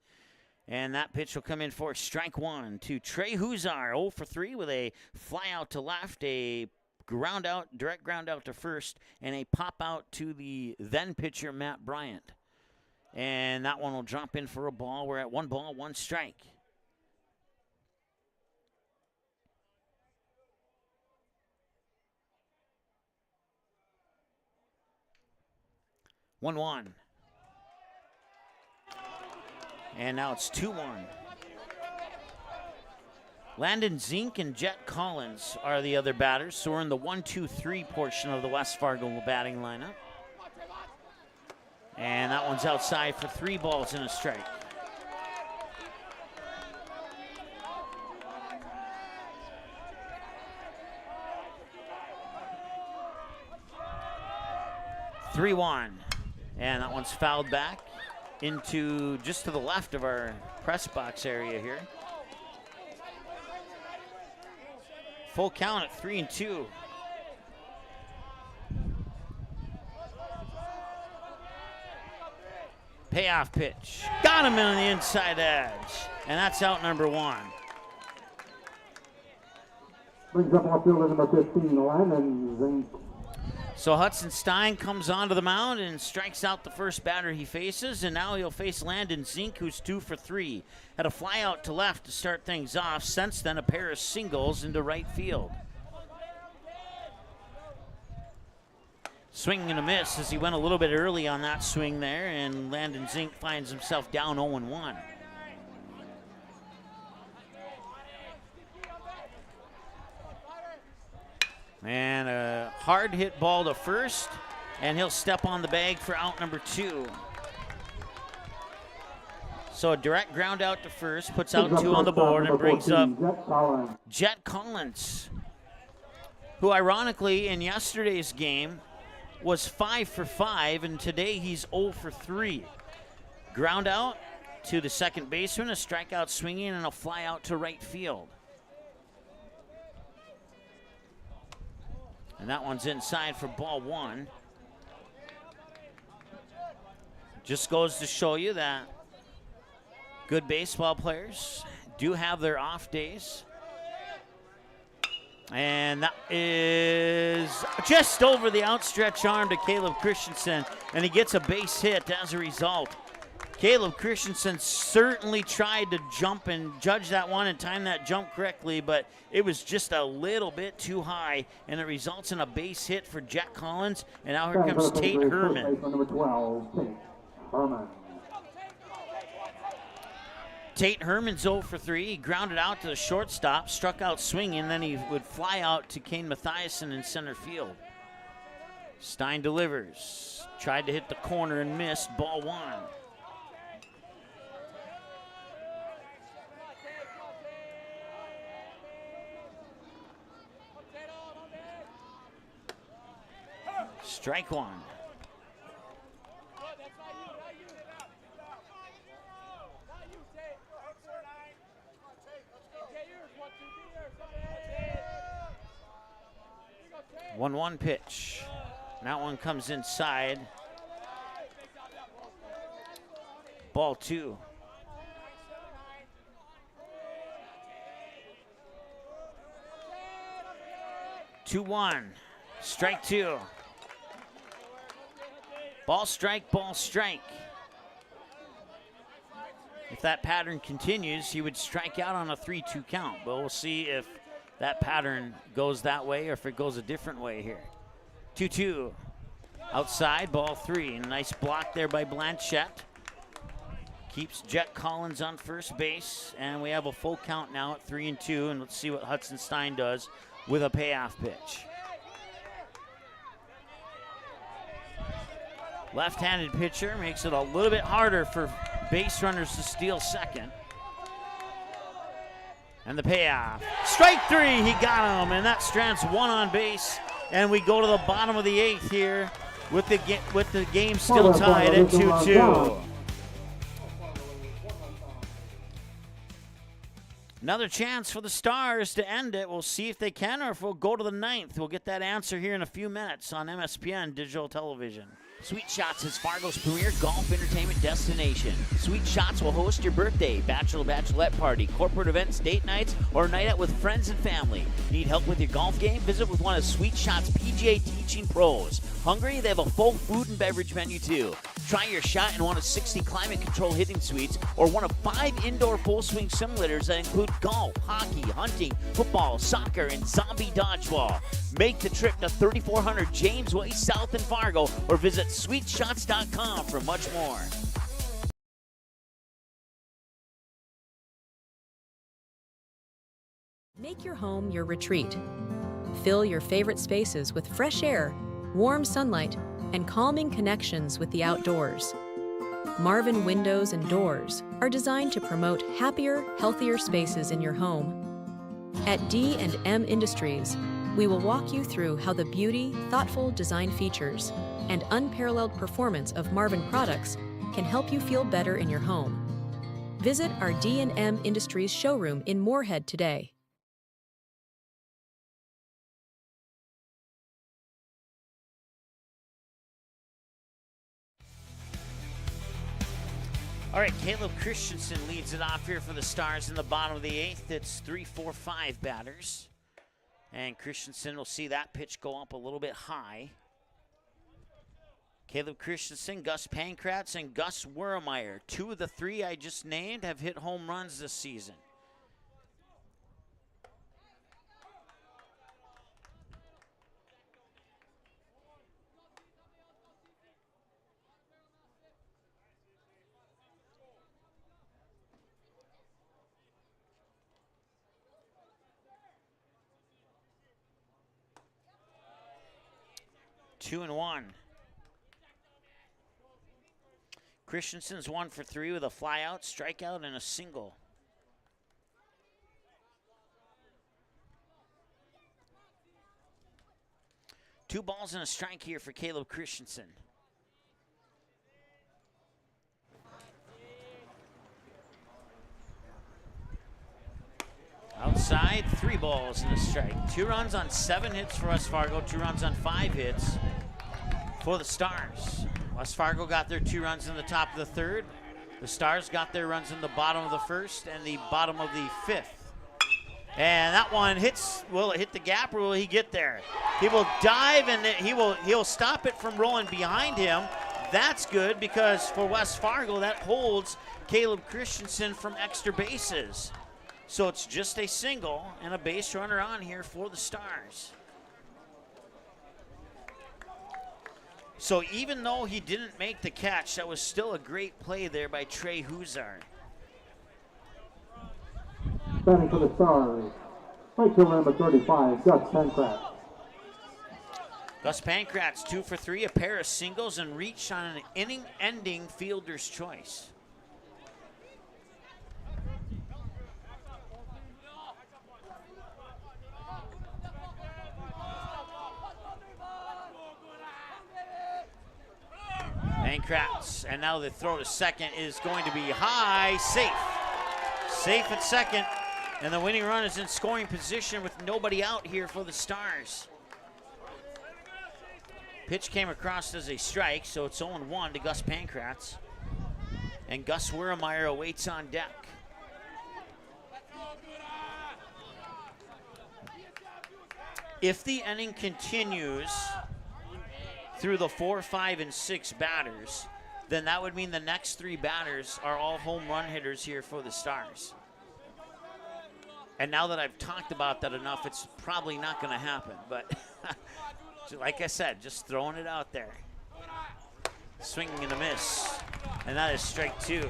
And that pitch will come in for strike one to Trey Huzar, 0 for 3 with a fly out to left, a ground out, direct ground out to first, and a pop out to the then pitcher Matt Bryant. And that one will drop in for a ball. We're at 1 ball, 1 strike. One. And now it's 2-1. Landon Zink and Jet Collins are the other batters, so we're in the 1-2-3 portion of the West Fargo batting lineup. And that one's outside for 3 balls and a strike. Three-1. And that one's fouled back into just to the left of our press box area here. Full count at 3-2. Payoff pitch. Got him in on the inside edge. And that's out number 1. Brings up outfielder number 15, Landon Zink. So Hudson Stein comes onto the mound and strikes out the first batter he faces, and now he'll face Landon Zink, who's 2 for 3. Had a fly out to left to start things off. Since then, a pair of singles into right field. Swing and a miss as he went a little bit early on that swing there, and Landon Zink finds himself down 0-1. And a hard hit ball to first, and he'll step on the bag for out number 2. So a direct ground out to first, puts out 2 on the board, and brings up Jet Collins, who ironically in yesterday's game was 5 for 5, and today he's 0 for 3. Ground out to the second baseman, a strikeout swinging, and a fly out to right field. And that one's inside for ball 1. Just goes to show you that good baseball players do have their off days. And that is just over the outstretched arm to Caleb Christensen, and he gets a base hit as a result. Caleb Christensen certainly tried to jump and judge that one and time that jump correctly, but it was just a little bit too high, and it results in a base hit for Jet Collins, and now here comes Tate Herman. Number 12, Tate Herman. Tate Herman's 0 for 3. He grounded out to the shortstop, struck out swinging, and then he would fly out to Kane Mathiasen in center field. Stein delivers. Tried to hit the corner and missed. Ball 1. Strike 1. One pitch. That one comes inside. Ball 2. 2-1. Strike 2. Ball strike, ball strike. If that pattern continues, he would strike out on a 3-2 count. But we'll see if that pattern goes that way or if it goes a different way here. 2-2. Outside, ball 3. Nice block there by Blanchette. Keeps Jet Collins on first base. And we have a full count now at 3-2. And let's see what Hudson Stein does with a payoff pitch. Left-handed pitcher makes it a little bit harder for base runners to steal second. And the payoff. Strike 3, he got him, and that strands 1 on base. And we go to the bottom of the 8th here with the game still tied at 2-2. Another chance for the Stars to end it. We'll see if they can or if we'll go to the 9th. We'll get that answer here in a few minutes on MSPN Digital Television. Sweet Shots is Fargo's premier golf entertainment destination. Sweet Shots will host your birthday, bachelorette party, corporate events, date nights, or a night out with friends and family. Need help with your golf game? Visit with one of Sweet Shots' PGA teaching pros. Hungry? They have a full food and beverage menu too. Try your shot in one of 60 climate control hitting suites or one of 5 indoor full swing simulators that include golf, hockey, hunting, football, soccer, and zombie dodgeball. Make the trip to 3400 James Way South in Fargo or visit sweetshots.com for much more. Make your home your retreat. Fill your favorite spaces with fresh air, warm sunlight, and calming connections with the outdoors. Marvin Windows and Doors are designed to promote happier, healthier spaces in your home. At D&M Industries, we will walk you through how the beauty, thoughtful design features, and unparalleled performance of Marvin products can help you feel better in your home. Visit our D&M Industries showroom in Moorhead today. All right, Caleb Christensen leads it off here for the Stars in the bottom of the 8th. It's 3, 4, 5 batters. And Christensen will see that pitch go up a little bit high. Caleb Christensen, Gus Pankratz, and Gus Wermeyer. 2 of the 3 I just named have hit home runs this season. Two and one. Christensen's 1 for 3 with a flyout, strikeout, and a single. Two balls and a strike here for Caleb Christensen. Outside, 3 balls and a strike. 2 runs on 7 hits for West Fargo, 2 runs on 5 hits for the Stars. West Fargo got their 2 runs in the top of the 3rd. The Stars got their runs in the bottom of the 1st and the bottom of the 5th. And that one hits, will it hit the gap or will he get there? He will dive and he'll stop it from rolling behind him. That's good because for West Fargo, that holds Caleb Christensen from extra bases. So it's just a single and a base runner on here for the Stars. So even though he didn't make the catch, that was still a great play there by Trey Huzar. Standing for the Stars, right fielder number 35, Gus Pankratz. Gus Pankratz, 2 for 3, a pair of singles, and reached on an inning-ending fielder's choice. Pankratz, and now the throw to second is going to be high, safe. Safe at second, and the winning run is in scoring position with nobody out here for the Stars. Pitch came across as a strike, so it's 0-1 to Gus Pankratz. And Gus Wermeyer awaits on deck. If the inning continues through the 4, 5, and 6 batters, then that would mean the next 3 batters are all home run hitters here for the Stars. And now that I've talked about that enough, it's probably not going to happen. But like I said, just throwing it out there. Swinging and a miss. And that is strike 2.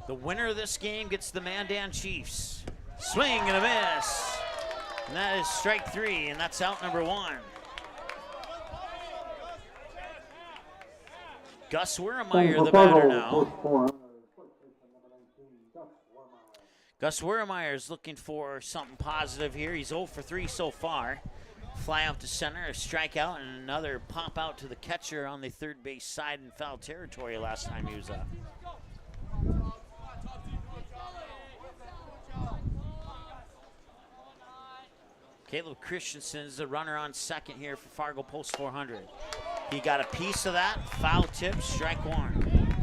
The winner of this game gets the Mandan Chiefs. Swing and a miss. And that is strike 3, and that's out number 1. Gus Wermeyer, the batter now. Gus Wermeyer is looking for something positive here. He's 0 for 3 so far. Fly out to center, a strikeout, and another pop out to the catcher on the third base side in foul territory last time he was up. Caleb Christensen's the runner on second here for Fargo Post 400. He got a piece of that. Foul tip, strike 1.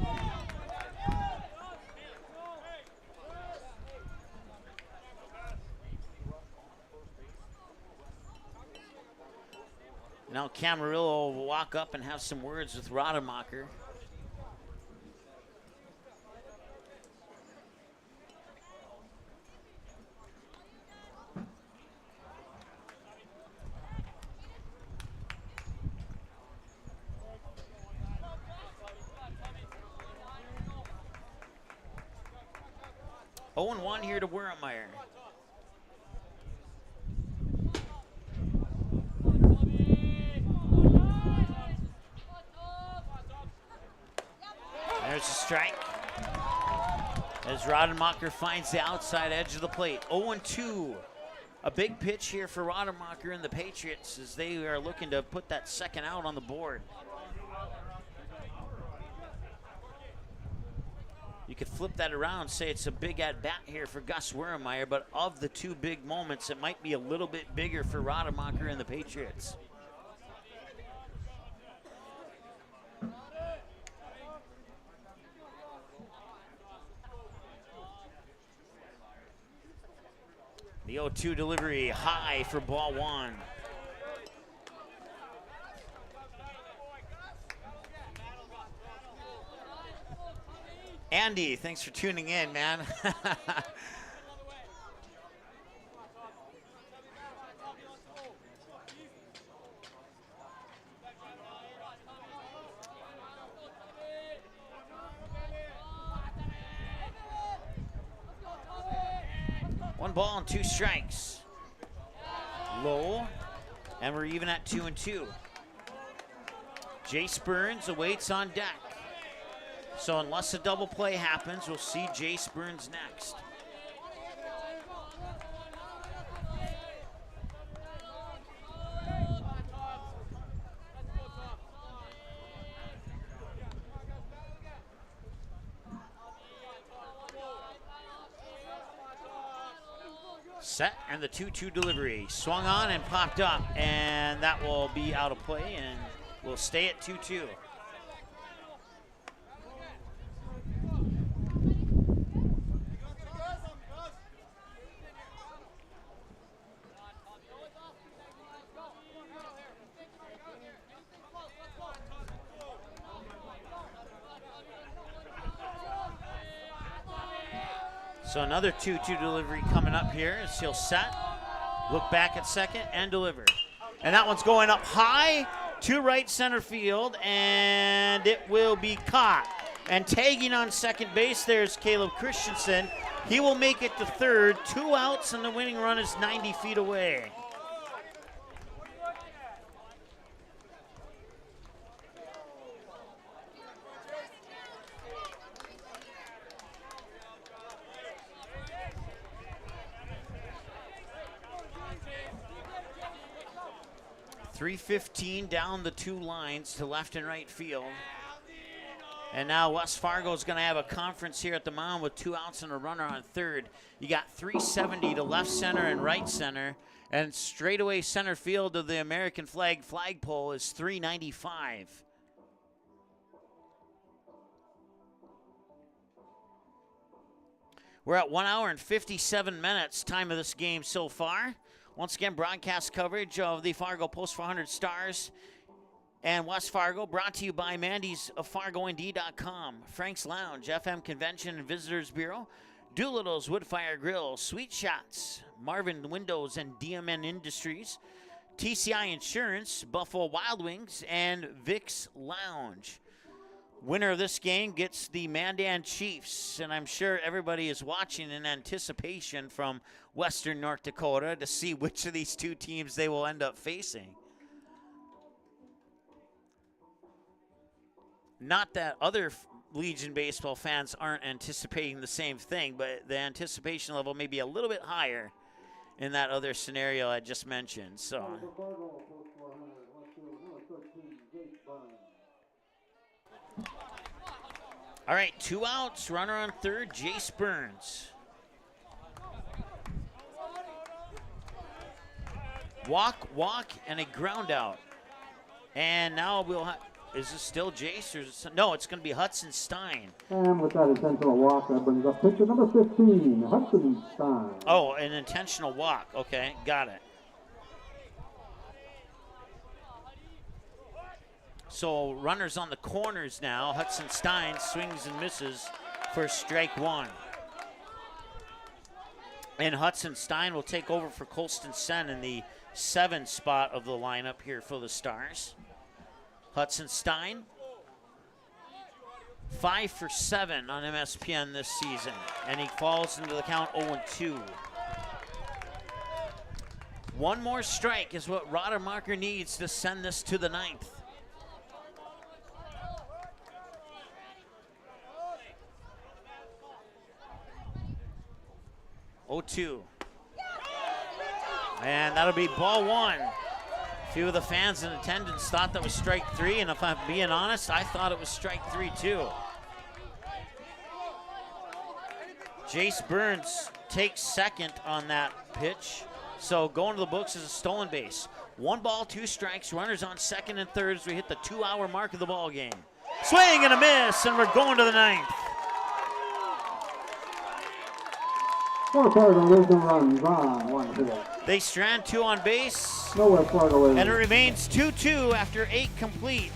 Now Camarillo will walk up and have some words with Rademacher. Oh, and 1 here to Wermeyer. There's a strike. As Rademacher finds the outside edge of the plate. 0-2. A big pitch here for Rademacher and the Patriots as they are looking to put that second out on the board. you could flip that around, say it's a big at-bat here for Gus Wermeyer, but of the two big moments, it might be a little bit bigger for Rademacher and the Patriots. The 0-2 delivery high for ball one. Andy, thanks for tuning in, man. One ball and 2 strikes. Low, and we're even at 2-2. Jace Burns awaits on deck. So unless a double play happens, we'll see Jace Burns next. Set, and the 2-2 delivery. Swung on and popped up, and that will be out of play, and we'll stay at 2-2. So another 2-2 delivery coming up here as he'll set, look back at second, and deliver. And that one's going up high to right center field, and it will be caught. And tagging on second base, there's Caleb Christensen. He will make it to third. 2 outs, and the winning run is 90 feet away. .315 down the 2 lines to left and right field. And now West Fargo's going to have a conference here at the mound with 2 outs and a runner on third. You got .370 to left center and right center. And straightaway center field of the American flag flagpole is .395. We're at 1 hour and 57 minutes, time of this game so far. Once again, broadcast coverage of the Fargo Post 400 Stars and West Fargo, brought to you by Mandy's of FargoND.com, Frank's Lounge, FM Convention and Visitors Bureau, Doolittle's Woodfire Grill, Sweet Shots, Marvin Windows and DMN Industries, TCI Insurance, Buffalo Wild Wings, and Vic's Lounge. Winner of this game gets the Mandan Chiefs, and I'm sure everybody is watching in anticipation from Western North Dakota to see which of these 2 teams they will end up facing. Not that other Legion baseball fans aren't anticipating the same thing, but the anticipation level may be a little bit higher in that other scenario I just mentioned. So. All right, 2 outs, runner on third, Jace Burns. Walk, and a ground out. And now we'll have, is this still Jace? Or is it, no, it's going to be Hudson Stein. And with that intentional walk, that brings up pitcher number 15, Hudson Stein. Oh, an intentional walk. Okay, got it. So runners on the corners now. Hudson Stein swings and misses for strike 1. And Hudson Stein will take over for Colston Sen in the 7 spot of the lineup here for the Stars. Hudson Stein, 5 for 7 on MSPN this season, and he falls into the count 0-2. 1 more strike is what Rademacher needs to send this to the 9th. And that'll be ball 1. A few of the fans in attendance thought that was strike 3, and if I'm being honest, I thought it was strike 3 too. Jace Burns takes second on that pitch. So going to the books is a stolen base. 1 ball, 2 strikes, runners on second and third as we hit the 2-hour mark of the ball game. Swing and a miss, and we're going to the 9th. Fargo, there's no runs on 1 hit. They strand 2 on base. No West Fargo And it remains 2-2 after 8 complete.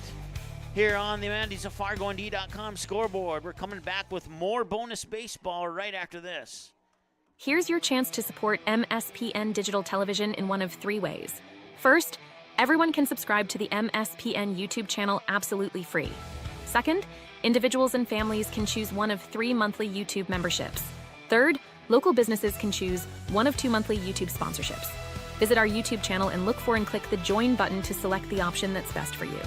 Here on the Mandy's of FargoND.com scoreboard. We're coming back with more bonus baseball right after this. Here's your chance to support MSPN Digital Television in one of 3 ways. First, everyone can subscribe to the MSPN YouTube channel absolutely free. Second, individuals and families can choose one of 3 monthly YouTube memberships. Third, local businesses can choose one of 2 monthly YouTube sponsorships. Visit our YouTube channel and look for and click the Join button to select the option that's best for you.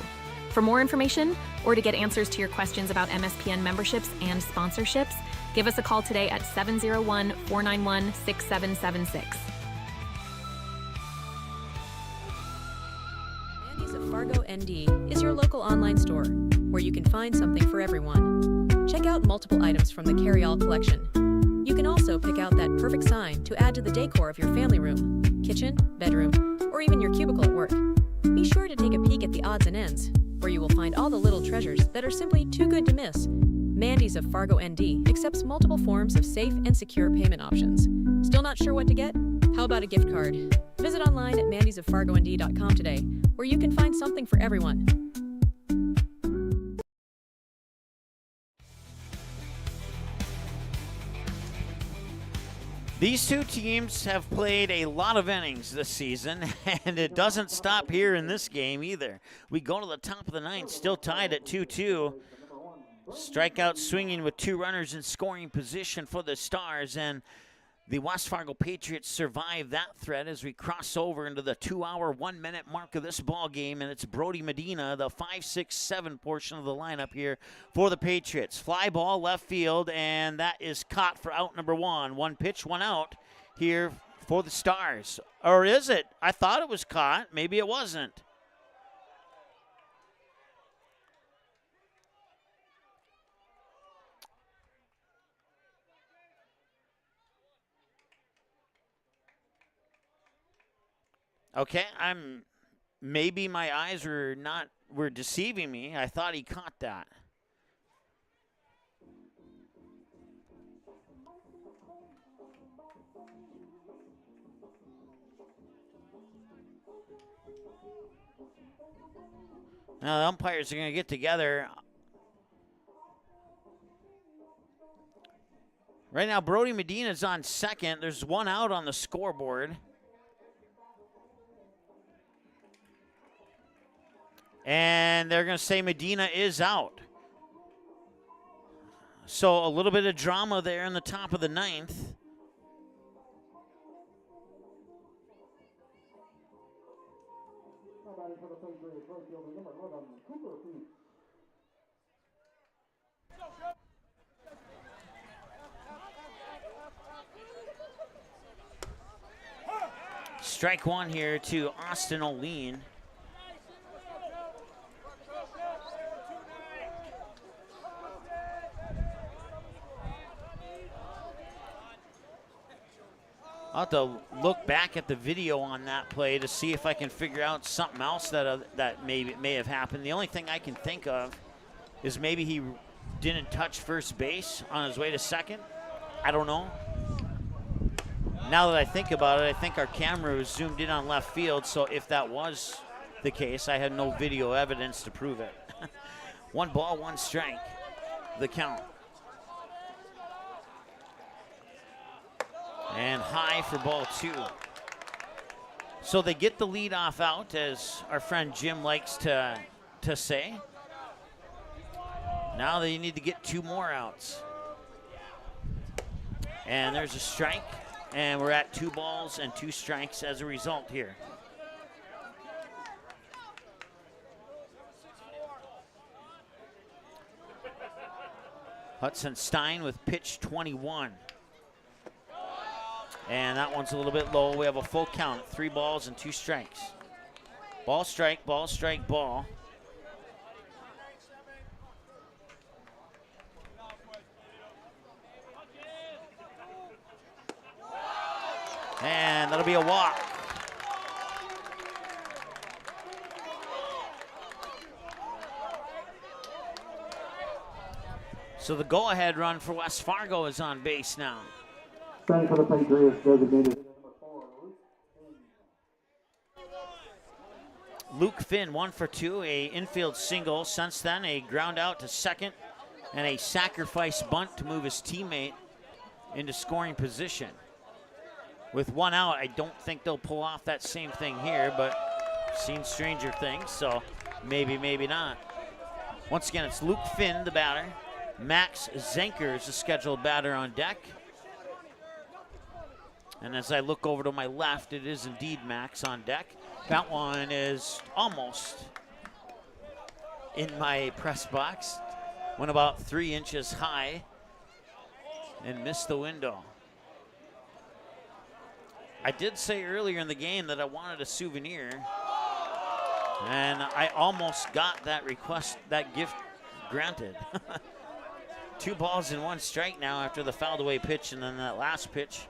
For more information or to get answers to your questions about MSPN memberships and sponsorships, give us a call today at 701-491-6776. Mandy's of Fargo ND is your local online store where you can find something for everyone. Check out multiple items from the carry-all collection. You can also pick out that perfect sign to add to the decor of your family room, kitchen, bedroom, or even your cubicle at work. Be sure to take a peek at the odds and ends, where you will find all the little treasures that are simply too good to miss. Mandy's of Fargo ND accepts multiple forms of safe and secure payment options. Still not sure what to get? How about a gift card? Visit online at mandysoffargond.com today, where you can find something for everyone. These 2 teams have played a lot of innings this season, and it doesn't stop here in this game either. We go to the top of the 9th, still tied at 2-2. Strikeout swinging with 2 runners in scoring position for the Stars, and the West Fargo Patriots survive that threat as we cross over into the 2-hour, 1-minute mark of this ball game, and it's Brody Medina, the 5-6-7 portion of the lineup here for the Patriots. Fly ball left field, and that is caught for out number 1. 1 pitch, 1 out here for the Stars. Or is it? I thought it was caught. Maybe it wasn't. Okay, maybe my eyes were deceiving me. I thought he caught that. Now the umpires are going to get together. Right now, Brody Medina's on second. There's 1 out on the scoreboard. And they're going to say Medina is out. So a little bit of drama there in the top of the 9th. Strike 1 here to Austin O'Lean. I'll have to look back at the video on that play to see if I can figure out something else that may have happened. The only thing I can think of is maybe he didn't touch first base on his way to second. I don't know. Now that I think about it, I think our camera was zoomed in on left field, so if that was the case, I had no video evidence to prove it. 1 ball, 1 strike, the count. And high for ball 2. So they get the leadoff out, as our friend Jim likes to say. Now they need to get 2 more outs. And there's a strike, and we're at 2 balls and 2 strikes as a result here. Hudson Stein with pitch 21. And that one's a little bit low. We have a full count, 3 balls and 2 strikes. Ball, strike, ball, strike, ball. And that'll be a walk. So the go-ahead run for West Fargo is on base now. Standing for the Patriots, designated number 4, Luke Finn, 1 for 2, a infield single. Since then, a ground out to second and a sacrifice bunt to move his teammate into scoring position. With 1 out, I don't think they'll pull off that same thing here, but seen stranger things, so maybe, maybe not. Once again, it's Luke Finn, the batter. Max Zenker is the scheduled batter on deck. And as I look over to my left, it is indeed Max on deck. That one is almost in my press box. Went about 3 inches high and missed the window. I did say earlier in the game that I wanted a souvenir, and I almost got that request, that gift granted. 2 balls and 1 strike now after the fouled away pitch and then that last pitch.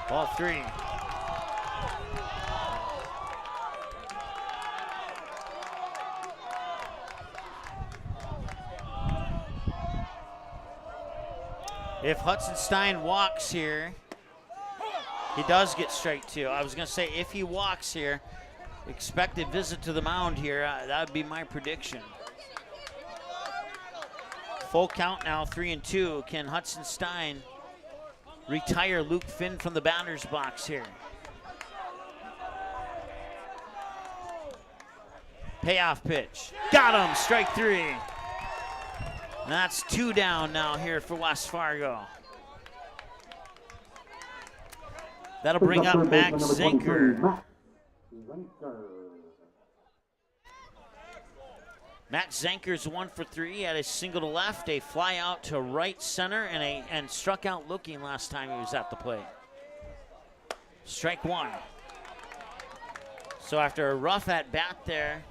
Ball 3. If Hudson Stein walks here, he does get strike 2. I was going to say, if he walks here, expected visit to the mound here, that would be my prediction. Full count now, 3-2. Can Hudson Stein retire Luke Finn from the batter's box here? Payoff pitch. Got him, strike 3. And that's 2 down now here for West Fargo. That'll bring up Max Zenker. Max Zenker's 1 for 3. He had a single to left, a fly out to right center, and struck out looking last time he was at the plate. Strike 1. So after a rough at bat there,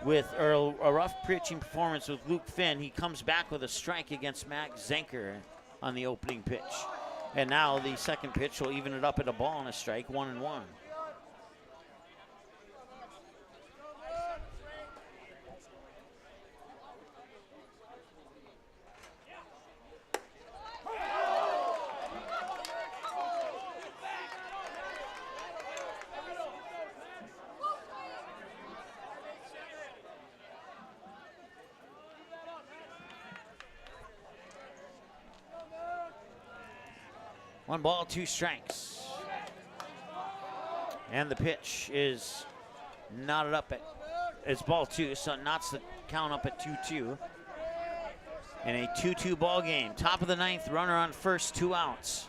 or a rough pitching performance with Luke Finn, he comes back with a strike against Max Zenker on the opening pitch. And now the second pitch will even it up at a ball and a strike, 1-1. One ball, 2 strikes. And the pitch is knotted up at, it's ball 2, so it knots the count up at 2-2. In a 2-2 ball game. Top of the 9th, runner on first, 2 outs.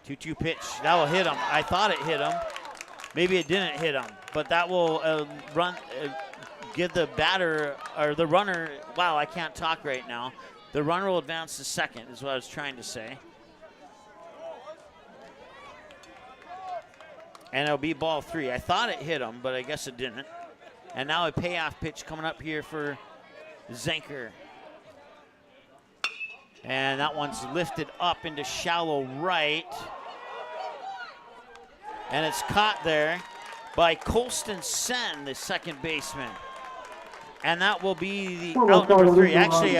2-2 pitch, that will hit him. I thought it hit him. Maybe it didn't hit him, but that will give the batter, or the runner, wow, I can't talk right now. The runner will advance to second, is what I was trying to say. And it'll be ball 3. I thought it hit him, but I guess it didn't. And now a payoff pitch coming up here for Zenker. And that one's lifted up into shallow right. And it's caught there by Colston Sen, the second baseman. And that will be the out number 3. Actually,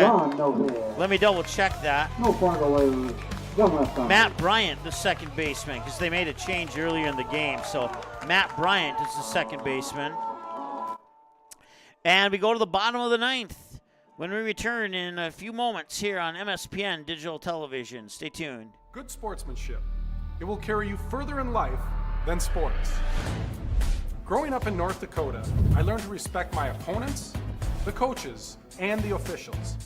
let me double check that. No Fargo errors. 1 left on. Matt Bryant, the second baseman, because they made a change earlier in the game. So Matt Bryant is the second baseman. And we go to the bottom of the 9th when we return in a few moments here on MSPN Digital Television. Stay tuned. Good sportsmanship. It will carry you further in life than sports. Growing up in North Dakota, I learned to respect my opponents, the coaches, and the officials.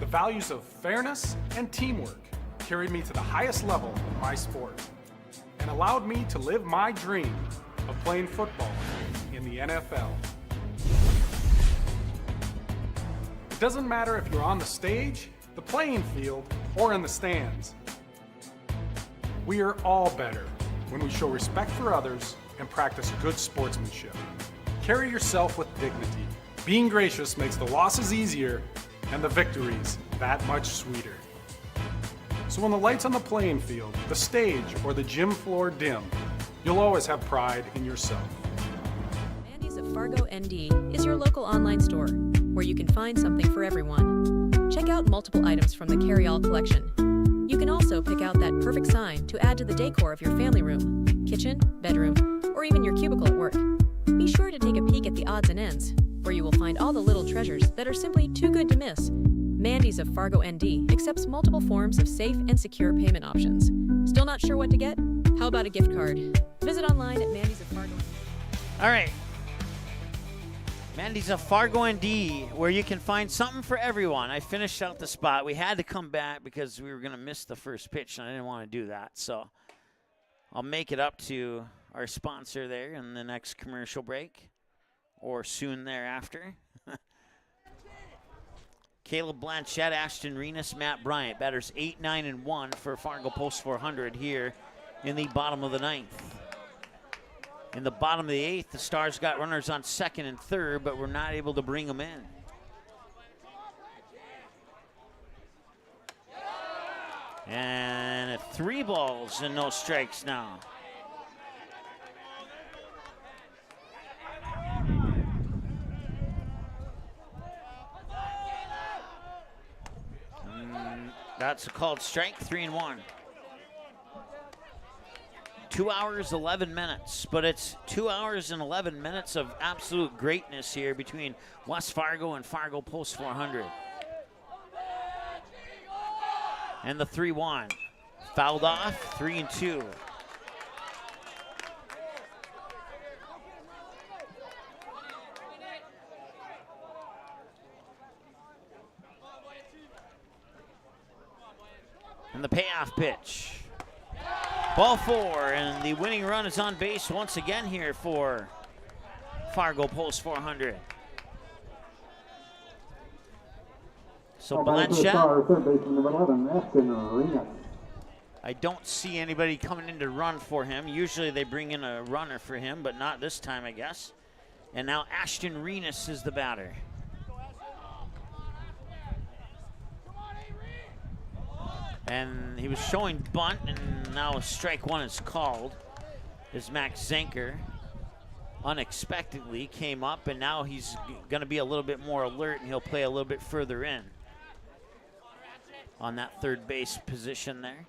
The values of fairness and teamwork carried me to the highest level in my sport and allowed me to live my dream of playing football in the NFL. It doesn't matter if you're on the stage, the playing field, or in the stands. We are all better when we show respect for others and practice good sportsmanship. Carry yourself with dignity. Being gracious makes the losses easier and the victories that much sweeter. So when the lights on the playing field, the stage, or the gym floor dim, you'll always have pride in yourself. Mandy's of Fargo ND is your local online store where you can find something for everyone. Check out multiple items from the carry-all collection. You can also pick out that perfect sign to add to the decor of your family room, kitchen, bedroom, or even your cubicle at work. Be sure to take a peek at the odds and ends, where you will find all the little treasures that are simply too good to miss. Mandy's of Fargo ND accepts multiple forms of safe and secure payment options. Still not sure what to get? How about a gift card? Visit online at Mandy's of Fargo. All right. Mandy's of Fargo ND, where you can find something for everyone. I finished out the spot. We had to come back because we were going to miss the first pitch, and I didn't want to do that. So I'll make it up to our sponsor there in the next commercial break or soon thereafter. Caleb Blanchette, Ashton Renas, Matt Bryant. Batters 8, 9, and 1 for Fargo Post 400 here in the bottom of the ninth. In the bottom of the eighth, the Stars got runners on second and third, but were not able to bring them in. And 3 balls and no strikes now. That's a called strike, 3-1. 2 hours, 11 minutes, but it's 2 hours and 11 minutes of absolute greatness here between West Fargo and Fargo Post 400. And the 3-1. Fouled off, 3-2. And the payoff pitch. Ball 4, and the winning run is on base once again here for Fargo Post 400. So Blanchette. I don't see anybody coming in to run for him. Usually they bring in a runner for him, but not this time, I guess. And now Ashton Renas is the batter. And he was showing bunt, and now strike 1 is called as Max Zenker unexpectedly came up, and now he's going to be a little bit more alert, and he'll play a little bit further in on that third base position there.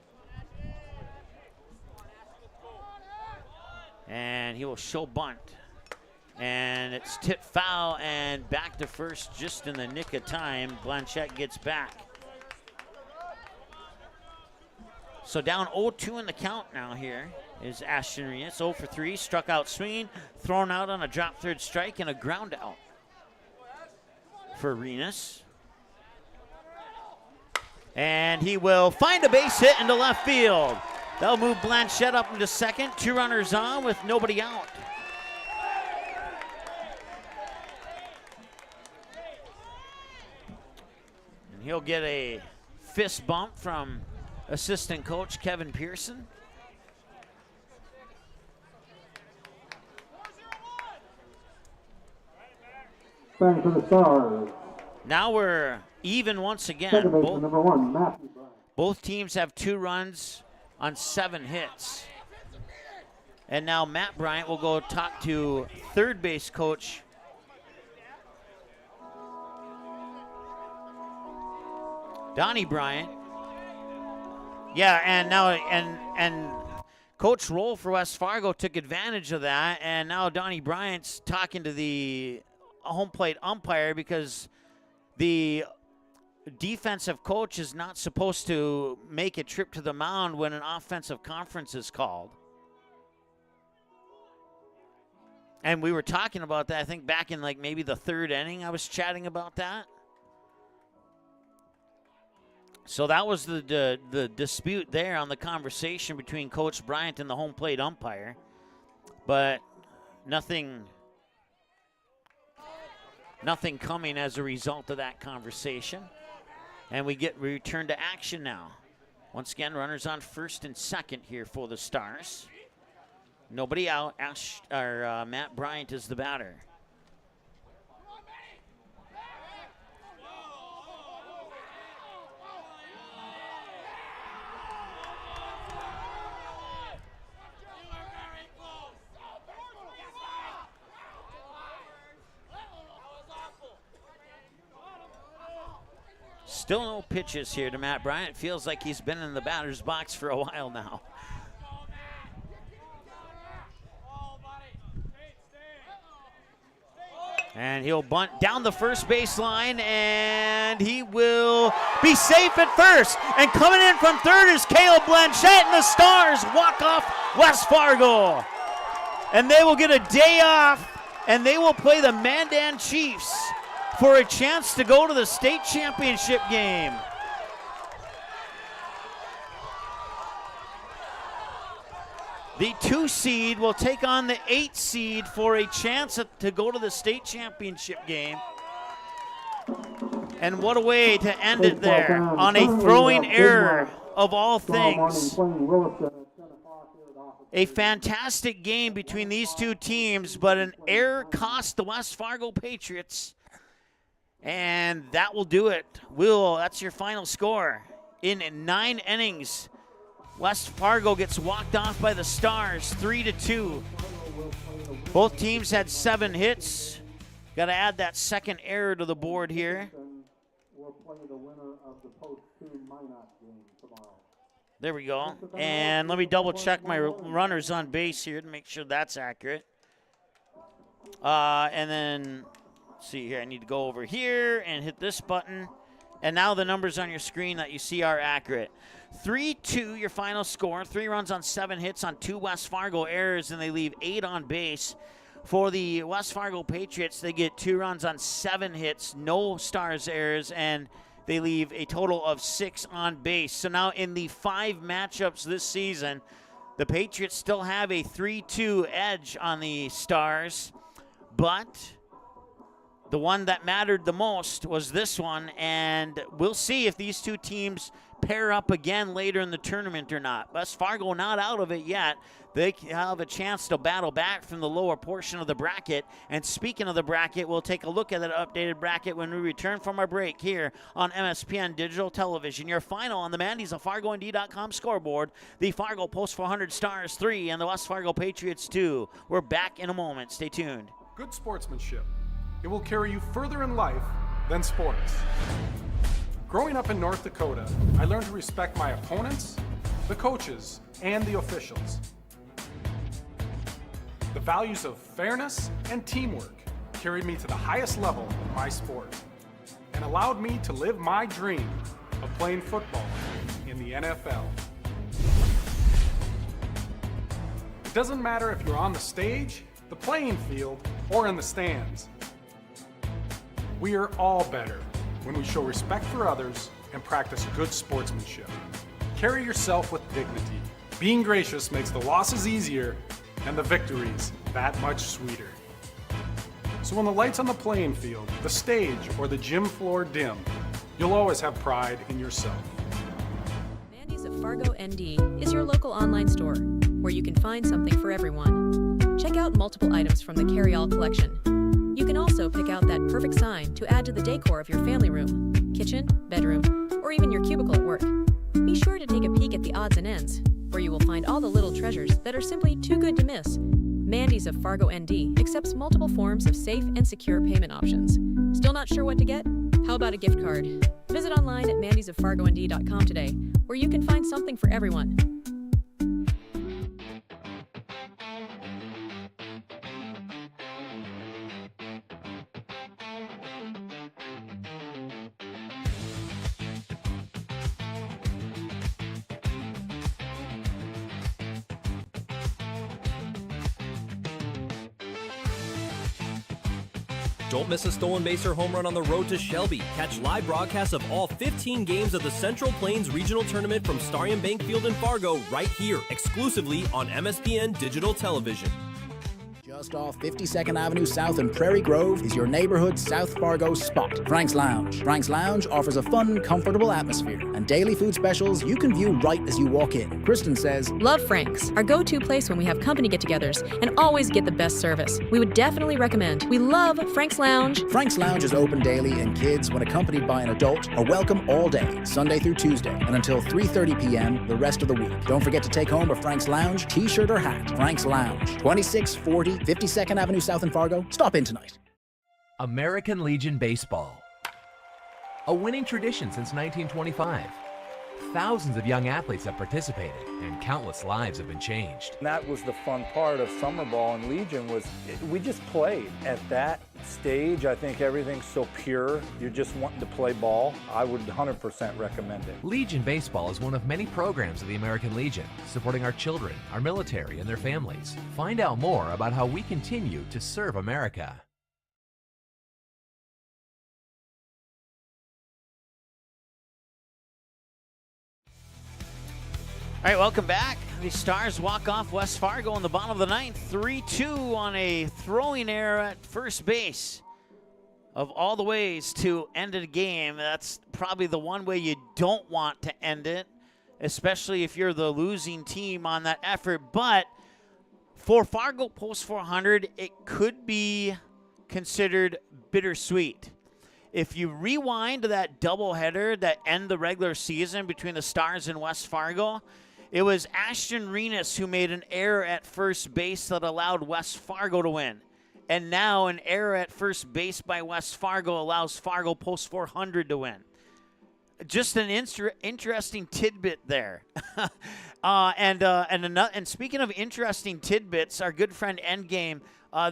And he will show bunt. And it's tipped foul and back to first just in the nick of time. Blanchette gets back. So down 0-2 in the count now here is Ashton Renas. 0 for 3, struck out swinging, thrown out on a drop third strike and a ground out for Renas. And he will find a base hit into left field. They'll move Blanchette up into second. 2 runners on with nobody out. And he'll get a fist bump from assistant coach Kevin Pearson. Batting for the Stars. Now we're even once again. Both teams have 2 runs on 7 hits. And now Matt Bryant will go talk to third base coach Donnie Bryant. Yeah, and now and Coach Roll for West Fargo took advantage of that, and now Donnie Bryant's talking to the home plate umpire because the defensive coach is not supposed to make a trip to the mound when an offensive conference is called. And we were talking about that, I think, back in like maybe the 3rd inning. I was chatting about that. So that was the dispute there on the conversation between Coach Bryant and the home plate umpire. But nothing coming as a result of that conversation. And we return to action now. Once again, runners on first and second here for the Stars. Nobody out. Matt Bryant is the batter. Still no pitches here to Matt Bryant. Feels like he's been in the batter's box for a while now. And he'll bunt down the first baseline, and he will be safe at first. And coming in from third is Caleb Blanchette, and the Stars walk off West Fargo. And they will get a day off, and they will play the Mandan Chiefs for a chance to go to the state championship game. The 2 seed will take on the 8 seed for a chance to go to the state championship game. And what a way to end it there on a throwing error of all things. A fantastic game between these two teams, but an error cost the West Fargo Patriots. And that will do it. That's your final score. In 9 innings, West Fargo gets walked off by the Stars, 3-2. Both teams had 7 hits. Got to add that second error to the board here. There we go. And let me double check my runners on base here to make sure that's accurate. And then, let's see here, I need to go over here and hit this button. And now the numbers on your screen that you see are accurate. 3-2, your final score. 3 runs on 7 hits on 2 West Fargo errors, and they leave 8 on base. For the West Fargo Patriots, they get 2 runs on 7 hits, no Stars errors, and they leave a total of 6 on base. So now in the 5 matchups this season, the Patriots still have a 3-2 edge on the Stars, but the one that mattered the most was this one, and we'll see if these two teams pair up again later in the tournament or not. West Fargo not out of it yet. They have a chance to battle back from the lower portion of the bracket. And speaking of the bracket, we'll take a look at that updated bracket when we return from our break here on MSPN Digital Television. Your final on the Mandy's of FargoND.com scoreboard. The Fargo Post 400 Stars 3 and the West Fargo Patriots 2. We're back in a moment. Stay tuned. Good sportsmanship. It will carry you further in life than sports. Growing up in North Dakota, I learned to respect my opponents, the coaches, and the officials. The values of fairness and teamwork carried me to the highest level in my sport and allowed me to live my dream of playing football in the NFL. It doesn't matter if you're on the stage, the playing field, or in the stands. We are all better when we show respect for others and practice good sportsmanship. Carry yourself with dignity. Being gracious makes the losses easier and the victories that much sweeter. So when the lights on the playing field, the stage, or the gym floor dim, you'll always have pride in yourself. Mandy's of Fargo ND is your local online store where you can find something for everyone. Check out multiple items from the carry-all collection. You can also pick out that perfect sign to add to the decor of your family room, kitchen, bedroom, or even your cubicle at work. Be sure to take a peek at the odds and ends, where you will find all the little treasures that are simply too good to miss. Mandy's of Fargo ND accepts multiple forms of safe and secure payment options. Still not sure what to get? How about a gift card? Visit online at mandysoffargond.com today, where you can find something for everyone. Don't miss a stolen base or home run on the road to Shelby. Catch live broadcasts of all 15 games of the Central Plains Regional Tournament from Starion Bank Field in Fargo right here, exclusively on MSPN Digital Television. Just off 52nd Avenue South in Prairie Grove is your neighborhood South Fargo spot, Frank's Lounge. Frank's Lounge offers a fun, comfortable atmosphere and daily food specials you can view right as you walk in. Kristen says, Love Frank's, our go-to place when we have company get-togethers, and always get the best service. We would definitely recommend. We love Frank's Lounge. Frank's Lounge is open daily, and kids, when accompanied by an adult, are welcome all day, Sunday through Tuesday, and until 3:30 p.m. the rest of the week. Don't forget to take home a Frank's Lounge t-shirt or hat. Frank's Lounge, 2640 52nd Avenue South in Fargo. Stop in tonight. American Legion Baseball. A winning tradition since 1925. Thousands of young athletes have participated, and countless lives have been changed. And that was the fun part of summer ball and Legion was we just played. At that stage, I think everything's so pure. You're just wanting to play ball. I would 100% recommend it. Legion Baseball is one of many programs of the American Legion, supporting our children, our military, and their families. Find out more about how we continue to serve America. All right, welcome back. The Stars walk off West Fargo in the bottom of the ninth, 3-2 on a throwing error at first base. Of all the ways to end a game, that's probably the one way you don't want to end it, especially if you're the losing team on that effort. But for Fargo Post 400, it could be considered bittersweet. If you rewind to that doubleheader that end the regular season between the Stars and West Fargo, it was Ashton Renas who made an error at first base that allowed West Fargo to win. And now an error at first base by West Fargo allows Fargo Post 400 to win. Just an interesting tidbit there. And speaking of interesting tidbits, our good friend Endgame,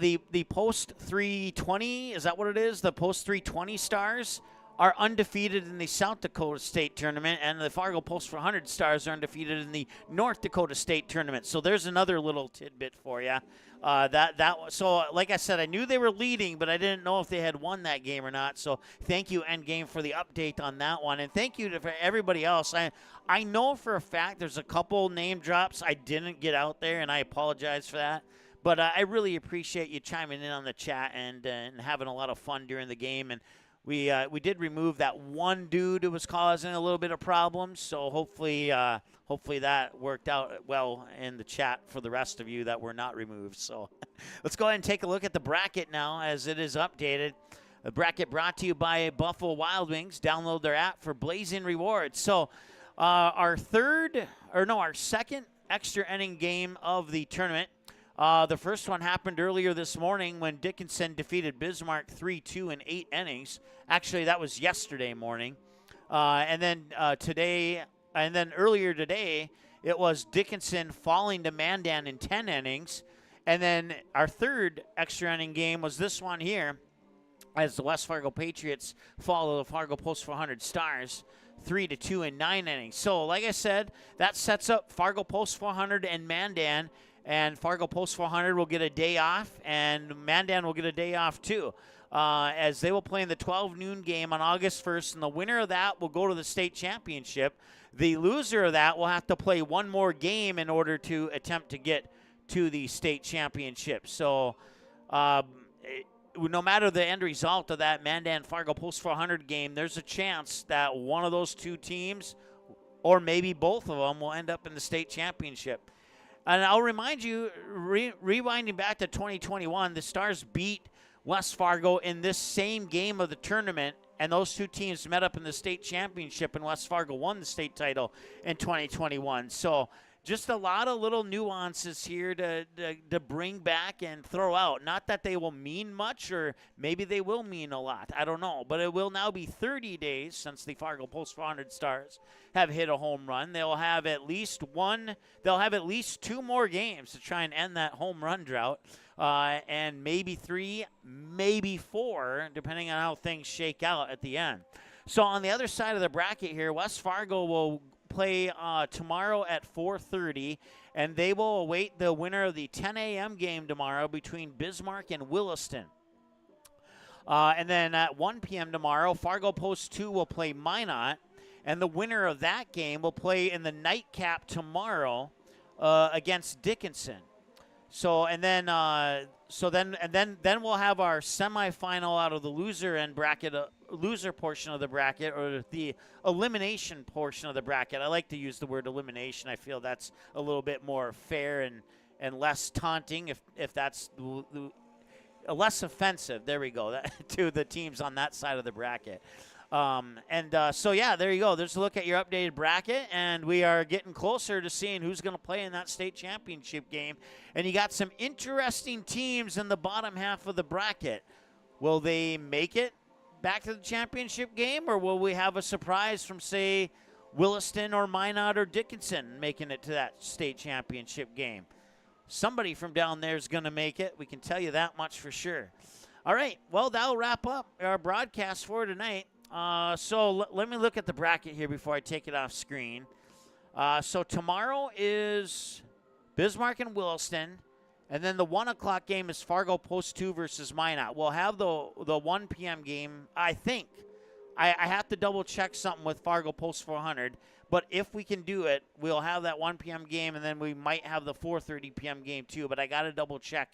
the Post 320, is that what it is? The Post 320 Stars are undefeated in the South Dakota State Tournament, and the Fargo Post 400 Stars are undefeated in the North Dakota State Tournament. So there's another little tidbit for you. So like I said, I knew they were leading, but I didn't know if they had won that game or not. So thank you, Endgame, for the update on that one, and thank you for everybody else. I know for a fact there's a couple name drops I didn't get out there, and I apologize for that. But I really appreciate you chiming in on the chat and having a lot of fun during the game. And we did remove that one dude who was causing a little bit of problems. So hopefully that worked out well in the chat for the rest of you that were not removed. So let's go ahead and take a look at the bracket now as it is updated. The bracket brought to you by Buffalo Wild Wings. Download their app for blazing rewards. So our second extra inning game of the tournament. The first one happened earlier this morning when Dickinson defeated Bismarck 3-2 in 8 innings. Actually, that was yesterday morning. And then earlier today, it was Dickinson falling to Mandan in 10 innings. And then our third extra inning game was this one here, as the West Fargo Patriots follow the Fargo Post 400 Stars 3-2 in 9 innings. So, like I said, that sets up Fargo Post 400 and Mandan. And Fargo Post 400 will get a day off, and Mandan will get a day off too, as they will play in the 12 noon game on August 1st, and the winner of that will go to the state championship. The loser of that will have to play one more game in order to attempt to get to the state championship. So no matter the end result of that Mandan-Fargo Post 400 game, there's a chance that one of those two teams, or maybe both of them, will end up in the state championship. And I'll remind you, rewinding back to 2021, the Stars beat West Fargo in this same game of the tournament, and those two teams met up in the state championship, and West Fargo won the state title in 2021. So just a lot of little nuances here to bring back and throw out. Not that they will mean much, or maybe they will mean a lot. I don't know. But it will now be 30 days since the Fargo Post 400 Stars have hit a home run. They'll have at least two more games to try and end that home run drought. And maybe 3, maybe 4, depending on how things shake out at the end. So on the other side of the bracket here, West Fargo will play tomorrow at 4:30, and they will await the winner of the 10 a.m. game tomorrow between Bismarck and Williston. And then at 1 p.m. tomorrow, Fargo Post 2 will play Minot, and the winner of that game will play in the nightcap tomorrow against Dickinson. So and then we'll have our semifinal out of the loser end bracket, loser portion of the bracket, or the elimination portion of the bracket. I like to use the word elimination. I feel that's a little bit more fair and less taunting, if that's less offensive. There we go, to the teams on that side of the bracket. So yeah, there you go. There's a look at your updated bracket, and we are getting closer to seeing who's going to play in that state championship game. And you got some interesting teams in the bottom half of the bracket. Will they make it back to the championship game, or will we have a surprise from, say, Williston or Minot or Dickinson making it to that state championship game? Somebody from down there is going to make it. We can tell you that much for sure. All right, well, that'll wrap up our broadcast for tonight. So let me look at the bracket here before I take it off screen. So tomorrow is Bismarck and Williston, and then the 1 o'clock game is Fargo Post 2 versus Minot. We'll have the 1 p.m. game, I think. I have to double-check something with Fargo Post 400, but if we can do it, we'll have that 1 p.m. game, and then we might have the 4:30 p.m. game too, but I got to double-check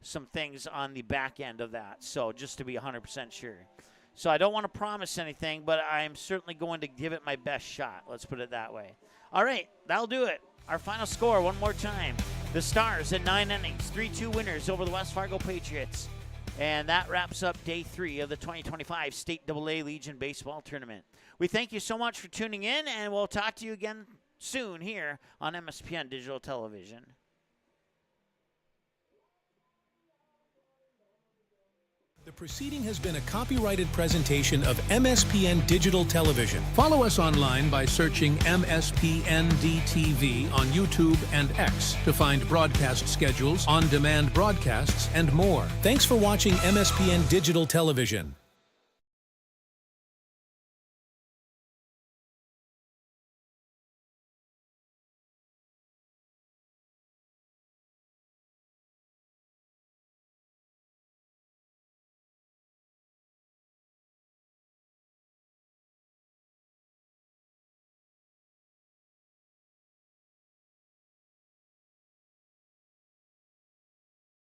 some things on the back end of that, so just to be 100% sure. So I don't want to promise anything, but I'm certainly going to give it my best shot. Let's put it that way. All right, that'll do it. Our final score one more time. The Stars in 9 innings, 3-2 winners over the West Fargo Patriots. And that wraps up day 3 of the 2025 State AA Legion Baseball Tournament. We thank you so much for tuning in, and we'll talk to you again soon here on MSPN Digital Television. The proceeding has been a copyrighted presentation of MSPN Digital Television. Follow us online by searching MSPN-DTV on YouTube and X to find broadcast schedules, on-demand broadcasts, and more. Thanks for watching MSPN Digital Television.